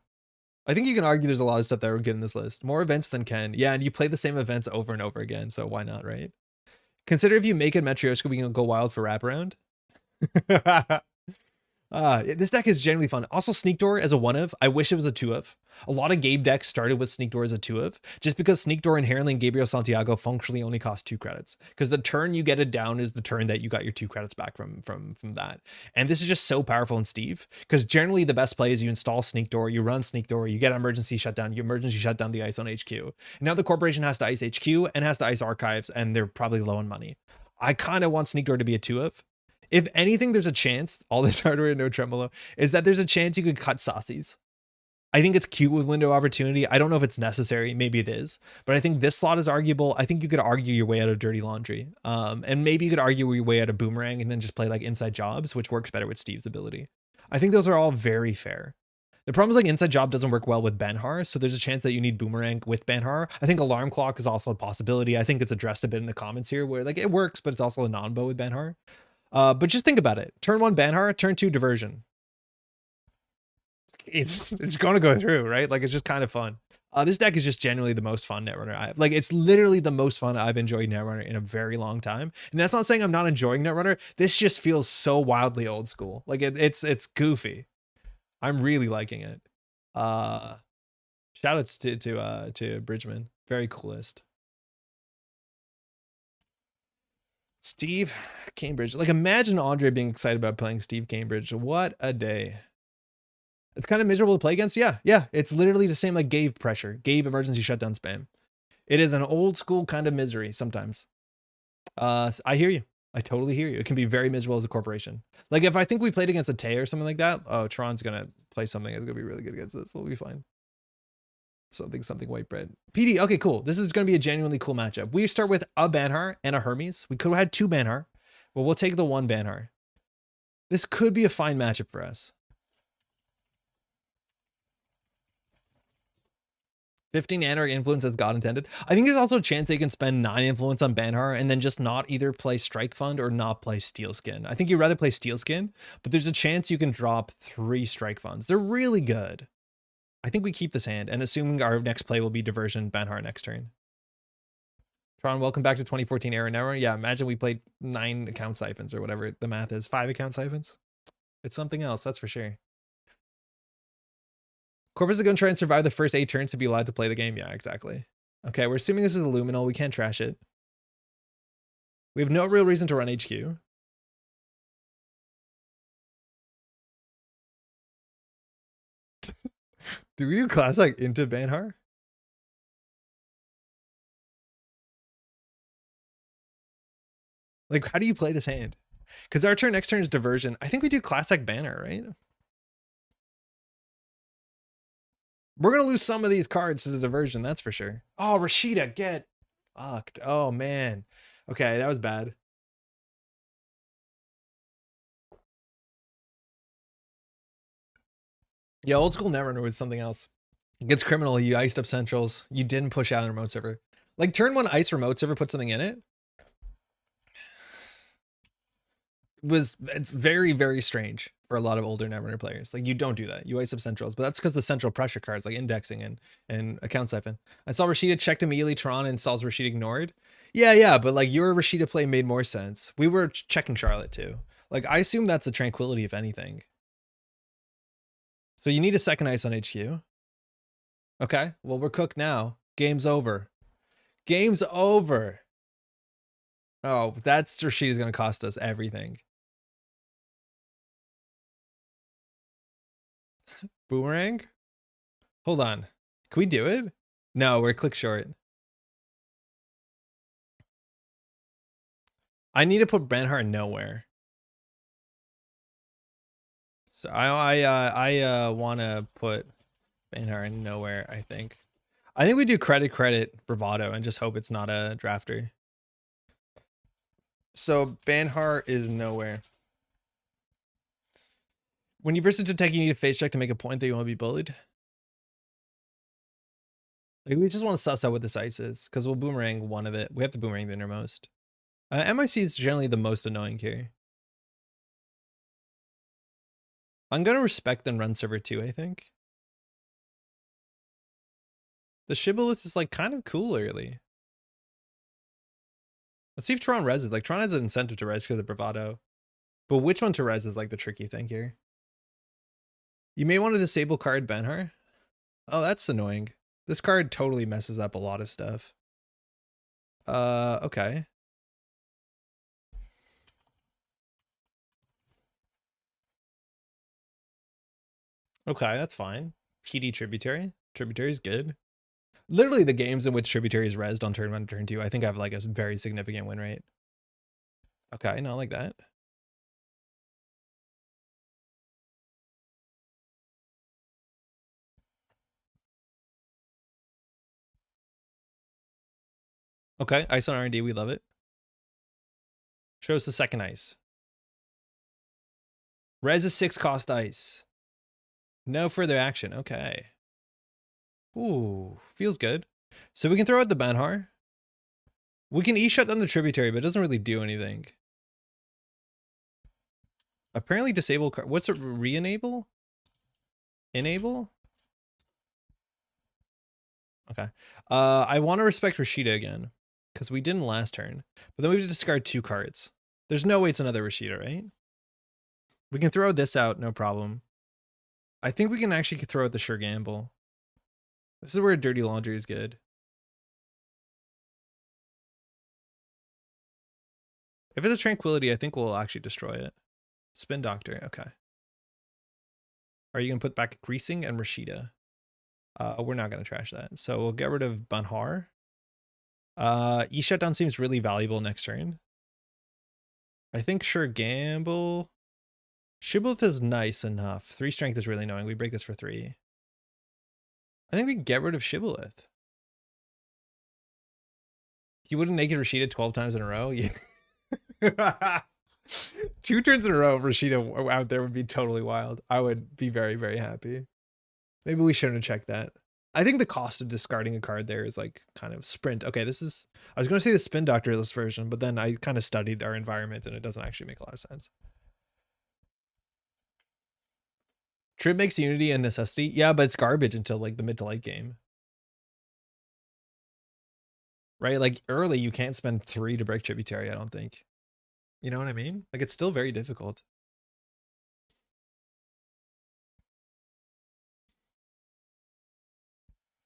Speaker 1: I think you can argue there's a lot of stuff that would get in this list. More events than Ken. Yeah, and you play the same events over and over again, so why not, right? Consider if you make it Matryoshka, we can go wild for wraparound. This deck is generally fun. Also, Sneak Door as a 1-of. I wish it was a 2-of. A lot of Gabe decks started with Sneak Door as a 2-of, just because Sneak Door inherently in Gabriel Santiago functionally only costs 2 credits. Because the turn you get it down is the turn that you got your 2 credits back from that. And this is just so powerful in Steve, because generally the best play is you install Sneak Door, you run Sneak Door, you get emergency shutdown, you emergency shut down the ice on HQ. And now the corporation has to ice HQ and has to ice archives, and they're probably low on money. I kind of want Sneak Door to be a 2-of. If anything, there's a chance, all this hardware, no tremolo, is that there's a chance you could cut Sacis. I think it's cute with window opportunity. I don't know if it's necessary. Maybe it is, but I think this slot is arguable. I think you could argue your way out of Dirty Laundry. And maybe you could argue your way out of Boomerang and then just play like Inside Jobs, which works better with Steve's ability. I think those are all very fair. The problem is like Inside Job doesn't work well with Bankhar, so there's a chance that you need Boomerang with Bankhar. I think Alarm Clock is also a possibility. I think it's addressed a bit in the comments here where like it works, but it's also a non-bow with Bankhar. But just think about it. Turn 1 Bankhar, turn 2 Diversion. It's going to go through, right? Like it's just kind of fun. This deck is just genuinely the most fun Netrunner I have. Like it's literally the most fun I've enjoyed Netrunner in a very long time. And that's not saying I'm not enjoying Netrunner. This just feels so wildly old school. Like it's goofy. I'm really liking it. Shout outs to Bridgeman. Very coolest. Steve Cambridge. Like imagine Andre being excited about playing Steve Cambridge. What a day. It's kind of miserable to play against. Yeah. It's literally the same like Gabe pressure. Gabe emergency shutdown spam. It is an old school kind of misery sometimes. I hear you. I totally hear you. It can be very miserable as a corporation. Like if I think we played against a Tay or something like that, oh, Tron's going to play something that's going to be really good against this. We'll be fine. Something white bread. PD, okay, cool. This is going to be a genuinely cool matchup. We start with a Bankhar and a Hermes. We could have had 2 Bankhar, but we'll take the 1 Bankhar. This could be a fine matchup for us. 15 Anarch influence as God intended. I think there's also a chance they can spend 9 influence on Bankhar and then just not either play Strike Fund or not play Steel Skin. I think you'd rather play Steel Skin, but there's a chance you can drop 3 Strike Funds. They're really good. I think we keep this hand, and assuming our next play will be Diversion, Bankhar next turn. Tron, welcome back to 2014 era Netrunner. Yeah, imagine we played 9 account siphons or whatever the math is. 5 account siphons? It's something else, that's for sure. Corpus is going to try and survive the first 8 turns to be allowed to play the game. Yeah, exactly. Okay, we're assuming this is a Luminal. We can't trash it. We have no real reason to run HQ. Do we do class like into Bankhar? Like, how do you play this hand? Because our turn next turn is Diversion. I think we do classic Banner, right? We're going to lose some of these cards to the Diversion, that's for sure. Oh, Rashida, get fucked. Oh, man. Okay, that was bad. Yeah, old school Netrunner was something else. It gets criminal. You iced up centrals. You didn't push out a remote server. Like, turn 1 ice remote server, put something in it. It's very, very strange for a lot of older Netrunner players. Like you don't do that. You ice up centrals, but that's because the central pressure cards like indexing and account siphon. I saw Rashida checked immediately Tron and Saul's Rashida ignored. Yeah, but like your Rashida play made more sense. We were checking Charlotte too. Like I assume that's a tranquility if anything. So you need a second ice on HQ. Okay, well, we're cooked now. Game's over. Game's over. Oh, that sheet is going to cost us everything. Boomerang? Hold on. Can we do it? No, we're click short. I need to put Bankhar nowhere. So I want to put Bankhar nowhere, I think. I think we do credit, bravado, and just hope it's not a drafter. So Bankhar is nowhere. When you versus a tech, you need a face check to make a point that you want to be bullied. Like, we just want to suss out what this ice is, because we'll boomerang one of it. We have to boomerang the innermost. MIC is generally the most annoying here. I'm going to respect and run server 2, I think. The shibboleth is like kind of cool early. Let's see if Tron reses. Like, Tron has an incentive to res because of bravado. But which one to res is like the tricky thing here. You may want to disable card Bankhar. Oh, that's annoying. This card totally messes up a lot of stuff. Okay. Okay, that's fine. PD Tributary. Tributary is good. Literally the games in which Tributary is rezzed on turn 1 and turn 2, I think I have like a very significant win rate. Okay, not like that. Okay, ice on R&D, we love it. Show us the second ice. Res is 6 cost ice. No further action, okay. Ooh, feels good. So we can throw out the Bankhar. We can E-shut down the Tributary, but it doesn't really do anything. Apparently disable card. What's it? Re-enable? Enable? Okay. I want to respect Rashida again, because we didn't last turn. But then we have to discard 2 cards. There's no way it's another Rashida, right? We can throw this out, no problem. I think we can actually throw out the Sure Gamble. This is where Dirty Laundry is good. If it's a Tranquility, I think we'll actually destroy it. Spin Doctor, okay. Are you going to put back Greasing and Rashida? We're not going to trash that. So we'll get rid of Bankhar. E-Shutdown seems really valuable next turn. I think Sure Gamble. Shibboleth is nice enough. 3 strength is really annoying. We break this for 3. I think we can get rid of Shibboleth. You wouldn't naked Rashida 12 times in a row? Yeah. 2 turns in a row, Rashida out there would be totally wild. I would be very, very happy. Maybe we shouldn't have checked that. I think the cost of discarding a card there is like kind of sprint. Okay, this is, I was going to say the Spin Doctor-less version, but then I kind of studied our environment and it doesn't actually make a lot of sense. Trib makes Unity a necessity. Yeah, but it's garbage until like the mid to late game. Right? Like early, you can't spend 3 to break Tributary, I don't think. You know what I mean? Like it's still very difficult.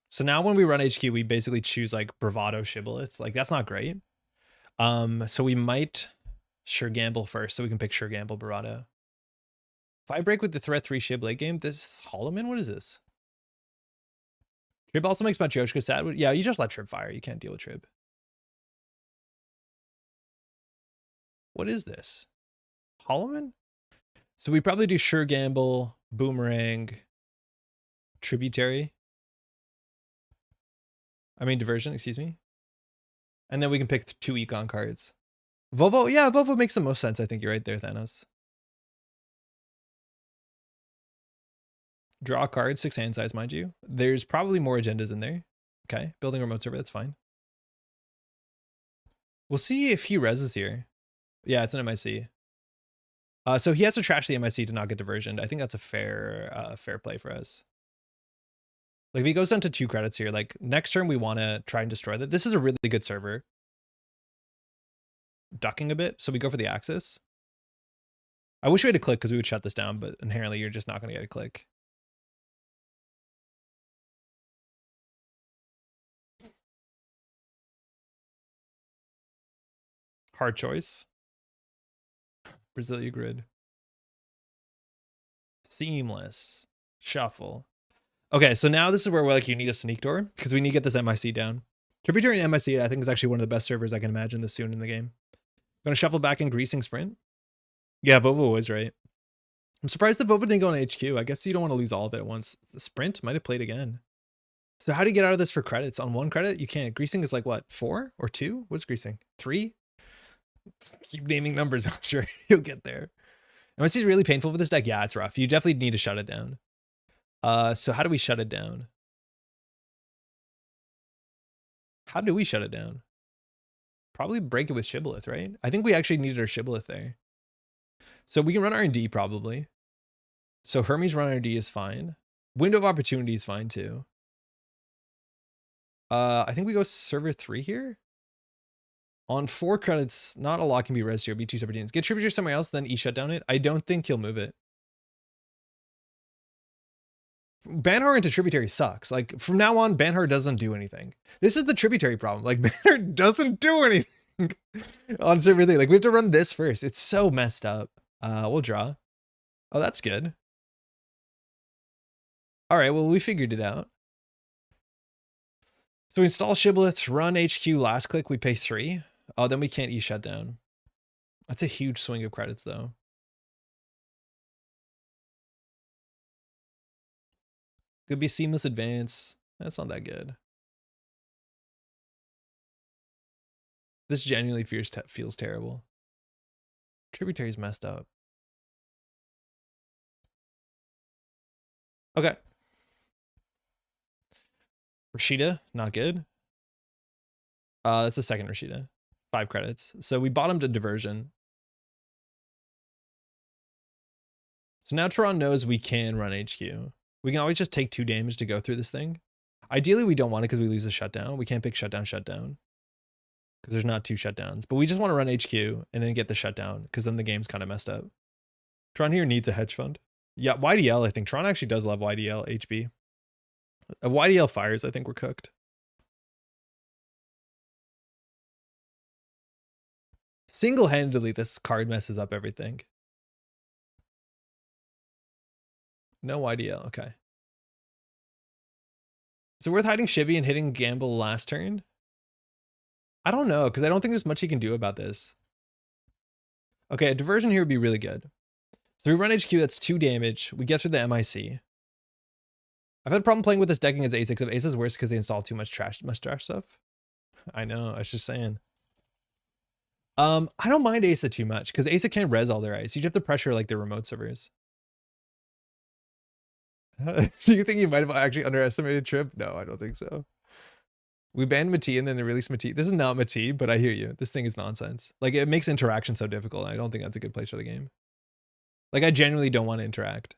Speaker 1: So now when we run HQ, we basically choose like Bravado Shibboleth. Like that's not great. So we might Sure Gamble first so we can pick Sure Gamble Bravado. If I break with the threat 3 Shib late game, this Holloman, what is this? Trib also makes Matryoshka sad. Yeah, you just let Trib fire. You can't deal with Trib. What is this? Holloman? So we probably do Sure Gamble, Boomerang, Tributary. I mean Diversion, excuse me. And then we can pick 2 Econ cards. Vovo, yeah, Vovo makes the most sense. I think you're right there, Thanos. Draw a card, 6 hand size, mind you. There's probably more agendas in there. Okay, building remote server, that's fine. We'll see if he reses here. Yeah, it's an MIC. So he has to trash the MIC to not get diversioned. I think that's a fair play for us. Like if he goes down to 2 credits here, like next turn we want to try and destroy that. This is a really good server. Ducking a bit, so we go for the Axis. I wish we had a click because we would shut this down, but inherently you're just not going to get a click. Hard choice. Brazilian Grid. Seamless. Shuffle. Okay, so now this is where we're like, you need a sneak door because we need to get this MIC down. Tributary and MIC, I think, is actually one of the best servers I can imagine this soon in the game. Gonna shuffle back in Greasing Sprint. Yeah, Vovo was right. I'm surprised the Vovo didn't go on HQ. I guess you don't want to lose all of it at once. The Sprint might have played again. So how do you get out of this for credits? On one credit, you can't. Greasing is like what, 4 or 2? What's Greasing? 3? Keep naming numbers. I'm sure you'll get there. MIC is really painful for this deck. Yeah, it's rough. You definitely need to shut it down. So how do we shut it down? How do we shut it down? Probably break it with Shibboleth, right? I think we actually needed our Shibboleth there. So we can run R&D probably. So Hermes run R&D is fine. Window of Opportunity is fine too. I think we go server 3 here. On 4 credits, not a lot can be res here. Be 2 separate teams. Get Tributary somewhere else, then shut down it. I don't think he'll move it. Bankhar into Tributary sucks. Like, from now on, Bankhar doesn't do anything. This is the Tributary problem. Like, Bankhar doesn't do anything on server 3. Like, we have to run this first. It's so messed up. We'll draw. Oh, that's good. All right, well, we figured it out. So we install Shibboleth, run HQ, last click, we pay 3. Oh, then we can't shut down. That's a huge swing of credits, though. Could be seamless advance. That's not that good. This genuinely feels terrible. Tributary's messed up. Okay. Rashida, not good. That's the second Rashida. 5 credits. So we bottomed a diversion. So now Tron knows we can run HQ. We can always just take 2 damage to go through this thing. Ideally, we don't want it because we lose the shutdown. We can't pick shutdown because there's not 2 shutdowns. But we just want to run HQ and then get the shutdown because then the game's kind of messed up. Tron here needs a hedge fund. Yeah, YDL, I think. Tron actually does love YDL, HB. If YDL fires, I think we're cooked. Single-handedly, this card messes up everything. No YDL, okay. Is it worth hiding Shibby and hitting Gamble last turn? I don't know, because I don't think there's much he can do about this. Okay, a diversion here would be really good. So we run HQ, that's 2 damage. We get through the MIC. I've had a problem playing with this deck against Ace, except Ace is worse because they install too much trash stuff. I know, I was just saying. I don't mind Asa too much because Asa can't res all their ice. You have to pressure like their remote servers. Do you think you might have actually underestimated Trip? No, I don't think so. We banned Mati and then they released Mati. This is not Mati, but I hear you. This thing is nonsense. Like, it makes interaction so difficult. I don't think that's a good place for the game. Like, I genuinely don't want to interact.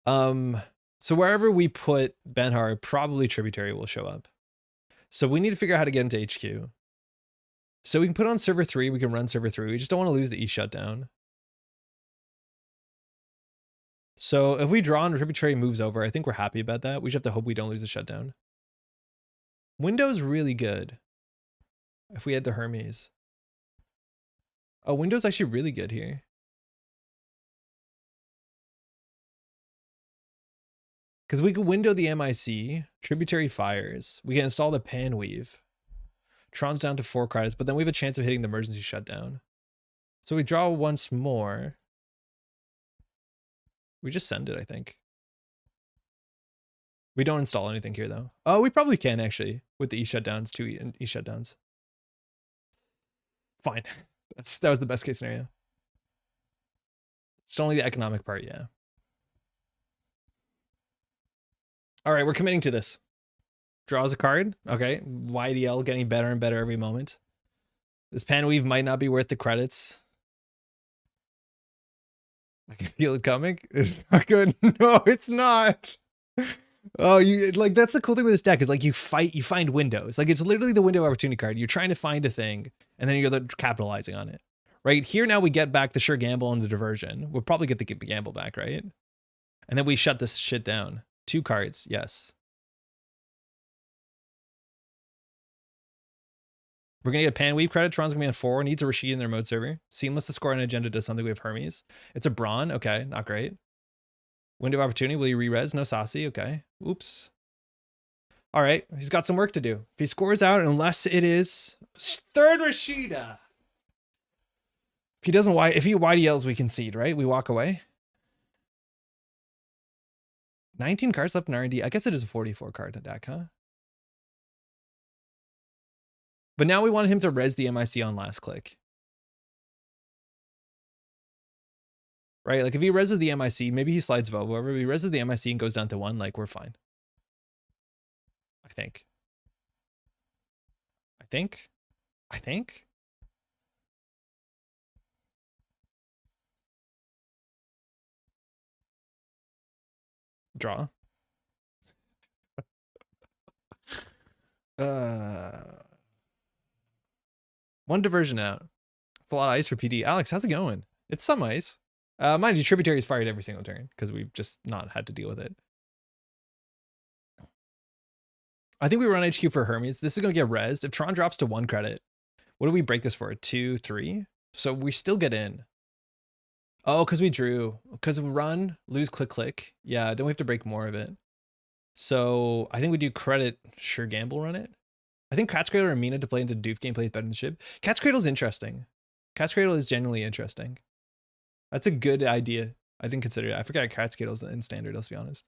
Speaker 1: So wherever we put Bankhar, probably Tributary will show up. So we need to figure out how to get into HQ. So we can put on server 3. We can run server 3. We just don't want to lose the E shutdown. So if we draw and Tributary moves over, I think we're happy about that. We just have to hope we don't lose the shutdown. Window's really good. If we had the Hermes. Oh, Window's actually really good here. Because we can window the MIC, Tributary fires. We can install the Pan Weave. Tron's down to 4 credits, but then we have a chance of hitting the emergency shutdown. So we draw once more. We just send it, I think. We don't install anything here, though. Oh, we probably can, actually, with the E shutdowns, 2 E shutdowns. Fine. That was the best case scenario. It's only the economic part, yeah. All right, we're committing to this. Draws a card. Okay. YDL getting better and better every moment. This Pan Weave might not be worth the credits. I can feel it coming. It's not good. No, it's not. Oh, you like that's the cool thing with this deck is like you find windows. Like it's literally the window opportunity card. You're trying to find a thing and then you're capitalizing on it. Right here now we get back the sure gamble and the diversion. We'll probably get the gamble back, right? And then we shut this shit down. 2 cards, yes. We're going to get pan weave credit. Tron's going to be on 4. Needs a Rashid in their mode server. Seamless to score an agenda does something. We have Hermes. It's a Brawn. Okay, not great. Window of opportunity. Will you re-res? No Saci. Okay. Oops. All right. He's got some work to do. If he scores out, unless it is third Rashida. If he doesn't, if he YDLs, we concede, right? We walk away. 19 cards left in R&D. I guess it is a 44 card deck, huh? But now we want him to res the MIC on last click. Right? Like if he reses the MIC, maybe he slides Vovo over. If he reses the MIC and goes down to 1, like we're fine. I think. Draw. One diversion out. It's a lot of ice for PD. Alex, how's it going? It's some ice. Mind you, Tributary is fired every single turn because we've just not had to deal with it. I think we run HQ for Hermes. This is going to get rezzed. If Tron drops to 1 credit, what do we break this for? 2, 3? So we still get in. Oh, because we drew. Because run, lose, click, click. Yeah, then we have to break more of it. So I think we do credit, sure, gamble, run it. I think Cat's Cradle or Mina to play into Doof gameplay is better than Ship. Cat's Cradle is interesting. Cat's Cradle is genuinely interesting. That's a good idea. I didn't consider it. I forgot Cat's Cradle is in standard, let's be honest.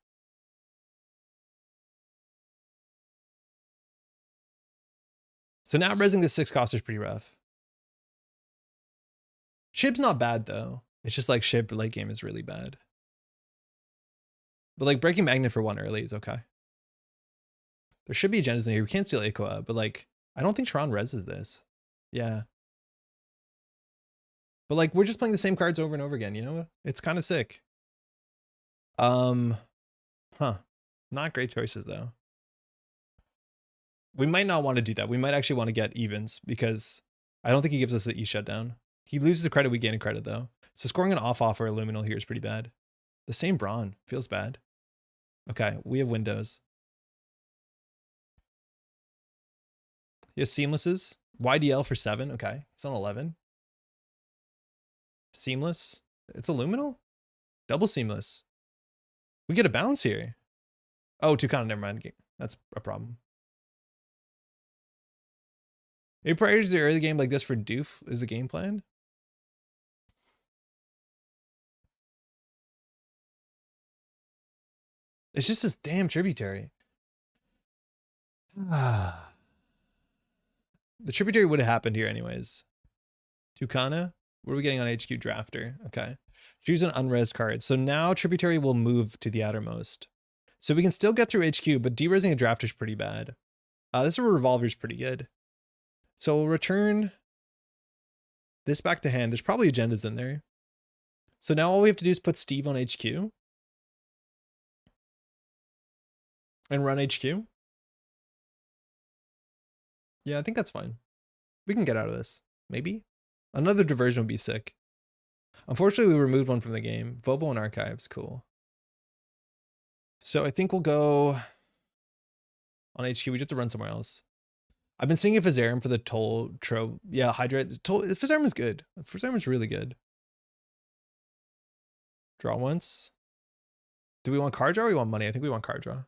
Speaker 1: So now resing the 6 cost is pretty rough. Ship's not bad though. It's just like Ship late game is really bad. But like breaking Magnet for 1 early is okay. There should be agendas in here. We can't steal Aqua, but like, I don't think Tron reses this. Yeah. But like, we're just playing the same cards over and over again, you know? It's kind of sick. Not great choices though. We might not want to do that. We might actually want to get evens because I don't think he gives us the E shutdown. He loses the credit, we gain a credit though. So scoring an off or a luminal here is pretty bad. The same Brawn feels bad. Okay, we have windows. He has seamlesses. YDL for 7. Okay, it's on 11. Seamless. It's a luminal? Double seamless. We get a bounce here. Oh, Tucana, never mind. That's a problem. Maybe prior to the early game like this for Doof is the game plan. It's just this damn Tributary. The Tributary would have happened here anyways. Tucana. What are we getting on HQ Drafter? Okay. Choose an unres card. So now Tributary will move to the outermost. So we can still get through HQ, but de-resing a Drafter is pretty bad. This Revolver is pretty good. So we'll return this back to hand. There's probably agendas in there. So now all we have to do is put Steve on HQ. And run HQ. Yeah, I think that's fine. We can get out of this. Maybe? Another diversion would be sick. Unfortunately, we removed one from the game. Vovo and Archives, cool. So I think we'll go on HQ. We have to run somewhere else. I've been seeing Fizzarum for the Toll Trope. Yeah, Hydrate. Fizzarum is good. Fizzarum is really good. Draw once. Do we want card draw or we want money? I think we want card draw.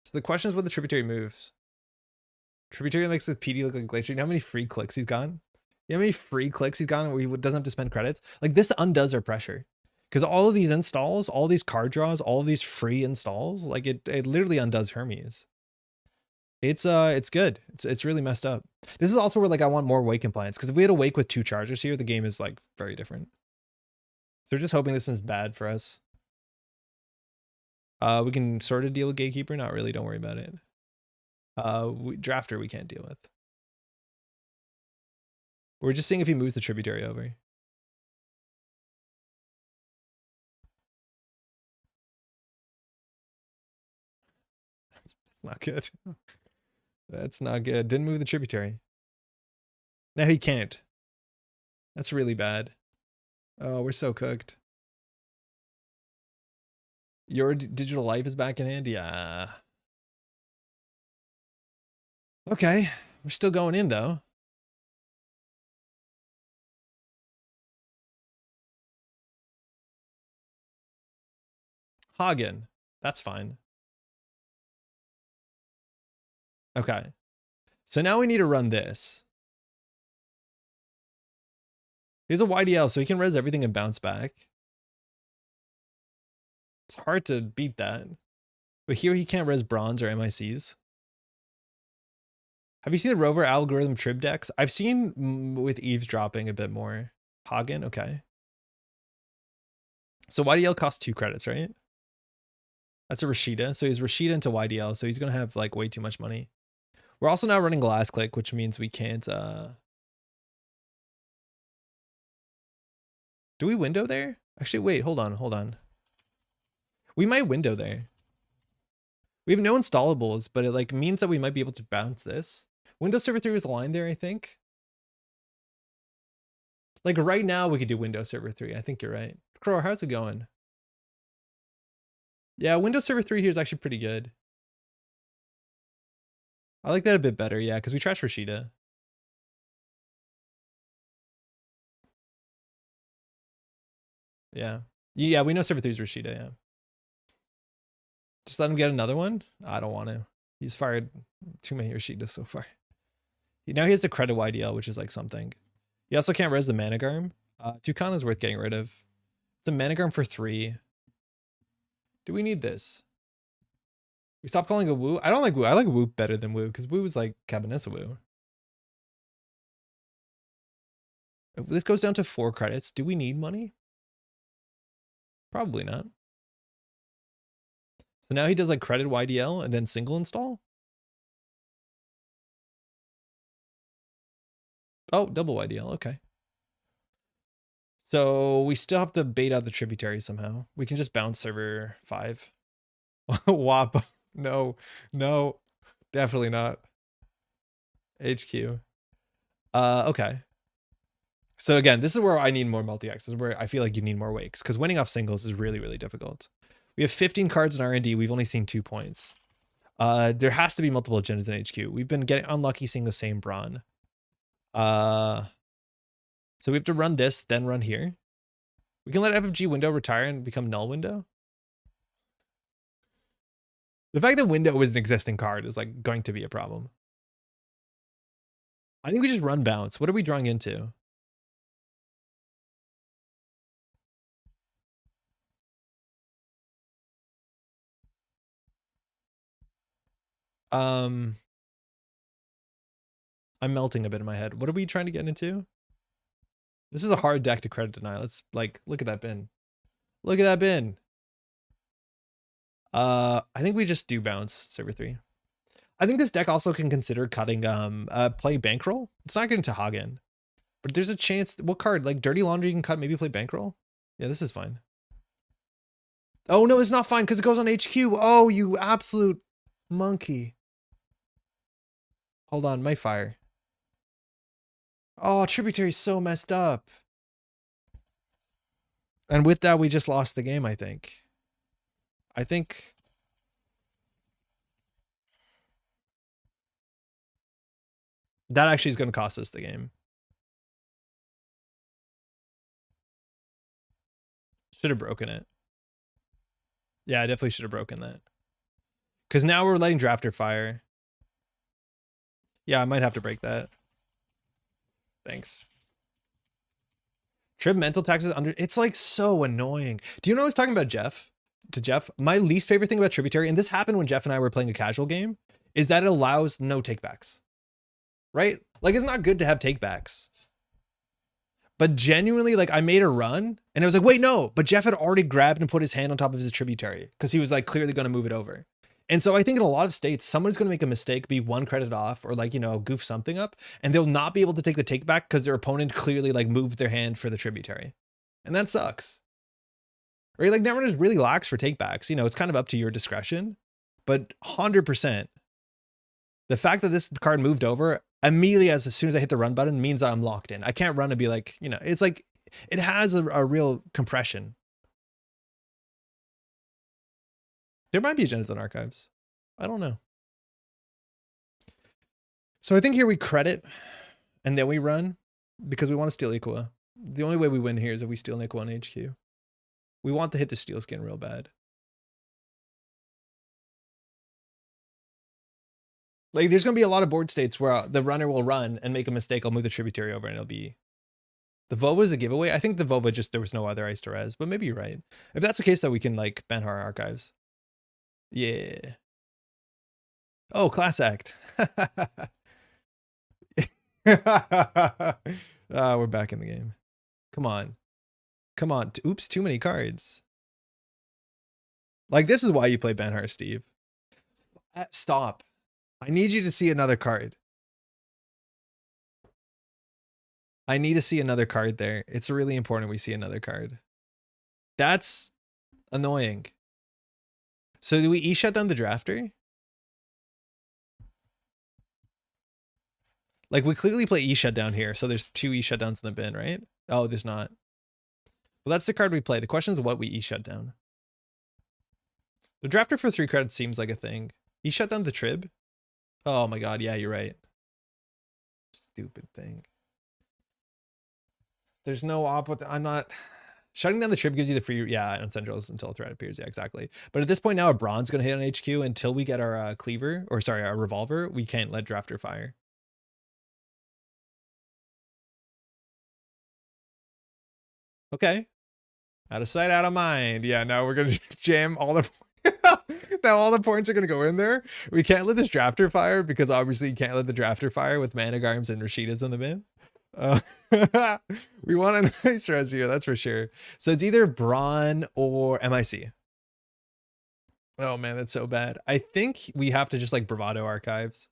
Speaker 1: So the question is what the Tributary moves. Tributary makes the PD look like Glacier. You know how many free clicks he's gotten? You know how many free clicks he's gotten where he doesn't have to spend credits? Like this undoes our pressure. Because all of these installs, all these card draws, all of these free installs, like it literally undoes Hermes. It's good. It's really messed up. This is also where like I want more wake compliance. Because if we had a wake with 2 chargers here, the game is like very different. So we're just hoping this is bad for us. We can sort of deal with Gatekeeper. Not really. Don't worry about it. Drafter we can't deal with. We're just seeing if he moves the Tributary over. That's not good. That's not good. Didn't move the Tributary. Now he can't. That's really bad. Oh, we're so cooked. Your digital life is back in hand? Yeah. Okay, we're still going in though. Hagen, that's fine. Okay, so now we need to run this. He's a YDL, so he can res everything and bounce back. It's hard to beat that. But here he can't res bronze or MICs. Have you seen the rover algorithm trib decks? I've seen with eavesdropping a bit more. Hagen, okay. So YDL costs 2 credits, right? That's a Rashida. So he's Rashida into YDL, so he's gonna have like way too much money. We're also now running glass click, which means we can't do we window there? Actually, wait, hold on. We might window there. We have no installables, but it like means that we might be able to bounce this. Windows Server 3 was aligned there, I think. Like right now we could do Windows Server 3. I think you're right. Crow, how's it going? Yeah, Windows Server 3 here is actually pretty good. I like that a bit better, yeah, because we trash Rashida. Yeah. Yeah, we know Server 3 is Rashida, yeah. Just let him get another one? I don't want to. He's fired too many Rashidas so far. Now he has the credit YDL, which is like something. He also can't res the Managarm. Toucan is worth getting rid of. It's a Managarm for 3. Do we need this? We stop calling a Woo? I don't like Woo. I like Woo better than Woo, because Woo is like Cabinessa Woo. If this goes down to 4 credits, do we need money? Probably not. So now he does like credit YDL and then single install. Oh, double YDL. Okay. So we still have to bait out the tributary somehow. We can just bounce server 5. WAP. No, definitely not. HQ. Okay. So again, this is where I need more multi-X. This is where I feel like you need more wakes, because winning off singles is really, really difficult. We have 15 cards in R&D. We've only seen 2 points. There has to be multiple agendas in HQ. We've been getting unlucky seeing the same brawn. So we have to run this, then run here. We can let FFG window retire and become null window. The fact that window is an existing card is like going to be a problem. I think we just run bounce. What are we drawing into? I'm melting a bit in my head. What are we trying to get into? This is a hard deck to credit deny. Let's like look at that bin. Look at that bin. I think we just do bounce server 3. I think this deck also can consider cutting play bankroll. It's not getting to Hagen, but there's a chance. What card? Like Dirty Laundry you can cut, maybe play bankroll. Yeah, this is fine. Oh no, it's not fine because it goes on HQ. Oh, you absolute monkey. Hold on, my fire. Oh, tributary is so messed up. And with that, we just lost the game, I think. That actually is going to cost us the game. Should have broken it. Yeah, I definitely should have broken that. Because now we're letting Drafter fire. Yeah, I might have to break that. Thanks. Trib mental taxes under. It's like so annoying. Do you know I was talking about Jeff? To Jeff, my least favorite thing about Tributary, and this happened when Jeff and I were playing a casual game, is that it allows no takebacks. Right? Like, it's not good to have takebacks. But genuinely, like, I made a run, and I was like, wait, no. But Jeff had already grabbed and put his hand on top of his tributary, because he was, like, clearly going to move it over. And so I think in a lot of states, someone's going to make a mistake, be 1 credit off, or, like, you know, goof something up, and they'll not be able to take the take back because their opponent clearly, like, moved their hand for the tributary. And that sucks. Right? Like, Netrunner is really lax for takebacks. You know, it's kind of up to your discretion. But 100%, the fact that this card moved over immediately as soon as I hit the run button means that I'm locked in. I can't run and be like, you know, it's like, it has a real compression. There might be agendas in archives. I don't know. So I think here we credit and then we run because we want to steal Equa. The only way we win here is if we steal Equa on HQ. We want to hit the steel skin real bad. Like, there's going to be a lot of board states where the runner will run and make a mistake. I'll move the tributary over and it'll be... The Vova is a giveaway. I think the Vova just, there was no other ice to res, but maybe you're right. If that's the case, that we can, like, Bankhar archives. Yeah. Oh, class act. We're back in the game. Come on. Come on. Oops, too many cards. Like, this is why you play Bankhar Steve. Stop. I need you to see another card. I need to see another card there. It's really important we see another card. That's annoying. So do we E-shut down the drafter? Like, we clearly play E-shut down here, so there's 2 E-shut downs in the bin, right? Oh, there's not. Well, that's the card we play. The question is what we E-shut down. The drafter for 3 credits seems like a thing. E-shut down the trib? Oh my god, yeah, you're right. Stupid thing. There's no op with... I'm not... Shutting down the trib gives you the free... Yeah, and centrals until a threat appears. Yeah, exactly. But at this point now, a bronze going to hit on HQ until we get our cleaver. Or sorry, our revolver. We can't let drafter fire. Okay. Out of sight, out of mind. Yeah, now we're going to jam all the... Now all the points are going to go in there. We can't let this drafter fire because obviously you can't let the drafter fire with Managarms and Rashidas in the bin. We want a nice res here, that's for sure. So it's either Brawn or MIC. Oh man, that's so bad. I think we have to just like Bravado archives.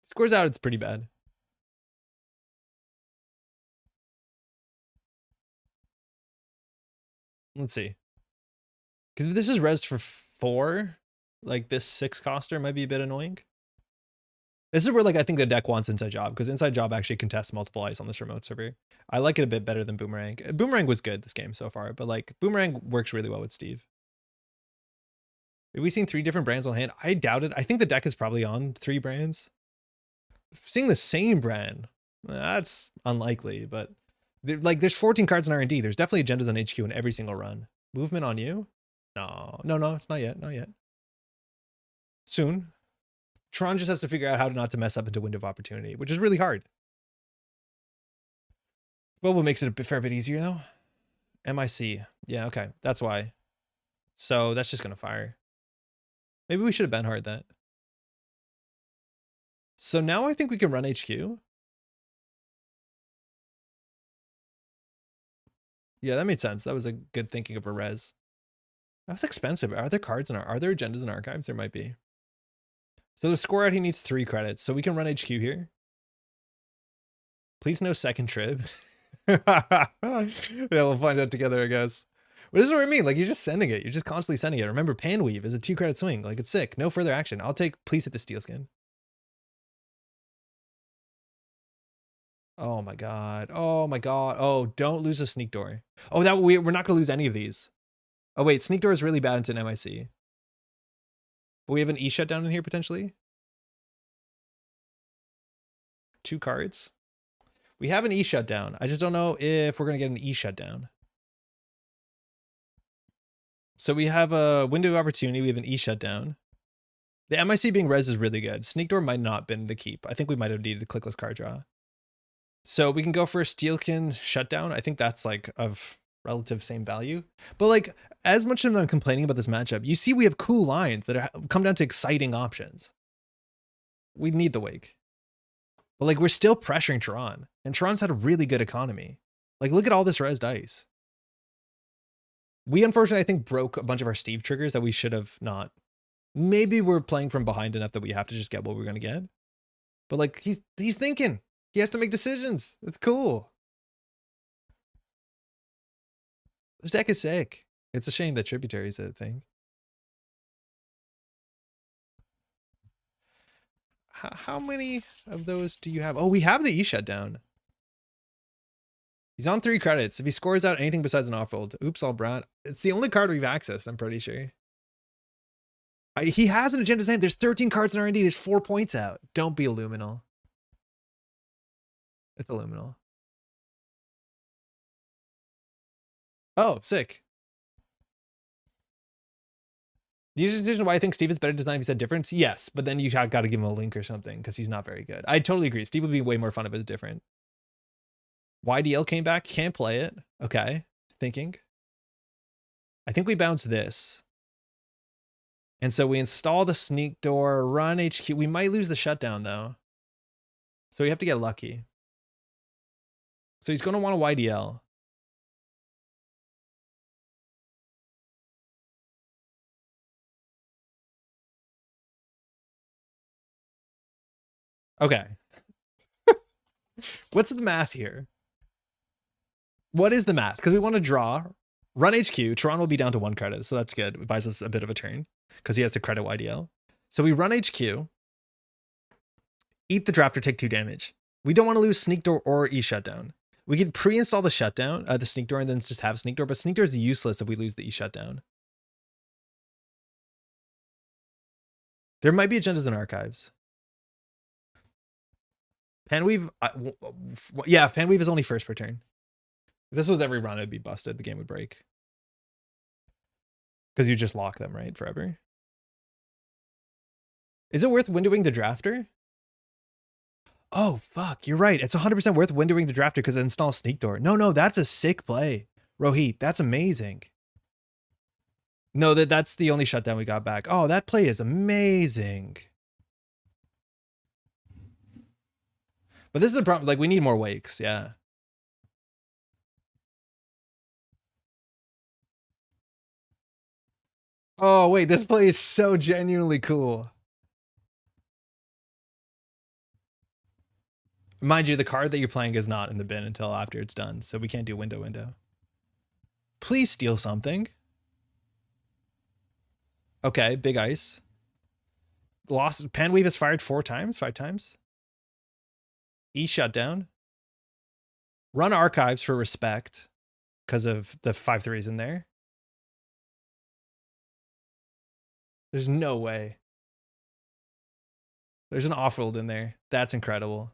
Speaker 1: Scores out, it's pretty bad. Let's see. Because if this is resed for 4, like this 6 coster might be a bit annoying. This is where like I think the deck wants Inside Job, because Inside Job actually contests multiple ice on this remote server. I like it a bit better than Boomerang. Boomerang was good this game so far, but like Boomerang works really well with Steve. Have we seen 3 different brands on hand? I doubt it. I think the deck is probably on 3 brands. Seeing the same brand, that's unlikely, but like there's 14 cards in R&D. There's definitely agendas on HQ in every single run. Movement on you? No, it's not yet. Not yet. Soon. Tron just has to figure out how not to mess up into window of opportunity, which is really hard. Well, what makes it a fair bit easier though? MIC. Yeah, okay. That's why. So that's just going to fire. Maybe we should have Bankhard that. So now I think we can run HQ. Yeah, that made sense. That was a good thinking of a res. That's expensive. Are there cards in are there agendas in archives? There might be. So to score out, he needs 3 credits. So we can run HQ here. Please no second trib. Yeah, we'll find out together, I guess. But this is what I mean. Like, you're just sending it. You're just constantly sending it. Remember, Panweave is a 2 credit swing. Like, it's sick. No further action. I'll take, please hit the steel skin. Oh my god. Oh my god. Oh, don't lose a sneak door. Oh, that we're not going to lose any of these. Oh wait, sneak door is really bad into an MIC. But we have an E shutdown in here potentially. 2 cards. We have an E shutdown. I just don't know if we're going to get an E shutdown. So we have a window of opportunity. We have an E shutdown. The MIC being res is really good. Sneak door might not have been the keep. I think we might have needed the clickless card draw. So we can go for a Steelkin shutdown. I think that's like of relative same value. But like, as much as I'm complaining about this matchup, you see we have cool lines that come down to exciting options. We need the wake. But like, we're still pressuring Tron. And Tron's had a really good economy. Like, look at all this res dice. We unfortunately, I think, broke a bunch of our Steve triggers that we should have not. Maybe we're playing from behind enough that we have to just get what we're going to get. But like, he's thinking. He has to make decisions. It's cool. This deck is sick. It's a shame that Tributary is a thing. How many of those do you have? Oh, we have the E shutdown. He's on 3 credits. If he scores out anything besides an off-roll, oops, all Brad. It's the only card we've accessed, I'm pretty sure. He has an agenda saying there's 13 cards in R&D. There's 4 points out. Don't be Illuminal. It's Illuminal. Oh, sick. The user decision why I think Steve is better designed if he said difference? Yes, but then you got to give him a link or something because he's not very good. I totally agree. Steve would be way more fun if it was different. YDL came back. Can't play it. Okay. Thinking. I think we bounce this. And so we install the sneak door, run HQ. We might lose the shutdown though. So we have to get lucky. So he's going to want a YDL. Okay. What's the math here? What is the math? Because we want to draw, run HQ. Toronto will be down to 1 credit. So that's good. It buys us a bit of a turn because he has to credit YDL. So we run HQ, eat the draft or take 2 damage. We don't want to lose sneak door or E shutdown. We could pre-install the shutdown, the sneak door, and then just have sneak door, but sneak door is useless if we lose the E shutdown. There might be agendas in archives. Panweave, yeah, Panweave is only first per turn. If this was every run, it'd be busted. The game would break. Because you just lock them, right? Forever. Is it worth windowing the drafter? Oh, fuck. You're right. It's 100% worth windowing the drafter because it installs sneak door. No, that's a sick play. Rohit, that's amazing. No, that's the only shutdown we got back. Oh, that play is amazing. But this is the problem. Like, we need more wakes. Yeah. Oh, wait. This play is so genuinely cool. Mind you, the card that you're playing is not in the bin until after it's done. So we can't do window. Please steal something. Okay, big ice. Lost. Panweave is fired 4 times, 5 times. E shutdown. Run archives for respect because of the 5/3s in there. There's no way. There's an off-rolled in there. That's incredible.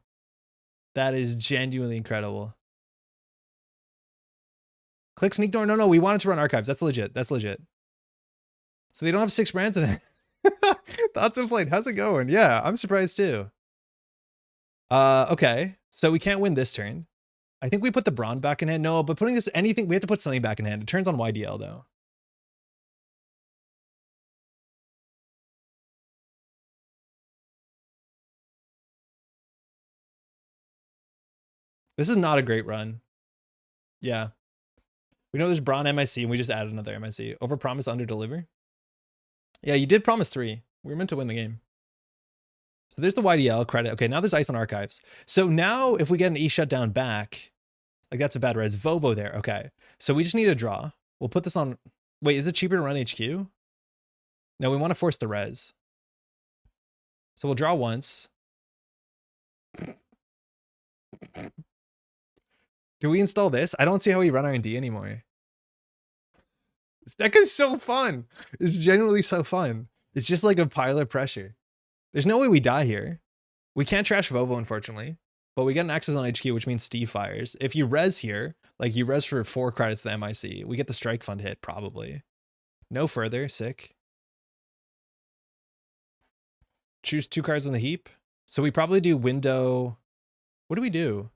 Speaker 1: That is genuinely incredible. Click sneak door. No, we wanted to run archives. That's legit. That's legit. So they don't have 6 brands in it. Thoughts inflated. How's it going? Yeah, I'm surprised too. Okay. So we can't win this turn. I think we put the Brawn back in hand. No, but putting this anything, we have to put something back in hand. It turns on YDL though. This is not a great run. Yeah. We know there's Brawn MIC and we just added another MIC. Overpromise, underdeliver. Yeah, you did promise 3. We were meant to win the game. So there's the YDL credit. Okay, now there's ice on archives. So now if we get an E shutdown back, like that's a bad res. Vovo there. Okay. So we just need a draw. We'll put this on. Wait, is it cheaper to run HQ? No, we want to force the res. So we'll draw once. Do we install this? I don't see how we run R&D anymore. This deck is so fun. It's genuinely so fun. It's just like a pile of pressure. There's no way we die here. We can't trash Vovo, unfortunately. But we get an access on HQ, which means Steve fires. If you res here, like you res for 4 credits to the MIC, we get the strike fund hit, probably. No further. Sick. Choose 2 cards on the heap. So we probably do window. What do we do?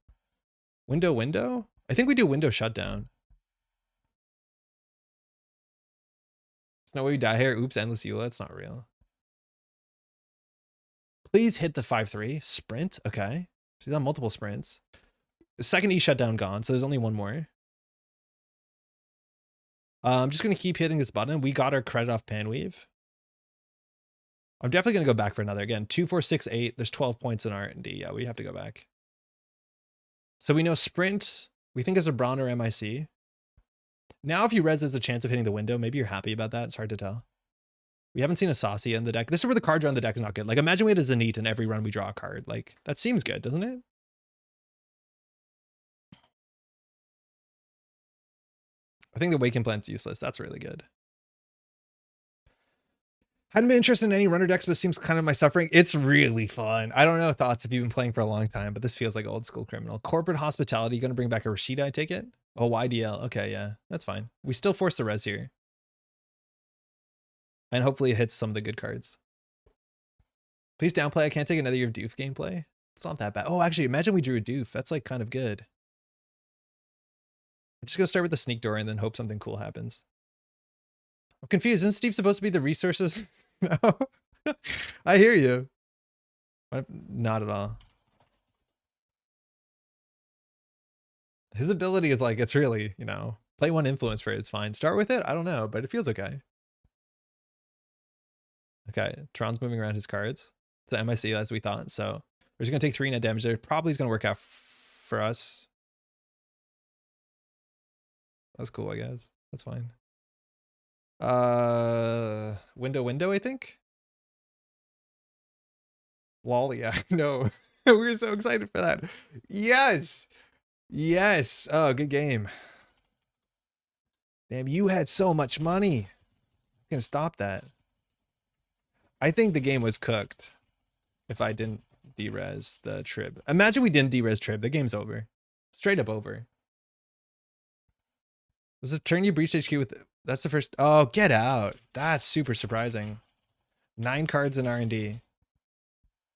Speaker 1: Window? I think we do window shutdown. There's no way we die here. Oops, endless Eula. It's not real. Please hit the 5/3. Sprint. Okay. So he's on multiple sprints. The second E shutdown gone, so there's only 1 more. I'm just going to keep hitting this button. We got our credit off Panweave. I'm definitely going to go back for another. Again, 2, 4, 6, 8. There's 12 points in R&D. Yeah, we have to go back. So we know sprint, we think is a Brawn or MIC. Now if you res, there's a chance of hitting the window. Maybe you're happy about that. It's hard to tell. We haven't seen a Saci in the deck. This is where the card draw in the deck is not good. Like imagine we had a Zenith and every run we draw a card. Like that seems good, doesn't it? I think the Waken Plant's useless. That's really good. Hadn't been interested in any runner decks, but it seems kind of my suffering. It's really fun. I don't know thoughts if you've been playing for a long time, but this feels like old school criminal. Corporate hospitality, going to bring back a Rashida, I take it? Oh, YDL. Okay, yeah, that's fine. We still force the res here. And hopefully it hits some of the good cards. Please downplay. I can't take another year of Doof gameplay. It's not that bad. Oh, actually, imagine we drew a Doof. That's like kind of good. I'm just going to start with the sneak door and then hope something cool happens. I'm confused. Isn't Steve supposed to be the resources? No. I hear you. Not at all. His ability is like, it's really, you know, play one influence for it. It's fine. Start with it. I don't know, but it feels okay. Okay. Tron's moving around his cards. It's the MIC as we thought. So we're just going to take 3 net damage there. Probably is going to work out for us. That's cool, I guess. That's fine. Window, I think. Lol, yeah, no. We were so excited for that. Yes. Yes. Oh, good game. Damn, you had so much money. I'm gonna stop that. I think the game was cooked if I didn't derez the trib. Imagine we didn't derez trib. The game's over. Straight up over. Was it turn you breached HQ with... That's the first... Oh, get out. That's super surprising. 9 cards in R&D.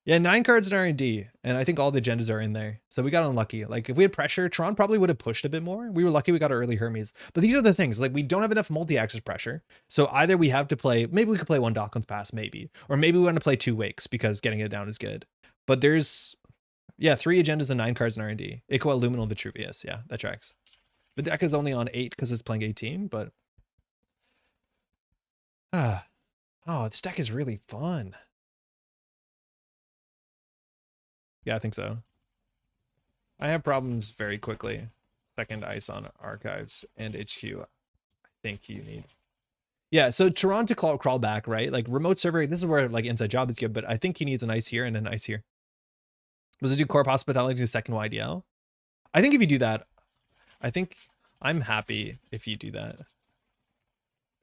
Speaker 1: Yeah, 9 cards in R&D. And I think all the agendas are in there. So we got unlucky. Like, if we had pressure, Tron probably would have pushed a bit more. We were lucky we got our early Hermes. But these are the things. Like, we don't have enough multi-axis pressure. So either we have to play... Maybe we could play 1 Docklands Pass, maybe. Or maybe we want to play 2 Wakes because getting it down is good. But there's... Yeah, 3 agendas and 9 cards in R&D. Iqua, Luminal, Vitruvius. Yeah, that tracks. The deck is only on 8 because it's playing 18, but... Oh, this deck is really fun. Yeah, I think so. I have problems very quickly. Second ice on archives and HQ. I think you need. Yeah, so Toronto crawl back, right? Like remote server, this is where like inside job is good, but I think he needs an ice here and an ice here. Was it do corp hospitality to second YDL? I think if you do that, I think I'm happy if you do that.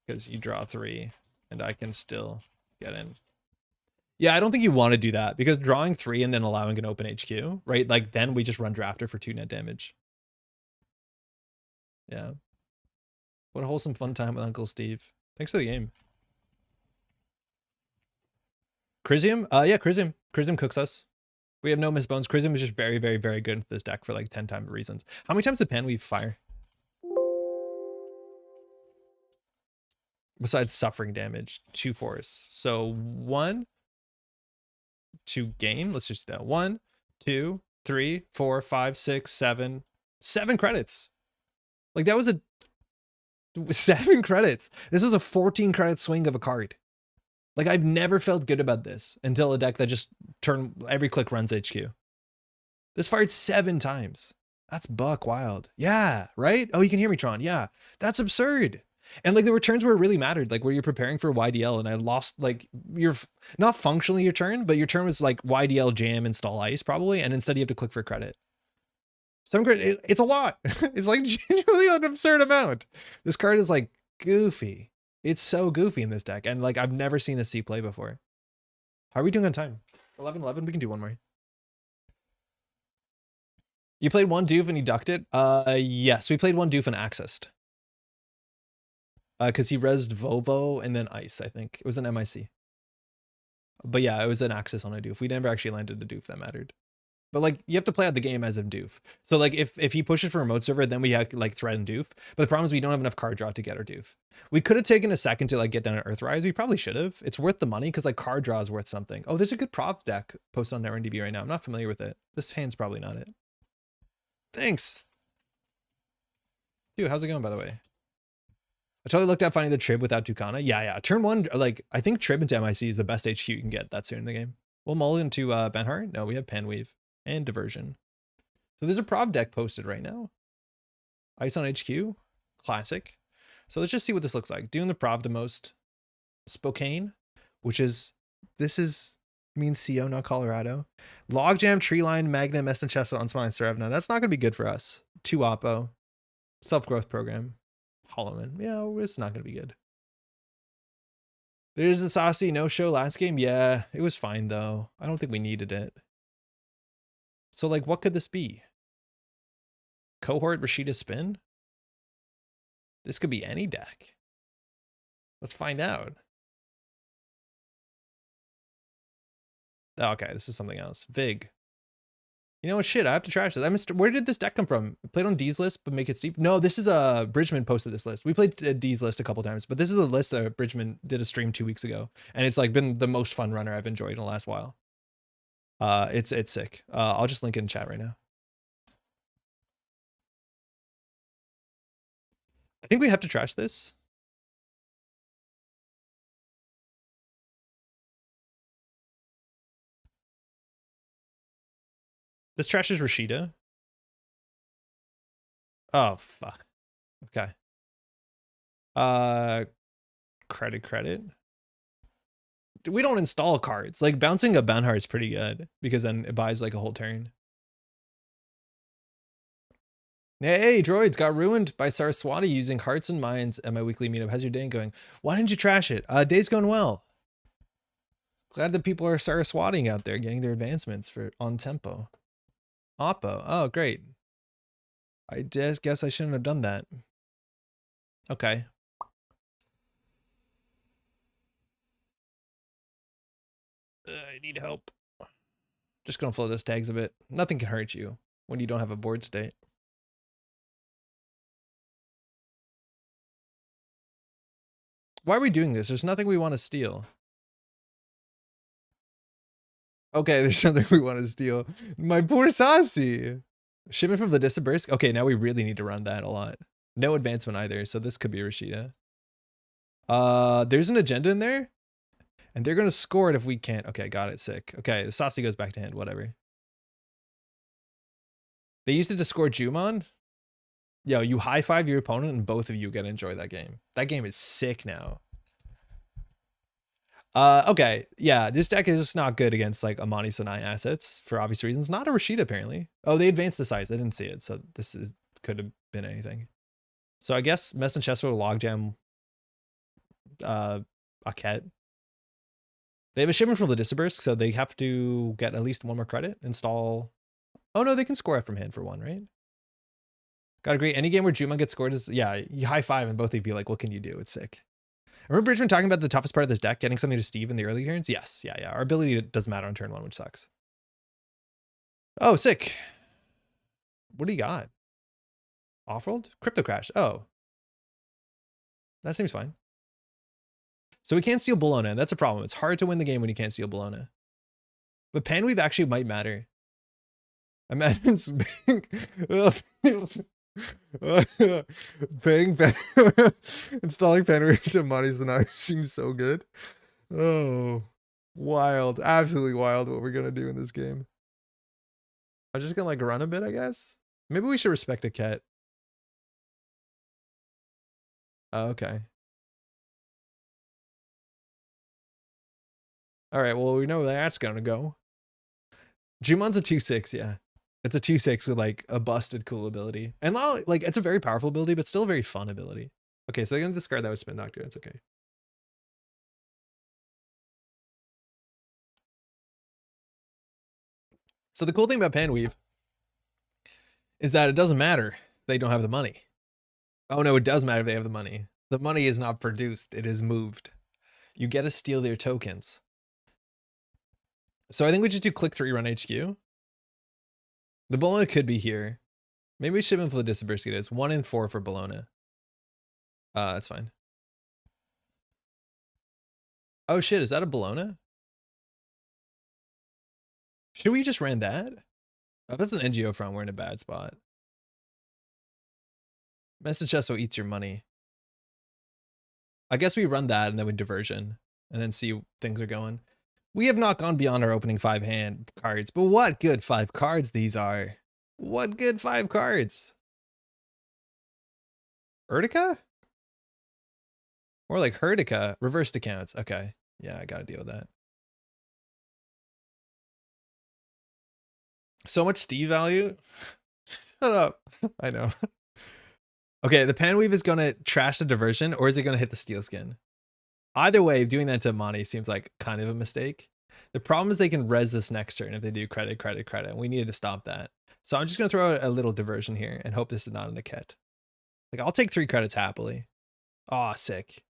Speaker 1: Because you draw 3 and I can still get in. Yeah, I don't think you want to do that because drawing 3 and then allowing an open HQ, right? Like then we just run drafter for 2 net damage. Yeah. What a wholesome fun time with Uncle Steve. Thanks for the game. Chrysium? Yeah, Chrysium. Chrysium cooks us. We have no misbones. Chrysium is just very, very, very good into this deck for like 10 times reasons. How many times did Panweave fire? Besides suffering damage, 2 force. So 1 to gain. Let's just do that. 1, 2, 3, 4, 5, 6, 7. 7 credits. Like that was a 7 credits. This is a 14 credit swing of a card. Like I've never felt good about this until a deck that just every click runs HQ. This fired 7 times. That's buck wild. Yeah, right? Oh, you can hear me, Tron. Yeah, that's absurd. And like the returns where it really mattered, like where you're preparing for YDL and I lost like you're not functionally your turn, but your turn was like YDL jam install ice probably. And instead you have to click for credit. Some credit, it's a lot. It's like genuinely an absurd amount. This card is like goofy. It's so goofy in this deck. And like, I've never seen this C play before. How are we doing on time? 11:11, we can do one more. You played 1 doof and you ducked it? Yes, we played 1 doof and accessed. Because he rezzed Vovo and then Ice, I think. It was an MIC. But yeah, it was an access on a doof. We never actually landed a doof that mattered. But like, you have to play out the game as a doof. So like, if he pushes for remote server, then we have like thread and doof. But the problem is we don't have enough card draw to get our doof. We could have taken a second to like get down an Earthrise. We probably should have. It's worth the money because like card draw is worth something. Oh, there's a good prov deck posted on NetRunDB right now. I'm not familiar with it. This hand's probably not it. Thanks. Dude, how's it going, by the way? I totally looked at finding the Trib without Tucana. Yeah. Turn 1, like, I think Trib into MIC is the best HQ you can get that soon in the game. We'll mull into Bankhar. No, we have Panweave and Diversion. So there's a prov deck posted right now. Ice on HQ. Classic. So let's just see what this looks like. Doing the prov the most. Spokane, which is, means CO, not Colorado. Logjam, Treeline, Magna, Mesna, Chessa, Unspine, Serevna. That's not going to be good for us. 2 Oppo. Self-growth program. Holloman. Yeah, it's not going to be good. There's a Saci no-show last game. Yeah, it was fine, though. I don't think we needed it. So, like, what could this be? Cohort Rashida Spin? This could be any deck. Let's find out. Oh, okay, this is something else. Vig. You know what? Shit, I have to trash this. Where did this deck come from? Played on D's list, but make it Steve. No, this is a Bridgeman posted this list. We played D's list a couple times, but this is a list Bridgeman did a stream 2 weeks ago, and it's like been the most fun runner I've enjoyed in the last while. It's sick. I'll just link it in chat right now. I think we have to trash this. This trashes Rashida. Oh, fuck. Okay. Credit. We don't install cards. Like, bouncing a Bankhar is pretty good, because then it buys, like, a whole turn. Hey, droids, got ruined by Saraswati using hearts and minds at my weekly meetup. How's your day going? Why didn't you trash it? Day's going well. Glad that people are Saraswating out there, getting their advancements for on tempo. Oppo. Oh, great. I just guess I shouldn't have done that. Okay. I need help. Just gonna float those tags a bit. Nothing can hurt you when you don't have a board state. Why are we doing this? There's nothing we want to steal. Okay, there's something we want to steal. My poor Saci. Shipment from the Disburst. Okay, now we really need to run that a lot. No advancement either, so this could be Rashida. There's an agenda in there, and they're gonna score it if we can't. Okay, got it. Sick. Okay, the Saci goes back to hand. Whatever. They used it to score Jumon. Yo, you high five your opponent, and both of you get to enjoy that game. That game is sick now. Okay, yeah, this deck is not good against like Amani Sanai assets for obvious reasons. Not a Rashida apparently. Oh, they advanced the size. I didn't see it, so this could have been anything. So I guess Mess and Chester will logjam Aket. They have a shipment from the Disburst, so they have to get at least one more credit. Install. Oh no, they can score from hand for one, right? Gotta agree. Any game where Juma gets scored is, yeah, you high five and both of you be like, what can you do? It's sick. Remember Bridgeman talking about the toughest part of this deck, getting something to Steve in the early turns? Yes, yeah. Our ability doesn't matter on turn one, which sucks. Oh, sick. What do you got? Off-rolled? Crypto Crash. Oh. That seems fine. So we can't steal Bologna. That's a problem. It's hard to win the game when you can't steal Bologna. But Panweave actually might matter. Imagine installing Panweave to Money's and I seems so good. Oh, wild. Absolutely wild what we're gonna do in this game. I'm just gonna like run a bit, I guess. Maybe we should respect a cat. Oh, okay. All right, well, we know where that's gonna go. Jumon's a 2/6, yeah. It's a 2/6 with like a busted cool ability. And like it's a very powerful ability, but still a very fun ability. Okay, so they're gonna discard that with Spin Doctor. That's okay. So the cool thing about Panweave is that it doesn't matter if they don't have the money. Oh no, it does matter if they have the money. The money is not produced, it is moved. You get to steal their tokens. So I think we just do click 3 run HQ. The Bologna could be here. Maybe we ship him for the Disburst. It is 1 and 4 for Bologna. That's fine. Oh shit, is that a Bologna? Should we just ran that? Oh, that's an NGO front. We're in a bad spot. Message Chesto eats your money. I guess we run that and then we diversion and then see things are going. We have not gone beyond our opening 5 hand cards, but what good 5 cards these are. What good 5 cards. Urtica? More like Herdica. Reversed accounts. Okay. Yeah, I gotta deal with that. So much Steve value. Shut up. I know. Okay, the Panweave is gonna trash the diversion, or is it gonna hit the steel skin? Either way, doing that to Monty seems like kind of a mistake. The problem is they can res this next turn if they do credit, credit, credit. We needed to stop that. So I'm just gonna throw a little diversion here and hope this is not an Niket. Like, I'll take 3 credits happily. Aw, sick.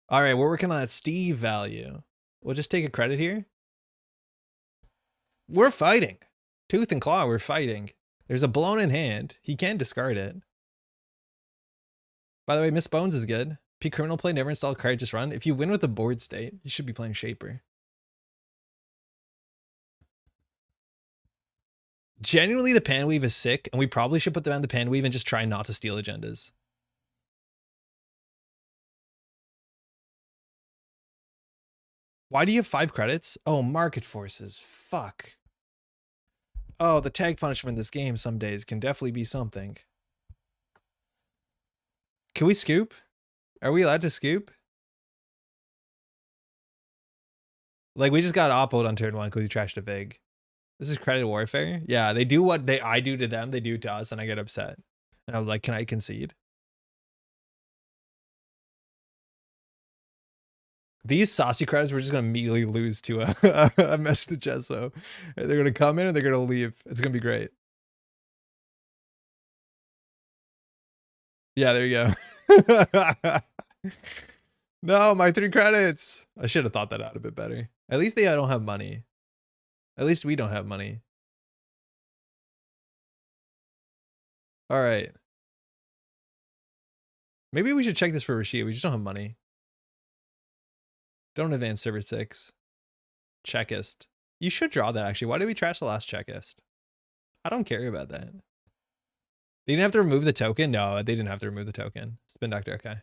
Speaker 1: All right, we're working on that Steve value. We'll just take a credit here. We're fighting. Tooth and claw, we're fighting. There's a blown in hand. He can discard it. By the way, Miss Bones is good. P criminal play, never install card, just run. If you win with the board state, you should be playing Shaper. Genuinely, the Panweave is sick, and we probably should put them on the Panweave and just try not to steal agendas. Why do you have 5 credits? Oh, market forces. Fuck. Oh, the tag punishment in this game some days can definitely be something. Can we scoop? Are we allowed to scoop? Like, we just got oppoed on turn 1 because we trashed a Vig. This is credit warfare? Yeah, they do what I do to them, they do to us, and I get upset. And I was like, can I concede? These Saci credits, we're just going to immediately lose to a mesh to Gesso. They're going to come in and they're going to leave. It's going to be great. Yeah, there you go. No, my 3 credits. I should have thought that out a bit better. At least they don't have money. At least we don't have money. All right. Maybe we should check this for Rashid. We just don't have money. Don't advance server 6. Checkist. You should draw that, actually. Why did we trash the last checkist? I don't care about that. They didn't have to remove the token? No, they didn't have to remove the token. Spin Doctor, okay.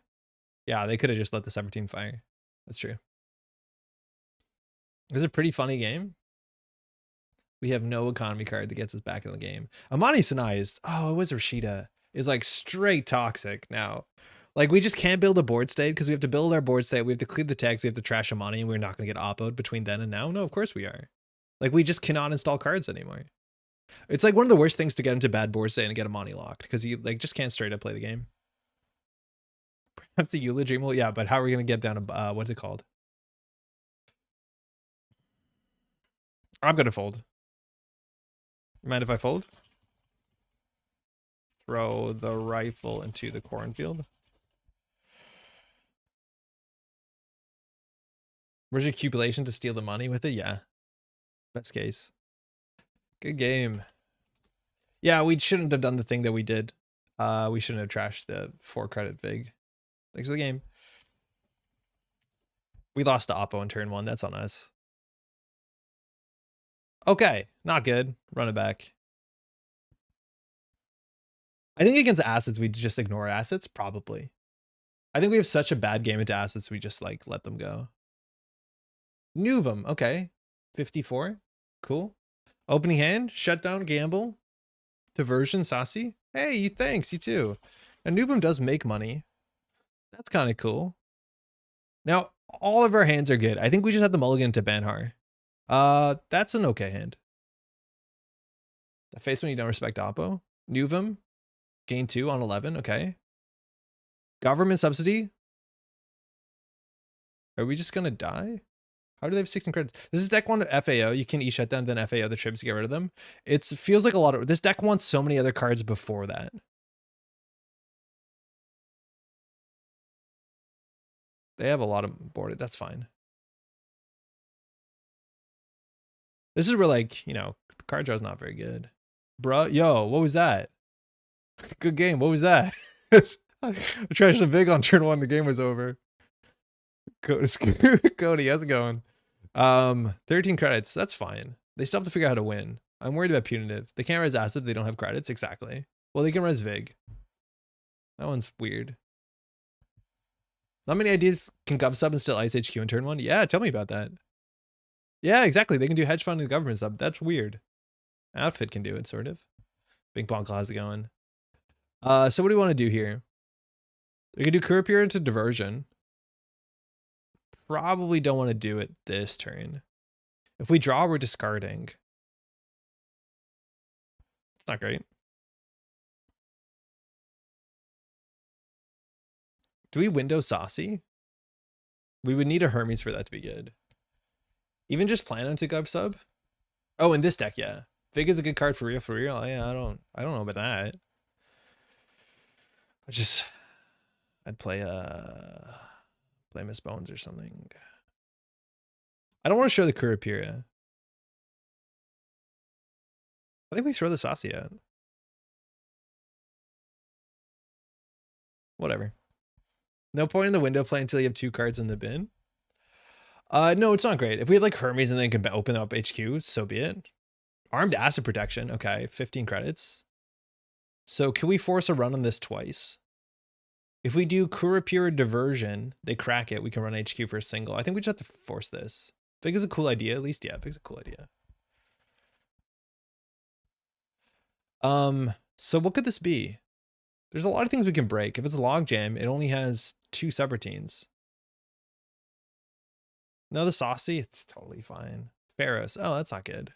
Speaker 1: Yeah, they could have just let the 17 fire. That's true. It was a pretty funny game. We have no economy card that gets us back in the game. Amani Sanai is, oh, it was Rashida, is like straight toxic now. Like, we just can't build a board state because we have to build our board state. We have to clear the tags. We have to trash Amani, and we're not going to get oppoed between then and now. No, of course we are. Like, we just cannot install cards anymore. It's like one of the worst things to get into bad board state and get Amani locked because you like just can't straight up play the game. Perhaps the Eula Dream will, yeah, but how are we going to get down to, what's it called? I'm going to fold. You mind if I fold? Throw the rifle into the cornfield. Where's your accumulation to steal the money with it? Yeah. Best case. Good game. Yeah, we shouldn't have done the thing that we did. We shouldn't have trashed the 4 credit Vig. Thanks for the game. We lost to Oppo in turn 1. That's on us. Okay, not good. Run it back. I think against assets, we just ignore assets, probably. I think we have such a bad game into assets, we just like let them go. Nuvum, okay. 54, cool. Opening hand, shutdown, gamble. Diversion, Saci. Hey, you thanks, you too. And Nuvum does make money. That's kind of cool. Now, all of our hands are good. I think we just have the mulligan to Bankhar. That's an okay hand. The face when you don't respect Oppo. Nuvum. Gain 2 on 11. Okay. Government subsidy. Are we just going to die? How do they have 16 credits? This is deck 1 FAO. You can E-shut them, then FAO the trips to get rid of them. It feels like a lot of... This deck wants so many other cards before that. They have a lot of boarded. That's fine. This is where, like, you know, the card draw is not very good. Bruh, yo, what was that? Good game. What was that? I trashed a Vig on turn 1. The game was over. Cody, how's it going? 13 credits. That's fine. They still have to figure out how to win. I'm worried about punitive. They can't res acid if they don't have credits. Exactly. Well, they can res Vig. That one's weird. Not many ideas can gov sub and still ice HQ in turn 1. Yeah, tell me about that. Yeah, exactly. They can do hedge fund and government sub. That's weird. Outfit can do it, sort of. Big Bonk, how's it going? So what do we want to do here? We can do Kurapir into diversion. Probably don't want to do it this turn. If we draw, we're discarding. It's not great. Do we window Saci? We would need a Hermes for that to be good. Even just plan on to go sub. Oh, in this deck, yeah. Fig is a good card for real, for real. Yeah, I don't know about that. I'd play Miss Bones or something. I don't want to show the Kurapira. I think we throw the Saci out. Whatever. No point in the window play until you have 2 cards in the bin. No, it's not great. If we had like Hermes and then can open up HQ, so be it. Armed Acid Protection. Okay, 15 credits. So can we force a run on this twice? If we do Kurapira Diversion, they crack it. We can run HQ for a single. I think we just have to force this. Fig is a cool idea, at least. Yeah, Fig's a cool idea. So what could this be? There's a lot of things we can break. If it's a logjam, it only has 2 subroutines. No, the Saci, it's totally fine. Pharaohs. Oh, that's not good.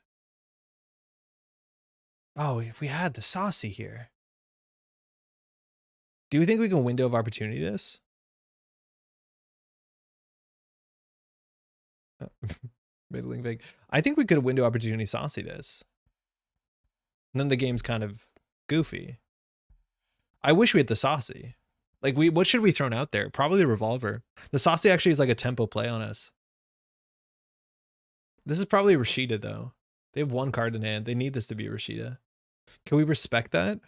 Speaker 1: Oh, if we had the Saci here. Do you think we can window of opportunity this? Middling Fig. I think we could have window opportunity Saci this. And then the game's kind of goofy. I wish we had the Saci. Like, what should we thrown out there? Probably the Revolver. The Saci actually is like a tempo play on us. This is probably Rashida, though. They have 1 card in hand. They need this to be Rashida. Can we respect that?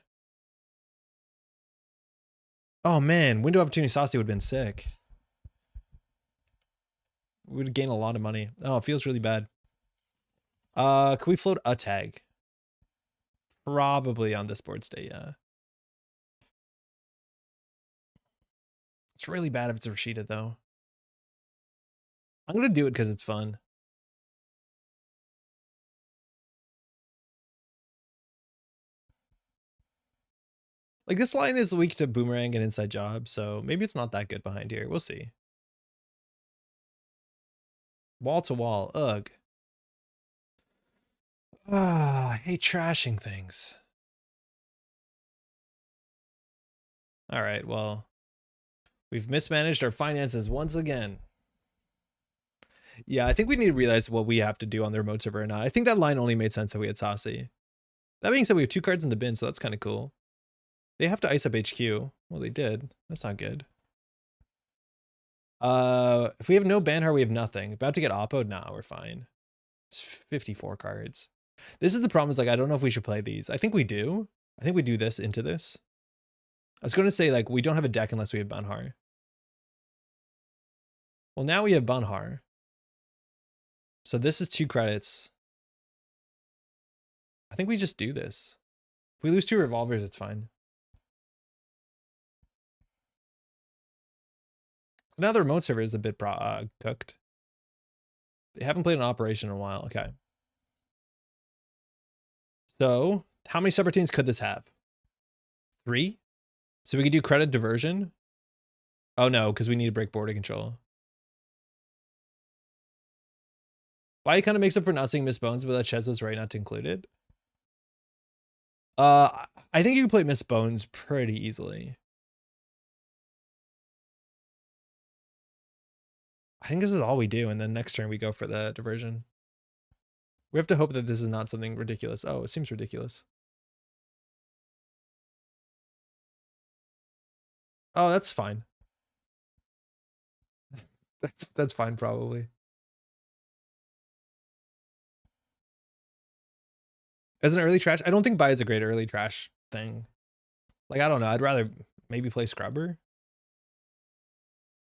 Speaker 1: Oh, man. Window opportunity Saci would have been sick. We would gain a lot of money. Oh, it feels really bad. Can we float a tag? Probably on this board state, yeah. It's really bad if it's Rashida, though. I'm going to do it because it's fun. Like, this line is weak to Boomerang and Inside Job, so maybe it's not that good behind here. We'll see. Wall to wall. Ugh. Ah, I hate trashing things. All right, well, we've mismanaged our finances once again. Yeah, I think we need to realize what we have to do on the remote server or not. I think that line only made sense if we had Saci. That being said, we have 2 cards in the bin, so that's kind of cool. They have to ice up HQ. Well, they did. That's not good. If we have no Bankhar, we have nothing. About to get Oppo'd? Nah, we're fine. It's 54 cards. This is the problem, is like, I don't know if we should play these. I think we do. I think we do this into this. I was going to say, like, we don't have a deck unless we have Bankhar. Well, now we have Bankhar. So this is 2 credits. I think we just do this. If we lose 2 revolvers, it's fine. So now the remote server is a bit cooked. They haven't played an operation in a while. Okay. So how many subroutines could this have? 3? So we could do credit diversion. Oh no, because we need to break border control. Why kind of makes up for not seeing Miss Bones, but that Ches was right not to include it. I think you can play Miss Bones pretty easily. I think this is all we do, and then next turn we go for the diversion. We have to hope that this is not something ridiculous. Oh, it seems ridiculous. Oh, that's fine. That's fine, probably. As an early trash, I don't think buy is a great early trash thing. Like, I don't know. I'd rather maybe play Scrubber.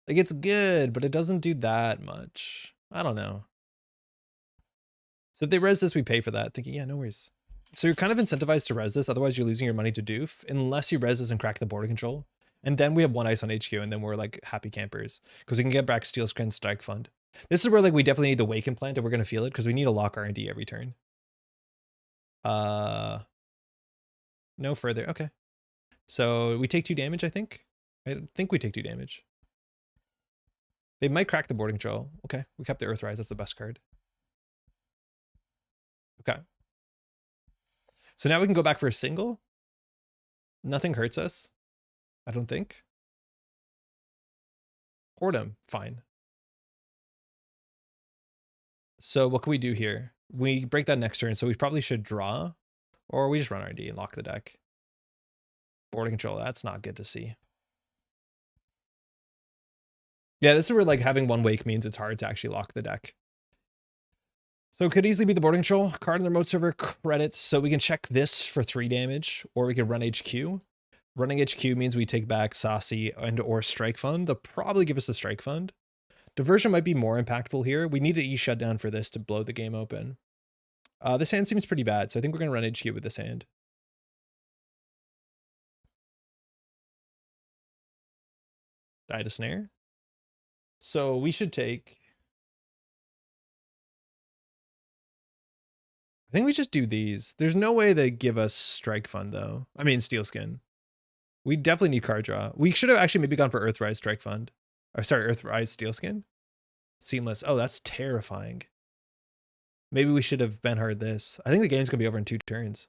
Speaker 1: Like, it's good, but it doesn't do that much. I don't know. So if they res this, we pay for that. Thinking, yeah, no worries. So you're kind of incentivized to res this. Otherwise, you're losing your money to doof. Unless you res this and crack the border control. And then we have 1 ice on HQ, and then we're like happy campers. Because we can get back Steel Screen Strike Fund. This is where like we definitely need the Waken plant, and we're going to feel it. Because we need to lock R&D every turn. No further. Okay. So we take 2 damage, I think. I think we take 2 damage. They might crack the board control. Okay, we kept the Earthrise. That's the best card. Okay. So now we can go back for a single. Nothing hurts us, I don't think. Hoard'em, fine. So what can we do here? We break that next turn, so we probably should draw, or we just run RD and lock the deck. Border control, that's not good to see. Yeah, this is where like having one wake means it's hard to actually lock the deck. So it could easily be the boarding control card in the remote server credits. So we can check this for 3 damage, or we can run HQ. Running HQ means we take back Saci and or Strike Fund. They'll probably give us the Strike Fund. Diversion might be more impactful here. We need to E-shut down for this to blow the game open. This hand seems pretty bad, so I think we're going to run HQ with this hand. Die to snare. So we should take... I think we just do these. There's no way they give us Strike Fund, though. I mean, Steel Skin. We definitely need card draw. We should have actually maybe gone for Earthrise Strike Fund. Or sorry, Earthrise Steel Skin. Seamless. Oh, that's terrifying. Maybe we should have Bankhar this. I think the game's going to be over in 2 turns.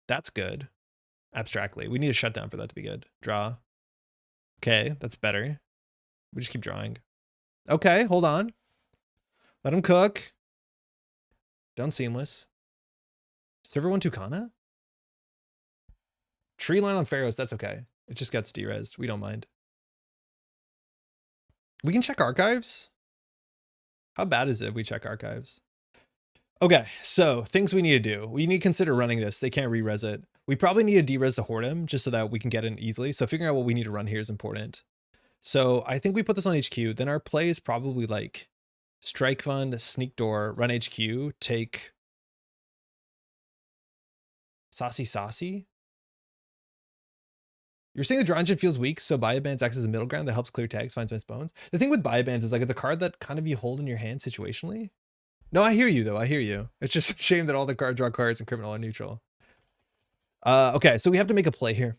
Speaker 1: That's good. Abstractly. We need a shutdown for that to be good. Draw. Okay, that's better. We just keep drawing. Okay, hold on. Let him cook. Done seamless. Server 1 Tucana? Tree line on Pharaohs, that's okay. It just gets derezzed. We don't mind. We can check archives. How bad is it if we check archives? Okay, so things we need to do. We need to consider running this. They can't re-res it. We probably need to derez the Hoard'em just so that we can get in easily. So figuring out what we need to run here is important. So I think we put this on HQ. Then our play is probably like Strike Fund, Sneak Door, run HQ, take Saci. You're saying the draw engine feels weak, so Biobands acts as a middle ground that helps clear tags, finds missed bones. The thing with Biobands is like it's a card that kind of you hold in your hand situationally. No, I hear you though. I hear you. It's just a shame that all the card draw cards in Criminal are neutral. Okay, so we have to make a play here.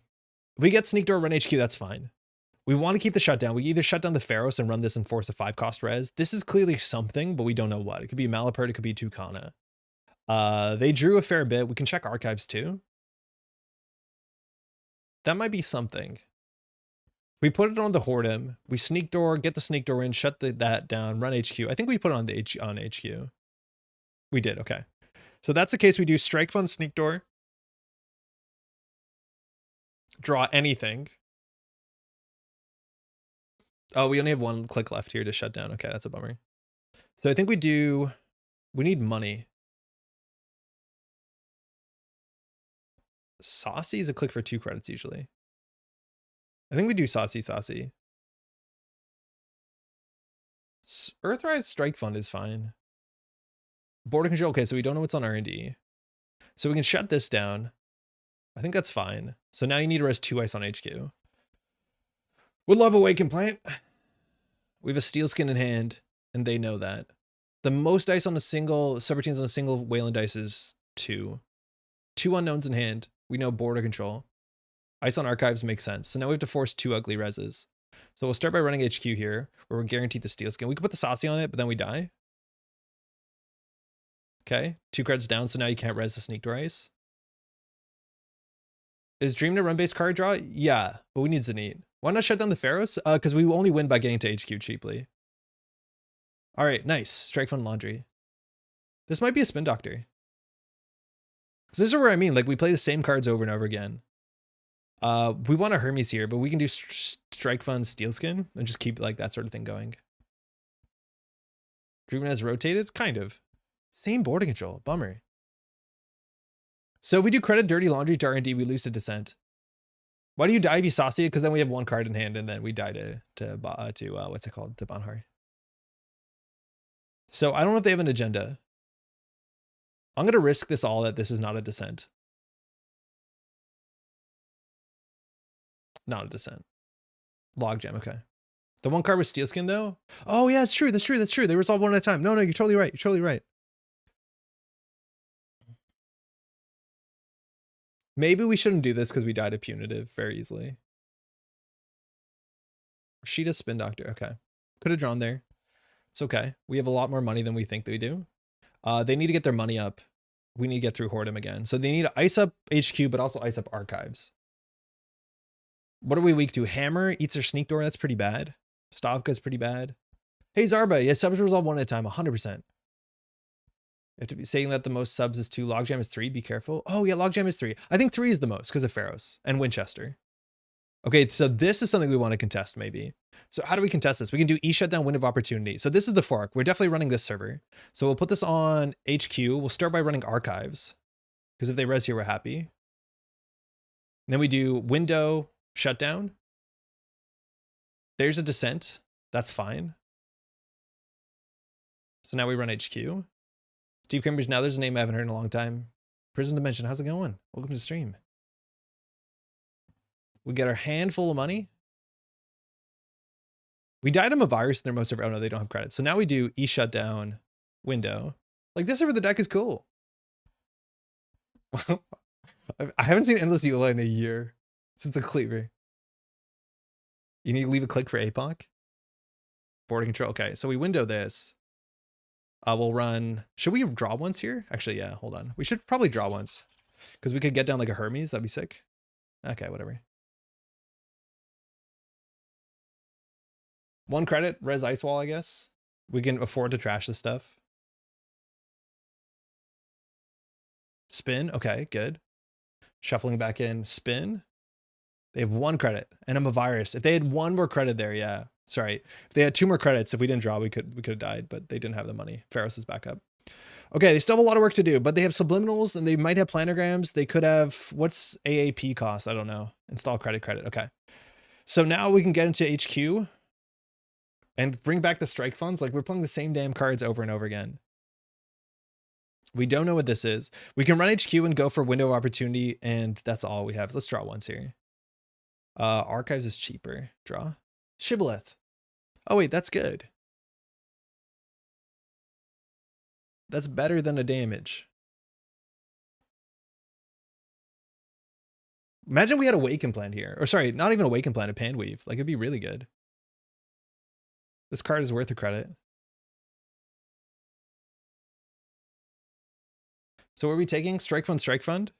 Speaker 1: If we get Sneak Door, run HQ, that's fine. We want to keep the shutdown. We either shut down the Pharaohs and run this and force a 5-cost res. This is clearly something, but we don't know what. It could be a Malapert, it could be Tucana. They drew a fair bit. We can check archives too. That might be something. If we put it on the Hoard'em, we Sneak Door, get the Sneak Door in, shut that down, run HQ. I think we put it on HQ. We did, okay. So that's the case. We do Strike Fund, Sneak Door. Draw anything. Oh, we only have 1 click left here to shut down. Okay, that's a bummer. So I think we need money. Saci is a click for 2 credits usually. I think we do Saci. Earthrise Strike Fund is fine. Border control, okay, so we don't know what's on R&D. So we can shut this down. I think that's fine. So now you need to rest 2 ice on HQ. Would love Awaken Plant. We have a Steel Skin in hand, and they know that. The most dice on a single, subroutines on a single Wayland dice is 2. 2 unknowns in hand. We know border control. Ice on archives makes sense. So now we have to force 2 ugly reses. So we'll start by running HQ here, where we're guaranteed the Steel Skin. We could put the Saci on it, but then we die. Okay, 2 credits down, so now you can't res the Sneak Door ice. Is Dream to run base card draw? Yeah, but we need Zenith. Why not shut down the Pharaohs? Because we will only win by getting to HQ cheaply. All right, nice. Strike Fund Laundry. This might be a Spin Doctor. Because this is where I mean, like we play the same cards over and over again. We want a Hermes here, but we can do Strike Fund Steel Skin and just keep like that sort of thing going. Bridgeman has rotated? Kind of. Same border control. Bummer. So if we do credit Dirty Laundry to R&D, we lose to Descent. Why do you die if you Saci? Because then we have 1 card in hand and then we die to what's it called? To Bankhar. So I don't know if they have an agenda. I'm going to risk this all that this is not a Descent. Not a Descent. Logjam, okay. The 1 card with Steel Skin though? Oh yeah, it's true. That's true. They resolve 1 at a time. No, you're totally right. You're totally right. Maybe we shouldn't do this because we died to Punitive very easily. Rashida Spin Doctor. Okay. Could have drawn there. It's okay. We have a lot more money than we think they do. They need to get their money up. We need to get through Hoard'em again. So they need to ice up HQ, but also ice up archives. What are we weak to? Hammer eats her sneak door. That's pretty bad. Stavka's pretty bad. Hey, Zarba. Yes, subs resolve one at a time. 100%. You have to be saying that the most subs is 2. Logjam is 3. Be careful. Oh, yeah, Logjam is 3. I think 3 is the most because of Pharaohs and Winchester. Okay, so this is something we want to contest maybe. So how do we contest this? We can do E shutdown window of opportunity. So this is the fork. We're definitely running this server. So we'll put this on HQ. We'll start by running archives because if they res here, we're happy. And then we do window shutdown. There's a descent. That's fine. So now we run HQ. Steve Cambridge, now there's a name I haven't heard in a long time. Prison Dimension, how's it going? Welcome to the stream. We get our handful of money. We died them a virus in their most server. Oh no, they don't have credit. So now we do E shutdown window. Like this over the deck is cool. I haven't seen Endless Eula in a year since the cleaver. You need to leave a click for APOC. Border control. Okay, so we window this. We'll run. Should we draw once here? Actually, yeah, hold on. We should probably draw once because we could get down like a Hermes. That'd be sick. Okay, whatever. 1 credit, res ice wall, I guess. We can afford to trash this stuff. Spin. Okay, good. Shuffling back in. Spin. They have 1 credit, and I'm a virus. If they had 1 more credit there, yeah. Sorry. If they had 2 more credits, if we didn't draw, we could have died, but they didn't have the money. Pharaohs is back up. Okay, they still have a lot of work to do, but they have subliminals and they might have planograms. They could have, what's AAP cost? I don't know. Install credit. Okay. So now we can get into HQ and bring back the strike funds. Like we're playing the same damn cards over and over again. We don't know what this is. We can run HQ and go for window of opportunity, and that's all we have. Let's draw once here. Archives is cheaper. Draw. Shibboleth. Oh wait, that's good. That's better than a damage. Imagine we had a Awaken Plan here. Or sorry, not even a Awaken Plan, a Panweave. Like it'd be really good. This card is worth a credit. So are we taking Strike Fund, Strike Fund?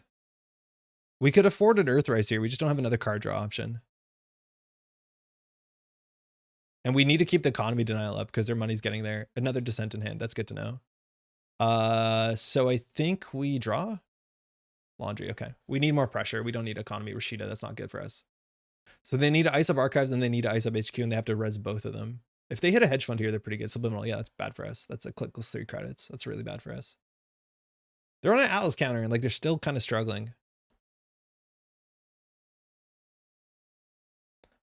Speaker 1: We could afford an Earthrise here. We just don't have another card draw option. And we need to keep the economy denial up because their money's getting there. Another Descent in hand. That's good to know. So I think we draw. Laundry. Okay. We need more pressure. We don't need economy Rashida. That's not good for us. So they need to ice up archives and they need to ice up HQ and they have to res both of them. If they hit a hedge fund here, they're pretty good. Subliminal. Yeah, that's bad for us. That's a clickless 3 credits. That's really bad for us. They're on an Atlas counter and like they're still kind of struggling.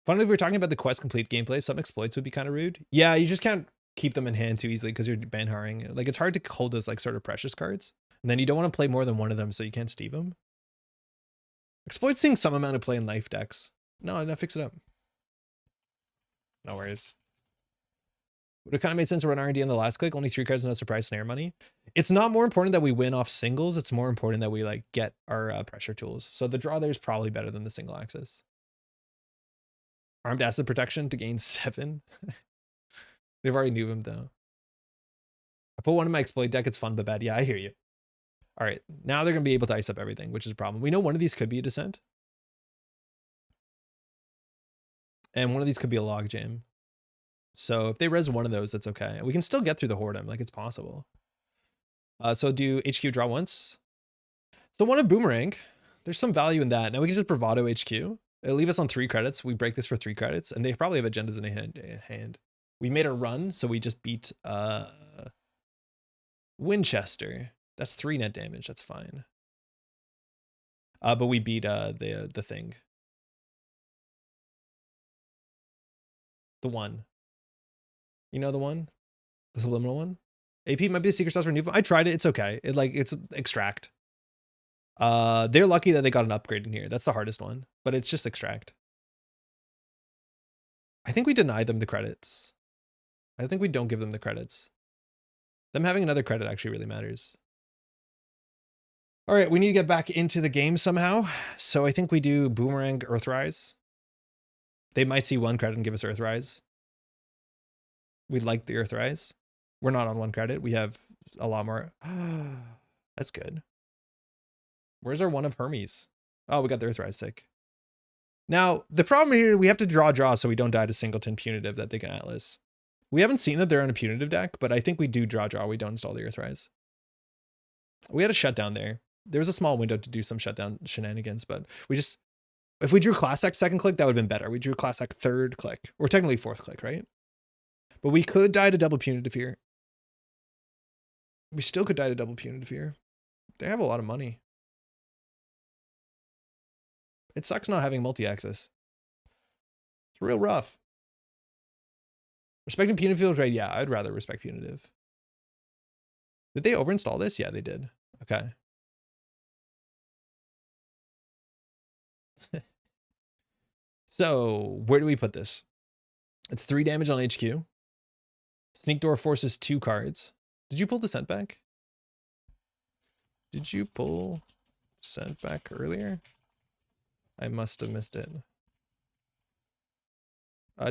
Speaker 1: Finally, if we're talking about the quest complete gameplay, some exploits would be kind of rude. Yeah, you just can't keep them in hand too easily because you're banharing. Like it's hard to hold those like sort of precious cards. And then you don't want to play more than one of them so you can't Steve them. Exploits seeing some amount of play in life decks. No, fix it up. No worries. Would it kind of made sense to run R&D on the last click? Only 3 cards, no surprise snare money. It's not more important that we win off singles. It's more important that we like get our pressure tools. So the draw there is probably better than the single axis. Armed acid protection to gain 7. They've already knew him though. I put one in my exploit deck. It's fun but bad. Yeah, I hear you. All right, now they're going to be able to ice up everything, which is a problem. We know one of these could be a descent. And one of these could be a logjam. So if they res one of those, that's okay. We can still get through the Hordem, like it's possible. So do HQ draw once. So one of Boomerang, there's some value in that. Now we can just Bravado HQ. It'll leave us on 3 credits. We break this for 3 credits, and they probably have agendas in hand. We made a run, so we just beat Winchester. That's 3 net damage. That's fine. But we beat the thing. The one. You know the one? The subliminal one? AP might be the secret sauce for new. I tried it. It's okay. It's extract. They're lucky that they got an upgrade in here. That's the hardest one, but it's just extract. I think we deny them the credits. I think we don't give them the credits. Them having another credit actually really matters. All right, we need to get back into the game somehow. So I think we do Boomerang Earthrise. They might see 1 credit and give us Earthrise. We'd like the Earthrise. We're not on 1 credit. We have a lot more. That's good. Where's our one of Hermes? Oh, we got the Earthrise sick. Now, the problem here, we have to draw so we don't die to Singleton Punitive that they can Atlas. We haven't seen that they're on a Punitive deck, but I think we do draw. We don't install the Earthrise. We had a shutdown there. There was a small window to do some shutdown shenanigans, but we just, if we drew Classic second click, that would have been better. We drew Classic third click, or technically fourth click, right? But we could die to double Punitive here. We still could die to double Punitive here. They have a lot of money. It sucks not having multi-access. It's real rough. Respecting Punitive feels right. Yeah, I'd rather respect Punitive. Did they overinstall this? Yeah, they did. Okay. So where do we put this? It's 3 damage on HQ. Sneak Door forces 2 cards. Did you pull Descent back? Did you pull Descent back earlier? I must have missed it.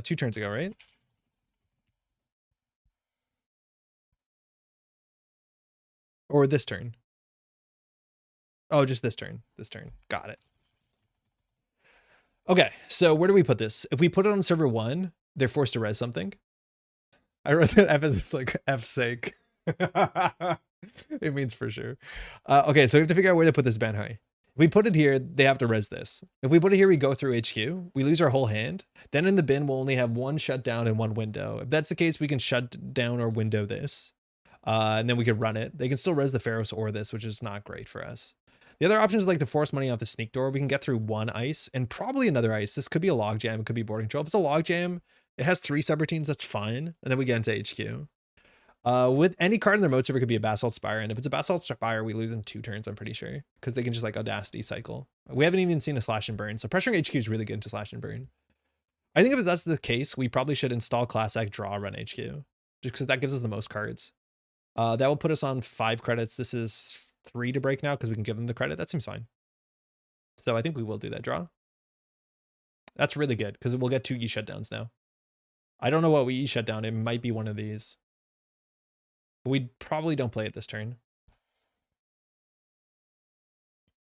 Speaker 1: 2 turns ago, right? Or this turn. Oh, just this turn. This turn. Got it. Okay, so where do we put this? If we put it on server 1, they're forced to res something. I wrote that F as just like F's sake. It means for sure. Okay, so we have to figure out where to put this Bankhar. If we put it here, they have to res this. If we put it here, we go through HQ. We lose our whole hand. Then in the bin, we'll only have 1 shutdown and 1 window. If that's the case, we can shut down or window this. And then we can run it. They can still res the Pharaohs or this, which is not great for us. The other option is like to force money off the Sneak Door. We can get through 1 ice and probably another ice. This could be a logjam. It could be boarding control. If it's a logjam, it has 3 subroutines. That's fine. And then we get into HQ. With any card in their mode server, it could be a Basalt Spire. And if it's a Basalt Spire, we lose in 2 turns, I'm pretty sure. Because they can just like Audacity cycle. We haven't even seen a Slash and Burn. So pressuring HQ is really good into Slash and Burn. I think if that's the case, we probably should install Classic, draw, run HQ. Just because that gives us the most cards. That will put us on 5 credits. This is 3 to break now because we can give them the credit. That seems fine. So I think we will do that draw. That's really good because we'll get 2 E shutdowns now. I don't know what we E shut down. It might be one of these. But we probably don't play it this turn.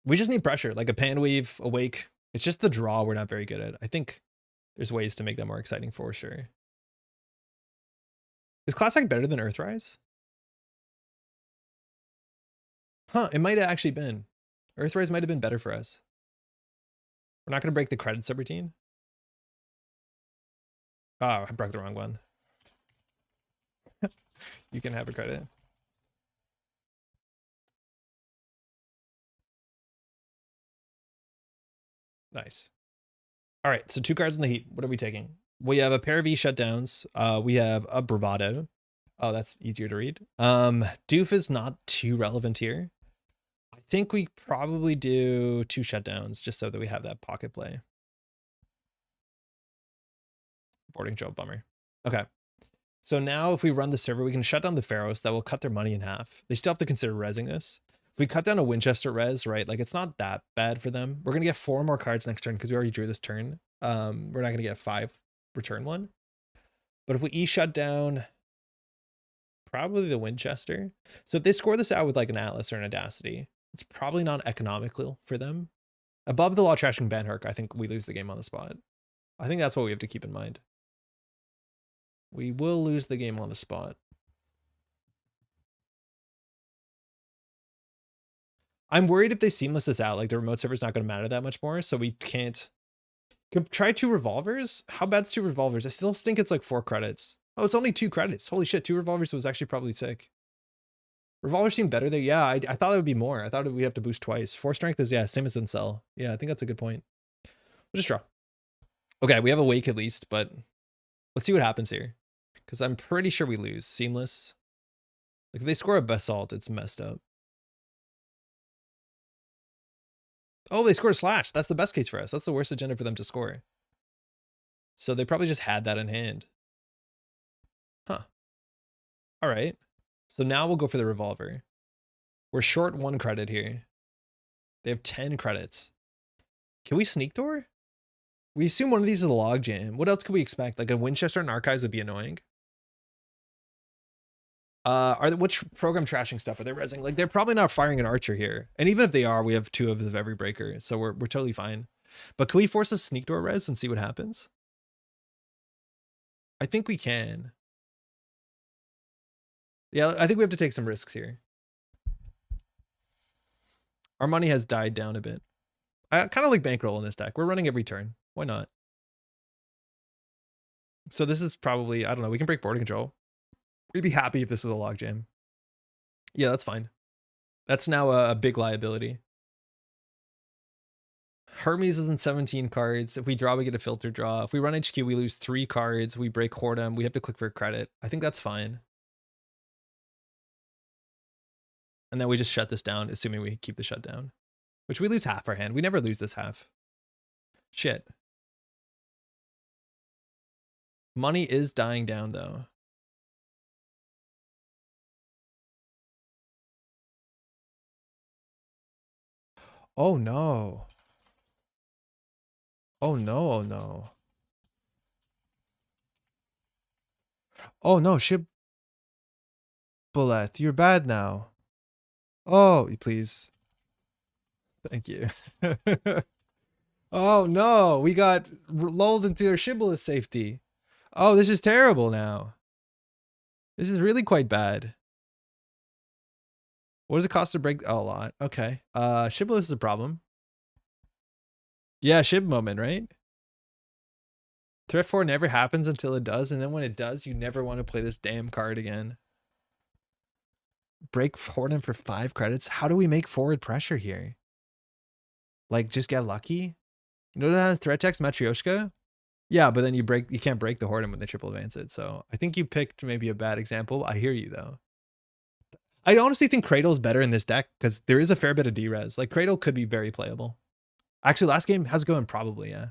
Speaker 1: We just need pressure, like a Pan Weave, Awake. It's just the draw we're not very good at. I think there's ways to make that more exciting for sure. Is Classic better than Earthrise? Huh, it might have actually been. Earthrise might have been better for us. We're not going to break the credit subroutine. Oh, I broke the wrong one. You can have a credit. Nice. All right, so 2 cards in the heat. What are we taking? We have a pair of E shutdowns. We have a Bravado. Oh, that's easier to read. Doof is not too relevant here. I think we probably do 2 shutdowns just so that we have that pocket play. Boarding Joe, bummer. Okay. So now if we run the server, we can shut down the Pharaohs. That will cut their money in half. They still have to consider resing this. If we cut down a Winchester res, right, like it's not that bad for them. We're going to get 4 more cards next turn because we already drew this turn. We're not going to get 5 return 1. But if we E shut down, probably the Winchester. So if they score this out with like an Atlas or an Audacity, it's probably not economical for them. Above the law trashing Bankhar, I think we lose the game on the spot. I think that's what we have to keep in mind. We will lose the game on the spot. I'm worried if they seamless this out, like the remote server's not going to matter that much more, so we can't. Could try 2 revolvers? How bad's 2 revolvers? I still think it's like 4 credits. Oh, it's only 2 credits. Holy shit, 2 revolvers was actually probably sick. Revolvers seem better there. Yeah, I thought it would be more. I thought we'd have to boost twice. 4 strength is, yeah, same as Incel. Yeah, I think that's a good point. We'll just draw. Okay, we have a wake at least, but let's see what happens here. Because I'm pretty sure we lose. Seamless. Like if they score a Basalt, it's messed up. Oh, they scored a Slash. That's the best case for us. That's the worst agenda for them to score. So they probably just had that in hand. Huh. All right. So now we'll go for the revolver. We're short 1 credit here. They have 10 credits. Can we Sneak Door? We assume one of these is a logjam. What else could we expect? Like a Winchester and Archives would be annoying. Which program trashing stuff are they resing? Like they're probably not firing an Archer here. And even if they are, we have 2 of every breaker. So we're totally fine. But can we force a sneak door res and see what happens? I think we can. Yeah, I think we have to take some risks here. Our money has died down a bit. I kind of like bankroll in this deck. We're running every turn. Why not? So this is probably, I don't know, we can break board control. We'd be happy if this was a logjam. Yeah, that's fine. That's now a big liability. Hermes is in 17 cards. If we draw, we get a filter draw. If we run HQ, we lose 3 cards. We break Whoredom. We have to click for credit. I think that's fine. And then we just shut this down, assuming we keep the shutdown. Which we lose half our hand. We never lose this half. Shit. Money is dying down, though. Oh, no. Oh, no, oh, no. Oh, no, Shibboleth, you're bad now. Oh, please. Thank you. Oh, no, we got lulled into our Shibboleth safety. Oh, this is terrible now. This is really quite bad. What does it cost to break? Oh, a lot. Okay. Shibboleth is a problem. Yeah, Shib moment, right? Threat 4 never happens until it does, and then when it does, you never want to play this damn card again. Break Whoredom for 5 credits? How do we make forward pressure here? Like, just get lucky? You know that threat text Matryoshka? Yeah, but then you can't break the Whoredom when they triple advance it. So I think you picked maybe a bad example. I hear you though. I honestly think Cradle's better in this deck because there is a fair bit of D-res. Like Cradle could be very playable. Actually, last game, how's it going? Probably, yeah.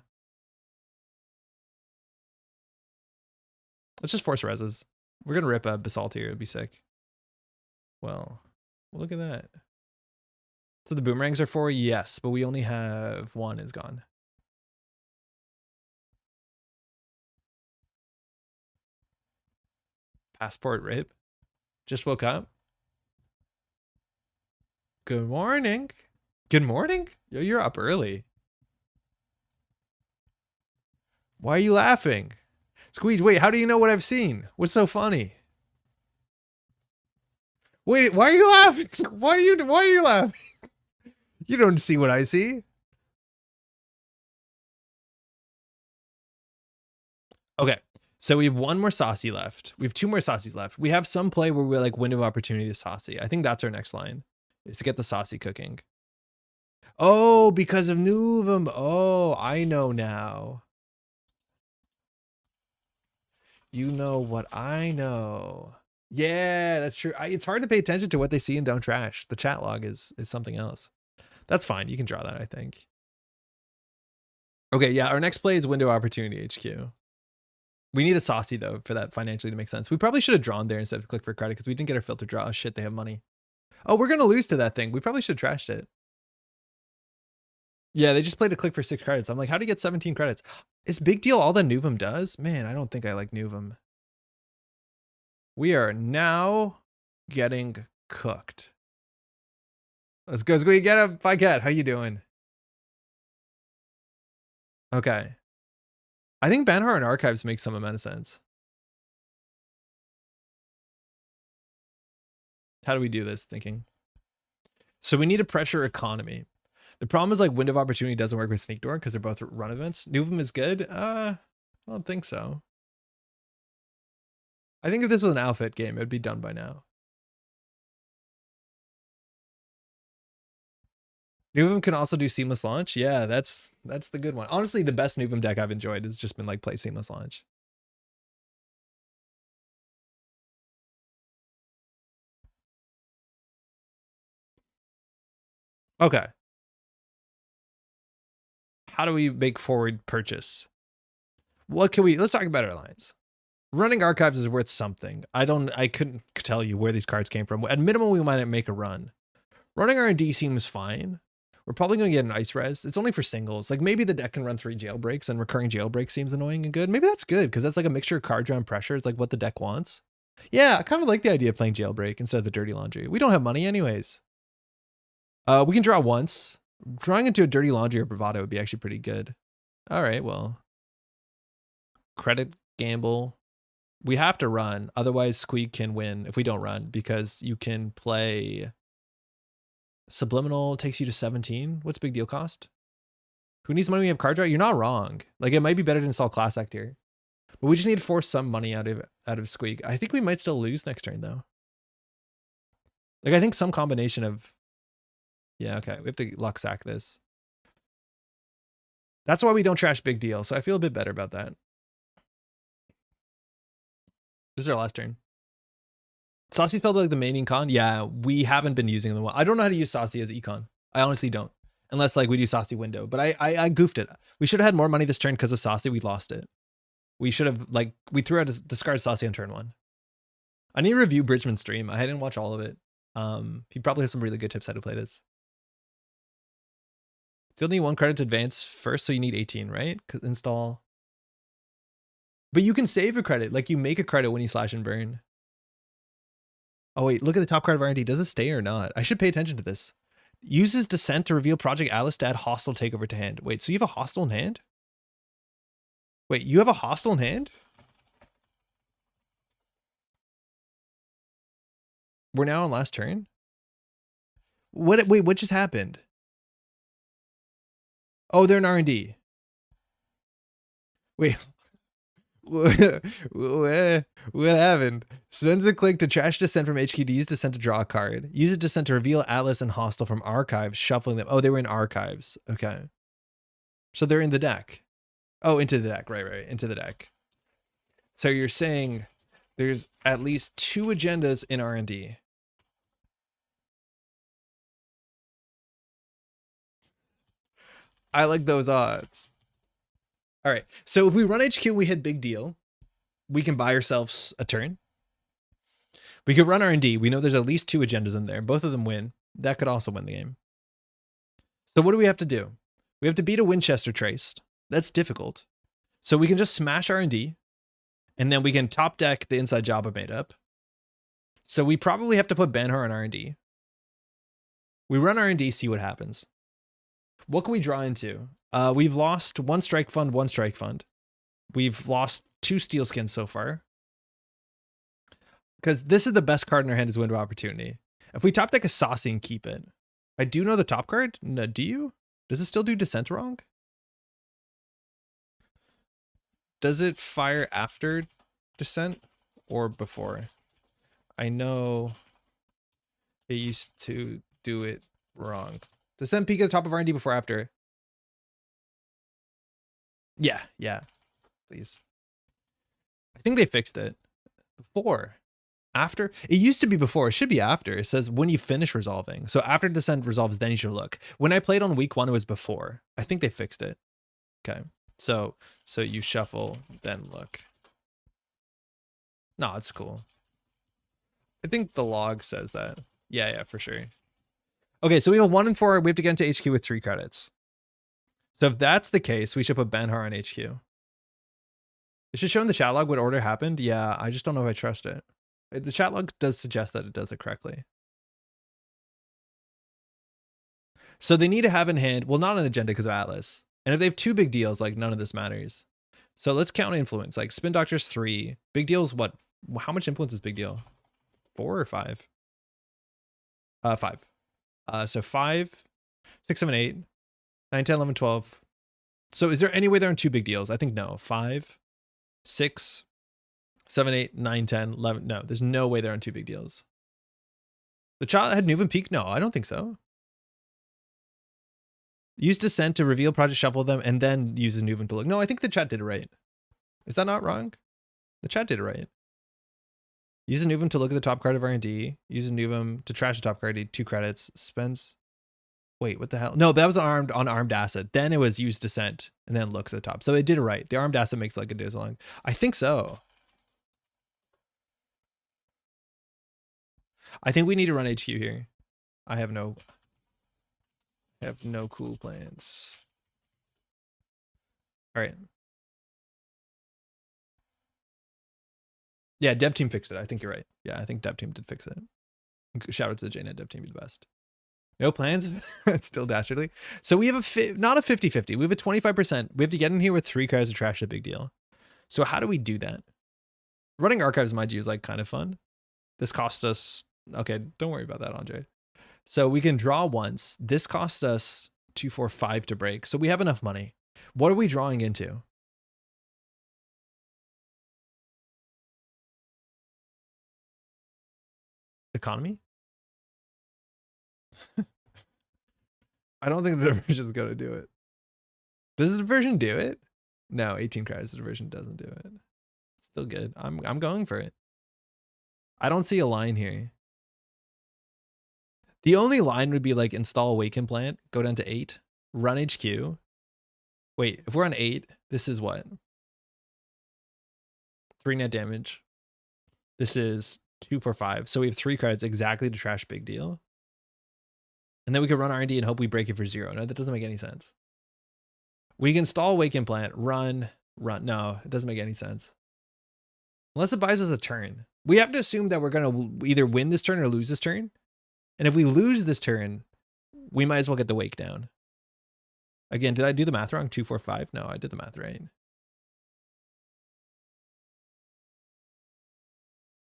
Speaker 1: Let's just force reses. We're gonna rip a Basalt here. It'd be sick. Well, look at that. So the boomerangs are 4, yes, but we only have 1 is gone. Passport rip. Just woke up. Good morning. Good morning? Yo, you're up early. Why are you laughing? Squeege, wait, how do you know what I've seen? What's so funny? Wait, why are you laughing? Why are you laughing? You don't see what I see. Okay. So we have 1 more Saci left. We have 2 more Sacis left. We have some play where we're like window of opportunity to Saci. I think that's our next line, is to get the Saci cooking. Oh, because of Nuvum. Oh, I know now. You know what I know. Yeah, that's true. It's hard to pay attention to what they see and don't trash. The chat log is something else. That's fine. You can draw that, I think. Okay, yeah, our next play is window opportunity HQ. We need a Saci, though, for that financially to make sense. We probably should have drawn there instead of click for credit because we didn't get our filter draw. Oh, shit, they have money. Oh, we're going to lose to that thing. We probably should have trashed it. Yeah, they just played a click for 6 credits. I'm like, how do you get 17 credits? Is big deal all that Nuvum does? Man, I don't think I like Nuvum. We are now getting cooked. Let's go. Squeak, get up. Fite, how you doing? Okay. I think Bankhar and Archives makes some amount of sense. How do we do this thinking? So we need a pressure economy. The problem is like window of opportunity doesn't work with Sneak Door because they're both run events. Nuvum is good. I don't think so. I think if this was an outfit game, it would be done by now. Nuvum can also do seamless launch. Yeah, that's the good one. Honestly, the best Nuvum deck I've enjoyed has just been like play seamless launch. Okay. How do we make forward purchase? What can we, let's talk about our lines. Running Archives is worth something. I couldn't tell you where these cards came from. At minimum, we might make a run. Running R&D seems fine. We're probably going to get an ice res. It's only for singles. Like maybe the deck can run 3 jailbreaks and recurring jailbreak seems annoying and good. Maybe that's good because that's like a mixture of card draw and pressure. It's like what the deck wants. Yeah, I kind of like the idea of playing jailbreak instead of the dirty laundry. We don't have money anyways. We can draw once. Drawing into a dirty laundry or bravado would be actually pretty good. All right, well. Credit gamble. We have to run, otherwise Squeak can win if we don't run, because you can play Subliminal takes you to 17. What's big deal cost? Who needs money when you have card draw? You're not wrong. Like, it might be better to install Class Act here. But we just need to force some money out of Squeak. I think we might still lose next turn though. Like, I think some combination of, yeah, okay, we have to luck sack this. That's why we don't trash big deal. So I feel a bit better about that. This is our last turn. Saci spelled like the main econ. Yeah, we haven't been using them well. I don't know how to use Saci as econ. I honestly don't. Unless like we do Saci window. But I goofed it. We should have had more money this turn because of Saci. We lost it. We should have, like, we threw out a discard Saci on turn 1. I need to review Bridgeman's stream. I didn't watch all of it. He probably has some really good tips how to play this. Still need 1 credit to advance first, so you need 18, right? Install. But you can save a credit. Like, you make a credit when you slash and burn. Oh, wait, look at the top card of R&D. Does it stay or not? I should pay attention to this. Uses Descent to reveal Project Atlas to add hostile takeover to hand. Wait, so you have a hostile in hand? Wait, you have a hostile in hand? We're now on last turn? Wait, what just happened? Oh, they're in R&D. Wait. What happened? Spends a click to trash Descent from HQ to use Descent to draw a card. Use Descent to reveal Atlas and Hostile from archives, shuffling them. Oh, they were in archives. Okay. So they're in the deck. Oh, into the deck. Right, into the deck. So you're saying there's at least 2 agendas in R&D. I like those odds. All right, so if we run HQ, we hit big deal. We can buy ourselves a turn. We could run R&D. We know there's at least 2 agendas in there. Both of them win. That could also win the game. So what do we have to do? We have to beat a Winchester Traced. That's difficult. So we can just smash R&D, and then we can top deck the inside job I made up. So we probably have to put Bankhar on R&D. We run R&D, see what happens. What can we draw into? We've lost 1 strike fund, 1 strike fund. We've lost 2 steel skins so far. Because this is the best card in our hand is Window Opportunity. If we top deck a Saci and keep it. I do know the top card. No, do you? Does it still do Descent wrong? Does it fire after Descent or before? I know it used to do it wrong. Descent peak at the top of R&D before after. Yeah, please. I think they fixed it. Before. After. It used to be before. It should be after. It says when you finish resolving. So after Descent resolves, then you should look. When I played on week 1, it was before. I think they fixed it. Okay. So you shuffle, then look. No, it's cool. I think the log says that. Yeah, for sure. Okay, so we have 1 and 4. We have to get into HQ with 3 credits. So if that's the case, we should put Bankhar on HQ. It should show in the chat log what order happened. Yeah, I just don't know if I trust it. The chat log does suggest that it does it correctly. So they need to have in hand, well, not an agenda because of Atlas. And if they have 2 big deals, like none of this matters. So let's count influence. Like Spin Doctor's 3. Big deal's what? How much influence is big deal? 4 or 5? 5. So 5, 6, 7, 8, 9, 10, 11, 12. So is there any way they're on 2 big deals? I think no. 5, 6, 7, 8, 9, 10, 11. No, there's no way they're on 2 big deals. The child had Nuven Peak? No, I don't think so. Use Descent to reveal Project Shuffle them and then uses Nuven to look. No, I think the chat did it right. Is that not wrong? The chat did it right. Use a Nuven to look at the top card of R&D. Use a Nuven to trash the top card. 2 credits. Spends. Wait, what the hell? No, that was on armed asset. Then it was use Descent and then looks at the top. So it did it right. The armed asset makes like a dizzling. I think so. I think we need to run HQ here. I have no cool plans. All right. Yeah, dev team fixed it. I think you're right. Yeah, I think dev team did fix it. Shout out to the JNet dev team, you're the best. No plans? It's still dastardly. So we have not a 50-50. We have a 25%. We have to get in here with 3 cards to trash a big deal. So how do we do that? Running archives, mind you, is like kind of fun. This cost us... Okay, don't worry about that, Andre. So we can draw once. This cost us 2, 4, 5 to break. So we have enough money. What are we drawing into? Economy? I don't think the diversion is going to do it. Does the diversion do it? No, 18 cards. The diversion doesn't do it. It's still good. I'm going for it. I don't see a line here. The only line would be like install Awaken Plant, go down to 8, run HQ. Wait, if we're on 8, this is what? 3 net damage. This is 2, 4, 5. So we have 3 cards exactly to trash big deal. And then we could run R&D and hope we break it for 0. No, that doesn't make any sense. We can install Awaken Plant, run. No, it doesn't make any sense. Unless it buys us a turn. We have to assume that we're going to either win this turn or lose this turn. And if we lose this turn, we might as well get the wake down. Again, did I do the math wrong? 2, 4, 5? No, I did the math right.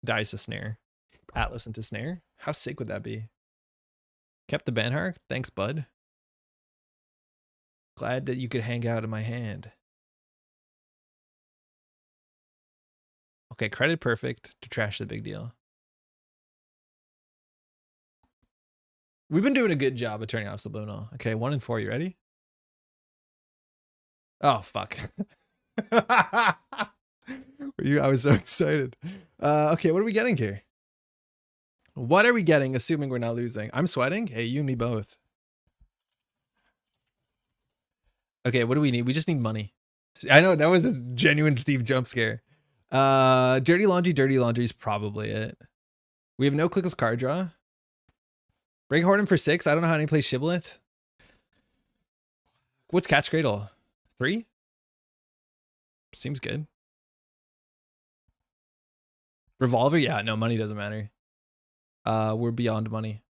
Speaker 1: Dies to snare. Atlas into snare. How sick would that be? Kept the Bankhar. Thanks, bud. Glad that you could hang out in my hand. Okay, credit perfect to trash the big deal. We've been doing a good job of turning off Subliminal. Okay, 1 and 4. You ready? Oh, fuck. I was so excited. Okay, what are we getting here? What are we getting, assuming we're not losing? I'm sweating? Hey, you and me both. Okay, what do we need? We just need money. I know, that was a genuine Steve jump scare. Dirty Laundry is probably it. We have no clickless card draw. Break Horton for 6. I don't know how to play Shibboleth. What's Cat's Cradle? 3? Seems good. Revolver? Yeah, no, money doesn't matter. We're beyond money.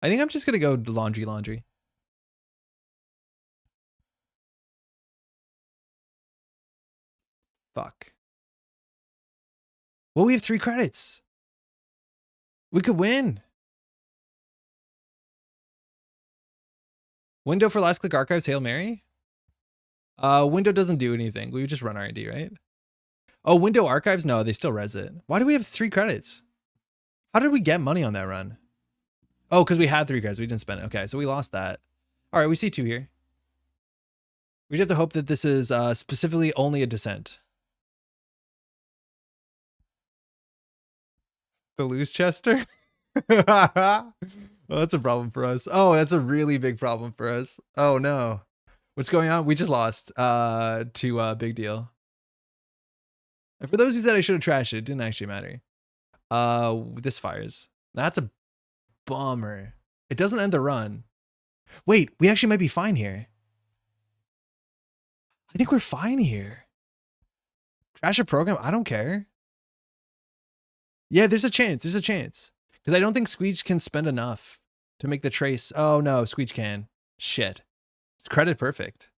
Speaker 1: I think I'm just gonna go laundry. Fuck. Well, we have 3 credits. We could win. Window for last click archives, Hail Mary. Window doesn't do anything. We would just run R&D, right? Oh, window archives? No, they still res it. Why do we have 3 credits? How did we get money on that run? Oh, because we had 3 cards. We didn't spend it. Okay, so we lost that. All right, we see 2 here. We just have to hope that this is specifically only a descent. The loose Chester? Well, that's a problem for us. Oh, that's a really big problem for us. Oh, no. What's going on? We just lost to Big Deal. And for those who said I should have trashed it, it didn't actually matter. This fires. That's a bummer. It doesn't end the run. Wait, we actually might be fine here. I think we're fine here. Trash a program? I don't care. Yeah, there's a chance. There's a chance. Because I don't think Squeech can spend enough to make the trace. Oh, no, Squeech can. Shit. It's credit perfect.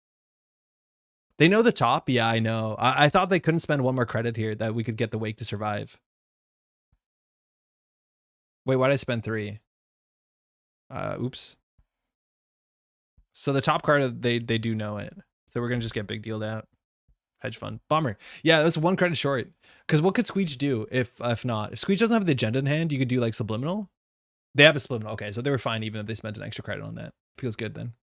Speaker 1: They know the top? Yeah, I know. I thought they couldn't spend 1 more credit here, that we could get the wake to survive. Wait, why did I spend 3? Oops. So the top card, they do know it. So we're going to just get big dealed out. Hedge fund. Bummer. Yeah, that was 1 credit short. Because what could Squeech do if not? If Squeech doesn't have the agenda in hand, you could do like Subliminal. They have a Subliminal. Okay, so they were fine even if they spent an extra credit on that. Feels good then.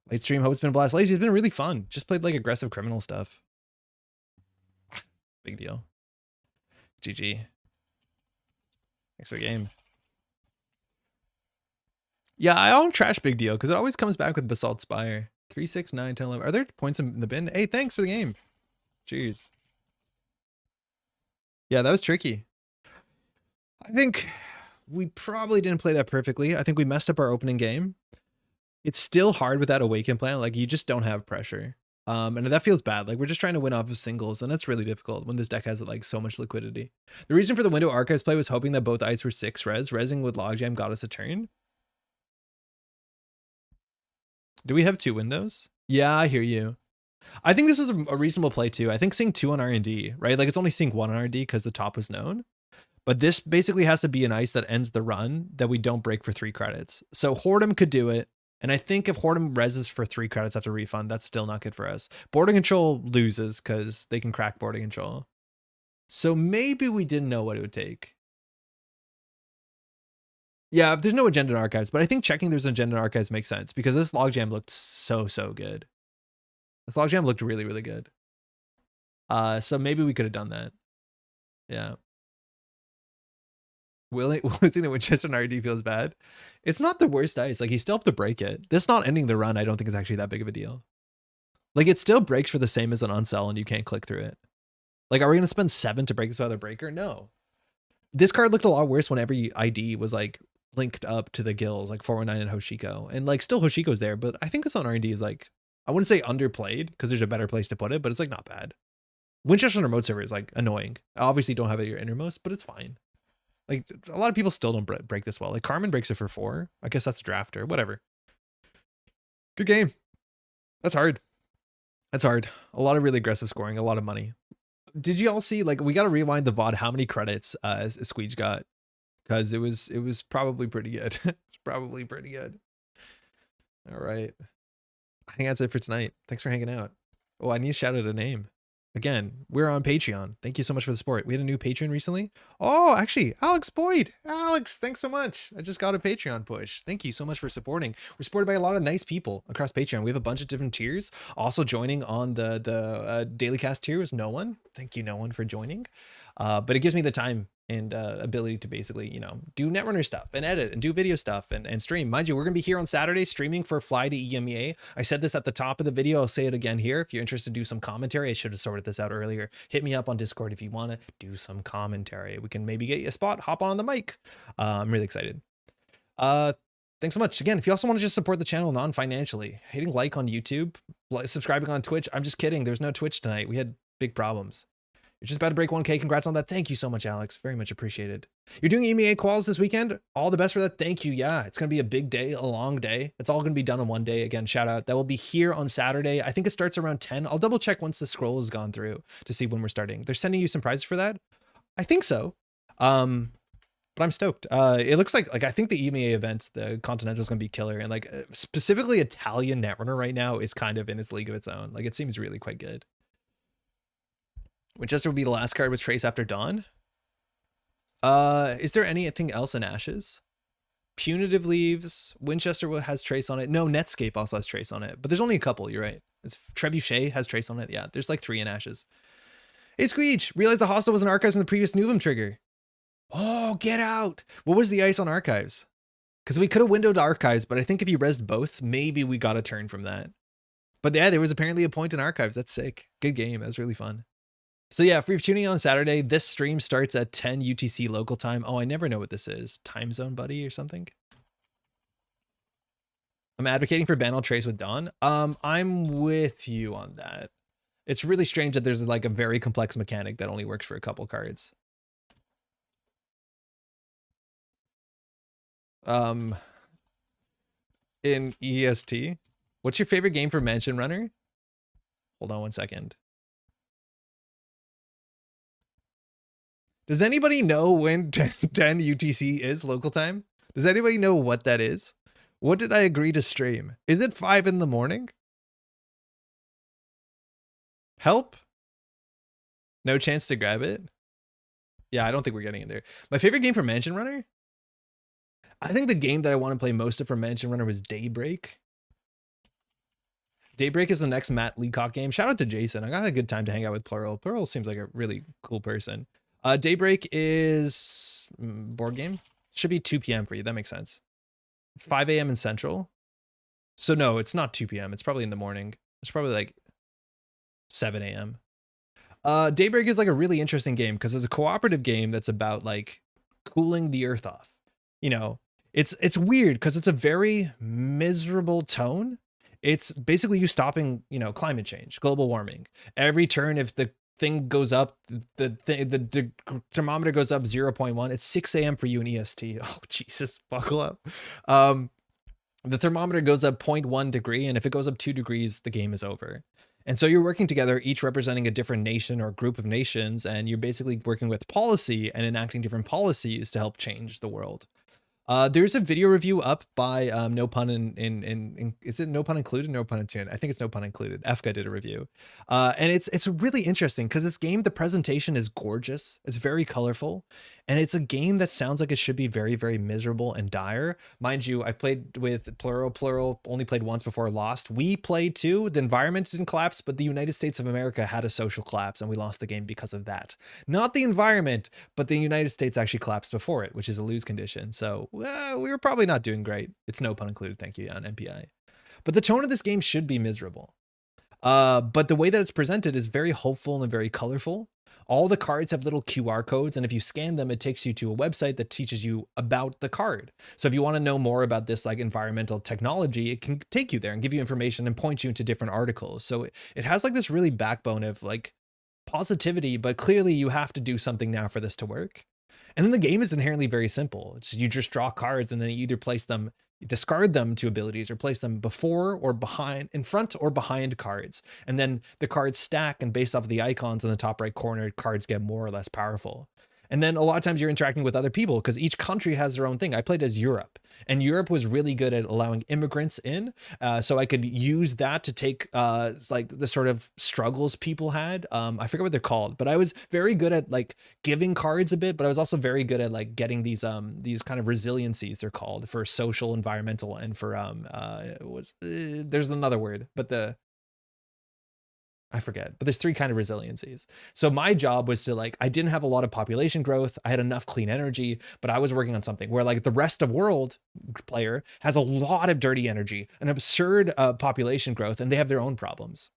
Speaker 1: Late stream. Hope it's been a blast. Lazy, it's been really fun. Just played like aggressive criminal stuff. Big deal. GG. Thanks for the game. Yeah, I don't trash Big Deal because it always comes back with Basalt Spire. 3, 6, 9, 10, 11. Are there points in the bin? Hey, thanks for the game. Cheers. Yeah, that was tricky. I think we probably didn't play that perfectly. I think we messed up our opening game. It's still hard with that Awaken Plant. Like, you just don't have pressure. And that feels bad. Like we're just trying to win off of singles, and that's really difficult when this deck has like so much liquidity. The reason for the window archives play was hoping that both ice were 6 res. Resing with logjam got us a turn. Do we have 2 windows? Yeah, I hear you. I think this was a reasonable play too. I think seeing 2 on R&D, right? Like it's only seeing 1 on R&D because the top was known. But this basically has to be an ice that ends the run that we don't break for 3 credits. So Whoredom could do it. And I think if Whoredom reses for 3 credits after refund, that's still not good for us. Boarding control loses because they can crack boarding control. So maybe we didn't know what it would take. Yeah, there's no agenda in archives, but I think checking there's an agenda in archives makes sense because this logjam looked so good. This logjam looked really good. So maybe we could have done that. Yeah. Losing to Winchester and RD feels bad. It's not the worst ice. Like, you still have to break it. This not ending the run, I don't think is actually that big of a deal. Like, it still breaks for the same as an unsell and you can't click through it. Like, are we going to spend 7 to break this without a breaker? No. This card looked a lot worse when every ID was, like, linked up to the gills, like 419 and Hoshiko. And, like, still Hoshiko's there, but I think this on R&D is, like, I wouldn't say underplayed, because there's a better place to put it, but it's, like, not bad. Winchester on remote server is, like, annoying. I obviously don't have it at your innermost, but it's fine. Like, a lot of people still don't break this well. Like, Carmen breaks it for 4. I guess that's a drafter. Whatever. Good game. That's hard. That's hard. A lot of really aggressive scoring. A lot of money. Did you all see, like, we got to rewind the VOD how many credits Squeege got? Because it was probably pretty good. It's probably pretty good. All right. I think that's it for tonight. Thanks for hanging out. Oh, I need to shout out a name. Again, we're on Patreon. Thank you so much for the support. We had a new patron recently. Oh, actually, Alex Boyd. Alex, thanks so much. I just got a Patreon push. Thank you so much for supporting. We're supported by a lot of nice people across Patreon. We have a bunch of different tiers. Also joining on the daily cast tier was No One. Thank you, No One, for joining. But it gives me the time and ability to basically, you know, do Netrunner stuff and edit and do video stuff and stream. Mind you, we're going to be here on Saturday streaming for Fly to EMEA. I said this at the top of the video. I'll say it again here. If you're interested to do some commentary, I should have sorted this out earlier. Hit me up on Discord if you want to do some commentary. We can maybe get you a spot, hop on the mic. I'm really excited. Thanks so much. Again, if you also want to just support the channel non-financially, hitting like on YouTube, subscribing on Twitch. I'm just kidding. There's no Twitch tonight. We had big problems. You're just about to break 1K. Congrats on that. Thank you so much, Alex. Very much appreciated. You're doing EMEA quals this weekend. All the best for that. Thank you. Yeah, it's going to be a big day, a long day. It's all going to be done in one day. Again, shout out. That will be here on Saturday. I think it starts around 10. I'll double check once the scroll has gone through to see when we're starting. They're sending you some prizes for that. I think so. But I'm stoked. It looks like I think the EMEA event, the Continental, is going to be killer. And like specifically Italian Netrunner right now is kind of in its league of its own. Like it seems really quite good. Winchester will be the last card with Trace after Dawn. Is there anything else in Ashes? Punitive leaves. Winchester has Trace on it. No, Netscape also has Trace on it. But there's only a couple, you're right. It's Trebuchet has Trace on it. Yeah, there's like 3 in Ashes. Hey, Squeege. Realized the hostile was in Archives in the previous Nuvum trigger. Oh, get out. What was the ice on Archives? Because we could have windowed Archives, but I think if you resed both, maybe we got a turn from that. But yeah, there was apparently a point in Archives. That's sick. Good game. That was really fun. So yeah, if you're tuning in on Saturday, this stream starts at 10 UTC local time. Oh, I never know what this is. Time zone buddy or something? I'm advocating for ban all Trace with Dawn. I'm with you on that. It's really strange that there's like a very complex mechanic that only works for a couple cards. In EST, what's your favorite game for Mansion Runner? Hold on one second. Does anybody know when 10 UTC is local time? Does anybody know what that is? What did I agree to stream? Is it 5 in the morning? Help? No chance to grab it? Yeah, I don't think we're getting in there. My favorite game for Mansion Runner? I think the game that I want to play most of for Mansion Runner was Daybreak. Daybreak is the next Matt Leacock game. Shout out to Jason. I got a good time to hang out with Plural. Plural seems like a really cool person. Daybreak is board game. Should be 2 p.m. for you. That makes sense. It's 5 a.m. in Central. So no, it's not 2 p.m. It's probably in the morning. It's probably like 7 a.m. Daybreak is like a really interesting game because it's a cooperative game that's about like cooling the earth off. You know, it's weird because it's a very miserable tone. It's basically you stopping, you know, climate change, global warming. Every turn, if the thing goes up, the thermometer goes up 0.1, it's 6 a.m. for you in EST. Oh, Jesus, buckle up. The thermometer goes up 0.1 degree, and if it goes up 2 degrees, the game is over. And so you're working together, each representing a different nation or group of nations, and you're basically working with policy and enacting different policies to help change the world. There's a video review up by no pun is it no pun included? No pun intended. I think it's no pun included. FK did a review. And it's really interesting because this game, the presentation is gorgeous. It's very colorful. And it's a game that sounds like it should be very, very miserable and dire. Mind you, I played with Plural, only played once before Lost. We played too. The environment didn't collapse, but the United States of America had a social collapse and we lost the game because of that. Not the environment, but the United States actually collapsed before it, which is a lose condition. So we were probably not doing great. It's no pun included. Thank you on MPI. But the tone of this game should be miserable. But the way that it's presented is very hopeful and very colorful. All the cards have little QR codes, and if you scan them, it takes you to a website that teaches you about the card. So if you want to know more about this like environmental technology, it can take you there and give you information and point you into different articles. So it has like this really backbone of like positivity, but clearly you have to do something now for this to work. And then the game is inherently very simple. It's you just draw cards and then you either place them, discard them to abilities or place them before or behind, in front or behind cards. And then the cards stack, and based off of the icons in the top right corner, cards get more or less powerful. And then a lot of times you're interacting with other people because each country has their own thing. I played as Europe, and Europe was really good at allowing immigrants in. So I could use that to take like the sort of struggles people had. I forget what they're called, but I was very good at like giving cards a bit, but I was also very good at like getting these kind of resiliencies, they're called, for social, environmental, and for there's another word, but I forget, but there's 3 kind of resiliencies. So my job was to like, I didn't have a lot of population growth. I had enough clean energy, but I was working on something where like the rest of world player has a lot of dirty energy, an absurd population growth, and they have their own problems.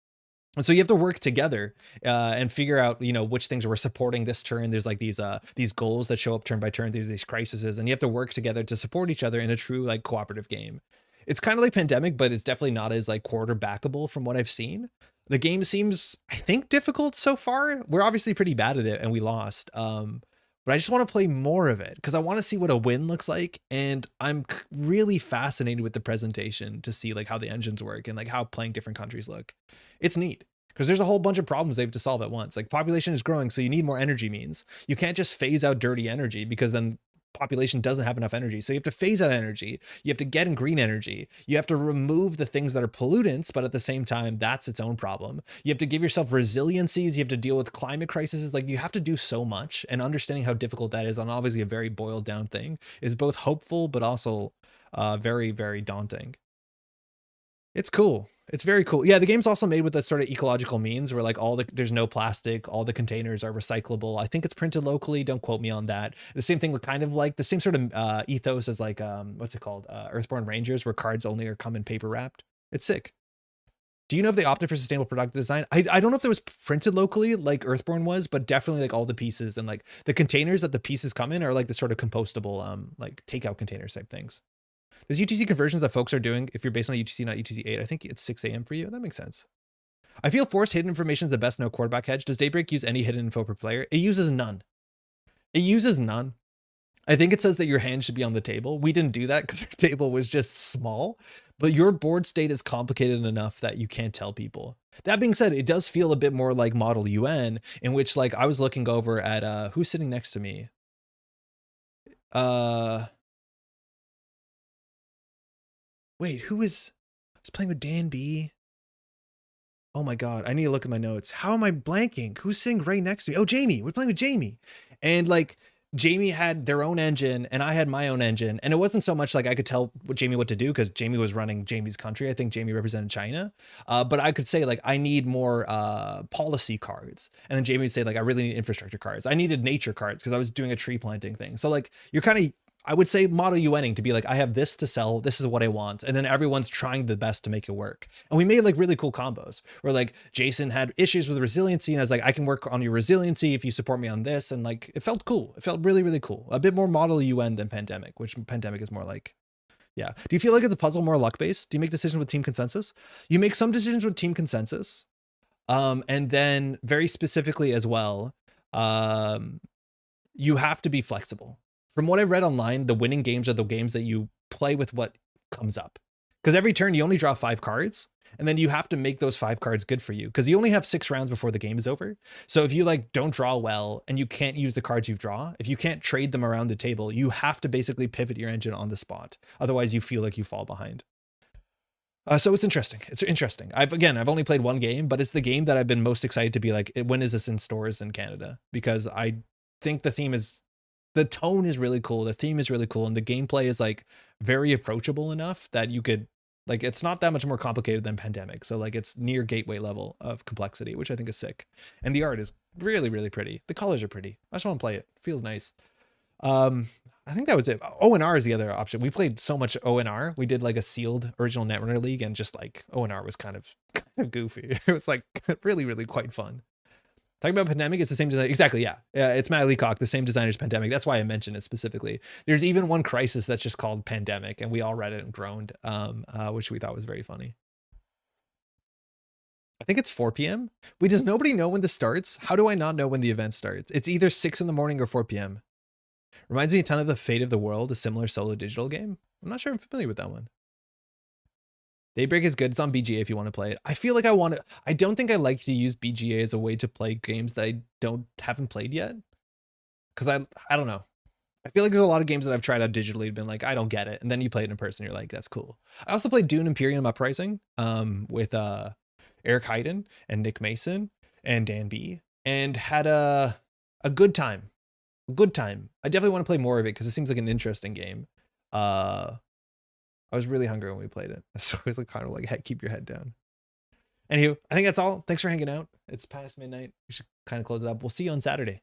Speaker 1: And so you have to work together and figure out, you know, which things we're supporting this turn. There's like these goals that show up turn by turn. There's these crises, and you have to work together to support each other in a true like cooperative game. It's kind of like Pandemic, but it's definitely not as like quarterbackable from what I've seen. The game seems, I think, difficult so far. We're obviously pretty bad at it and we lost. But I just want to play more of it because I want to see what a win looks like. And I'm really fascinated with the presentation to see like how the engines work and like how playing different countries look. It's neat because there's a whole bunch of problems they have to solve at once. Like population is growing, so you need more energy means. You can't just phase out dirty energy because then population doesn't have enough energy. So you have to phase out energy. You have to get in green energy. You have to remove the things that are pollutants, but at the same time, that's its own problem. You have to give yourself resiliencies. You have to deal with climate crises. Like you have to do so much, and understanding how difficult that is on obviously a very boiled down thing is both hopeful, but also very, very daunting. It's cool. It's very cool. Yeah, the game's also made with a sort of ecological means where like there's no plastic, all the containers are recyclable. I think it's printed locally. Don't quote me on that. The same thing with kind of like the same sort of ethos as like what's it called? Earthborn Rangers, where cards only are come in paper wrapped. It's sick. Do you know if they opted for sustainable product design? I don't know if it was printed locally like Earthborn was, but definitely like all the pieces and like the containers that the pieces come in are like the sort of compostable like takeout containers type things. There's UTC conversions that folks are doing if you're based on UTC, not UTC 8. I think it's 6 a.m. for you. That makes sense. I feel forced hidden information is the best no quarterback hedge. Does Daybreak use any hidden info per player? It uses none. It uses none. I think it says that your hand should be on the table. We didn't do that because our table was just small, but your board state is complicated enough that you can't tell people. That being said, it does feel a bit more like Model UN, in which like I was looking over at who's sitting next to me. Wait, who is? I was playing with Dan B. Oh my God, I need to look at my notes. How am I blanking? Who's sitting right next to me? Oh, Jamie. We're playing with Jamie. And like Jamie had their own engine and I had my own engine. And it wasn't so much like I could tell Jamie what to do because Jamie was running Jamie's country. I think Jamie represented China. But I could say like, I need more policy cards. And then Jamie would say like, I really need infrastructure cards. I needed nature cards because I was doing a tree planting thing. So like, you're kind of, I would say model UNing to be like, I have this to sell. This is what I want. And then everyone's trying the best to make it work. And we made like really cool combos where like Jason had issues with resiliency. And I was like, I can work on your resiliency if you support me on this. And like, it felt cool. It felt really, really cool. A bit more model UN than Pandemic, which Pandemic is more like, Yeah. Do you feel like it's a puzzle more luck based? Do you make decisions with team consensus? You make some decisions with team consensus. And then very specifically as well, you have to be flexible. From what I've read online, the winning games are the games that you play with what comes up. Because every turn you only draw 5 cards, and then you have to make those 5 cards good for you. Because you only have 6 rounds before the game is over. So if you like don't draw well and you can't use the cards you draw, if you can't trade them around the table, you have to basically pivot your engine on the spot. Otherwise you feel like you fall behind. So it's interesting. It's interesting. I've only played 1 game, but it's the game that I've been most excited to be like, when is this in stores in Canada? Because I think the tone is really cool. The theme is really cool. And the gameplay is like very approachable enough that you could like, it's not that much more complicated than Pandemic. So like it's near gateway level of complexity, which I think is sick. And the art is really, really pretty. The colors are pretty. I just want to play it. Feels nice. I think that was it. ONR is the other option. We played so much ONR. We did like a sealed original Netrunner league, and just like ONR was kind of goofy. It was like really, really quite fun. Talking about Pandemic, it's the same design. Exactly, yeah. It's Matt Leacock, the same designer as Pandemic. That's why I mentioned it specifically. There's even one Crisis that's just called Pandemic, and we all read it and groaned, which we thought was very funny. I think it's 4 p.m. Wait, does nobody know when this starts? How do I not know when the event starts? It's either 6 in the morning or 4 p.m. Reminds me a ton of the Fate of the World, a similar solo digital game. I'm not sure I'm familiar with that one. Daybreak is good. It's on BGA if you want to play it. I feel like I don't think I like to use BGA as a way to play games that I haven't played yet. Cause I don't know. I feel like there's a lot of games that I've tried out digitally and been like, I don't get it. And then you play it in person, you're like, that's cool. I also played Dune Imperium Uprising with Eric Hayden and Nick Mason and Dan B, and had a good time. Good time. I definitely want to play more of it because it seems like an interesting game. I was really hungry when we played it. So it's like kind of like, hey, keep your head down. Anywho, I think that's all. Thanks for hanging out. It's past midnight. We should kind of close it up. We'll see you on Saturday.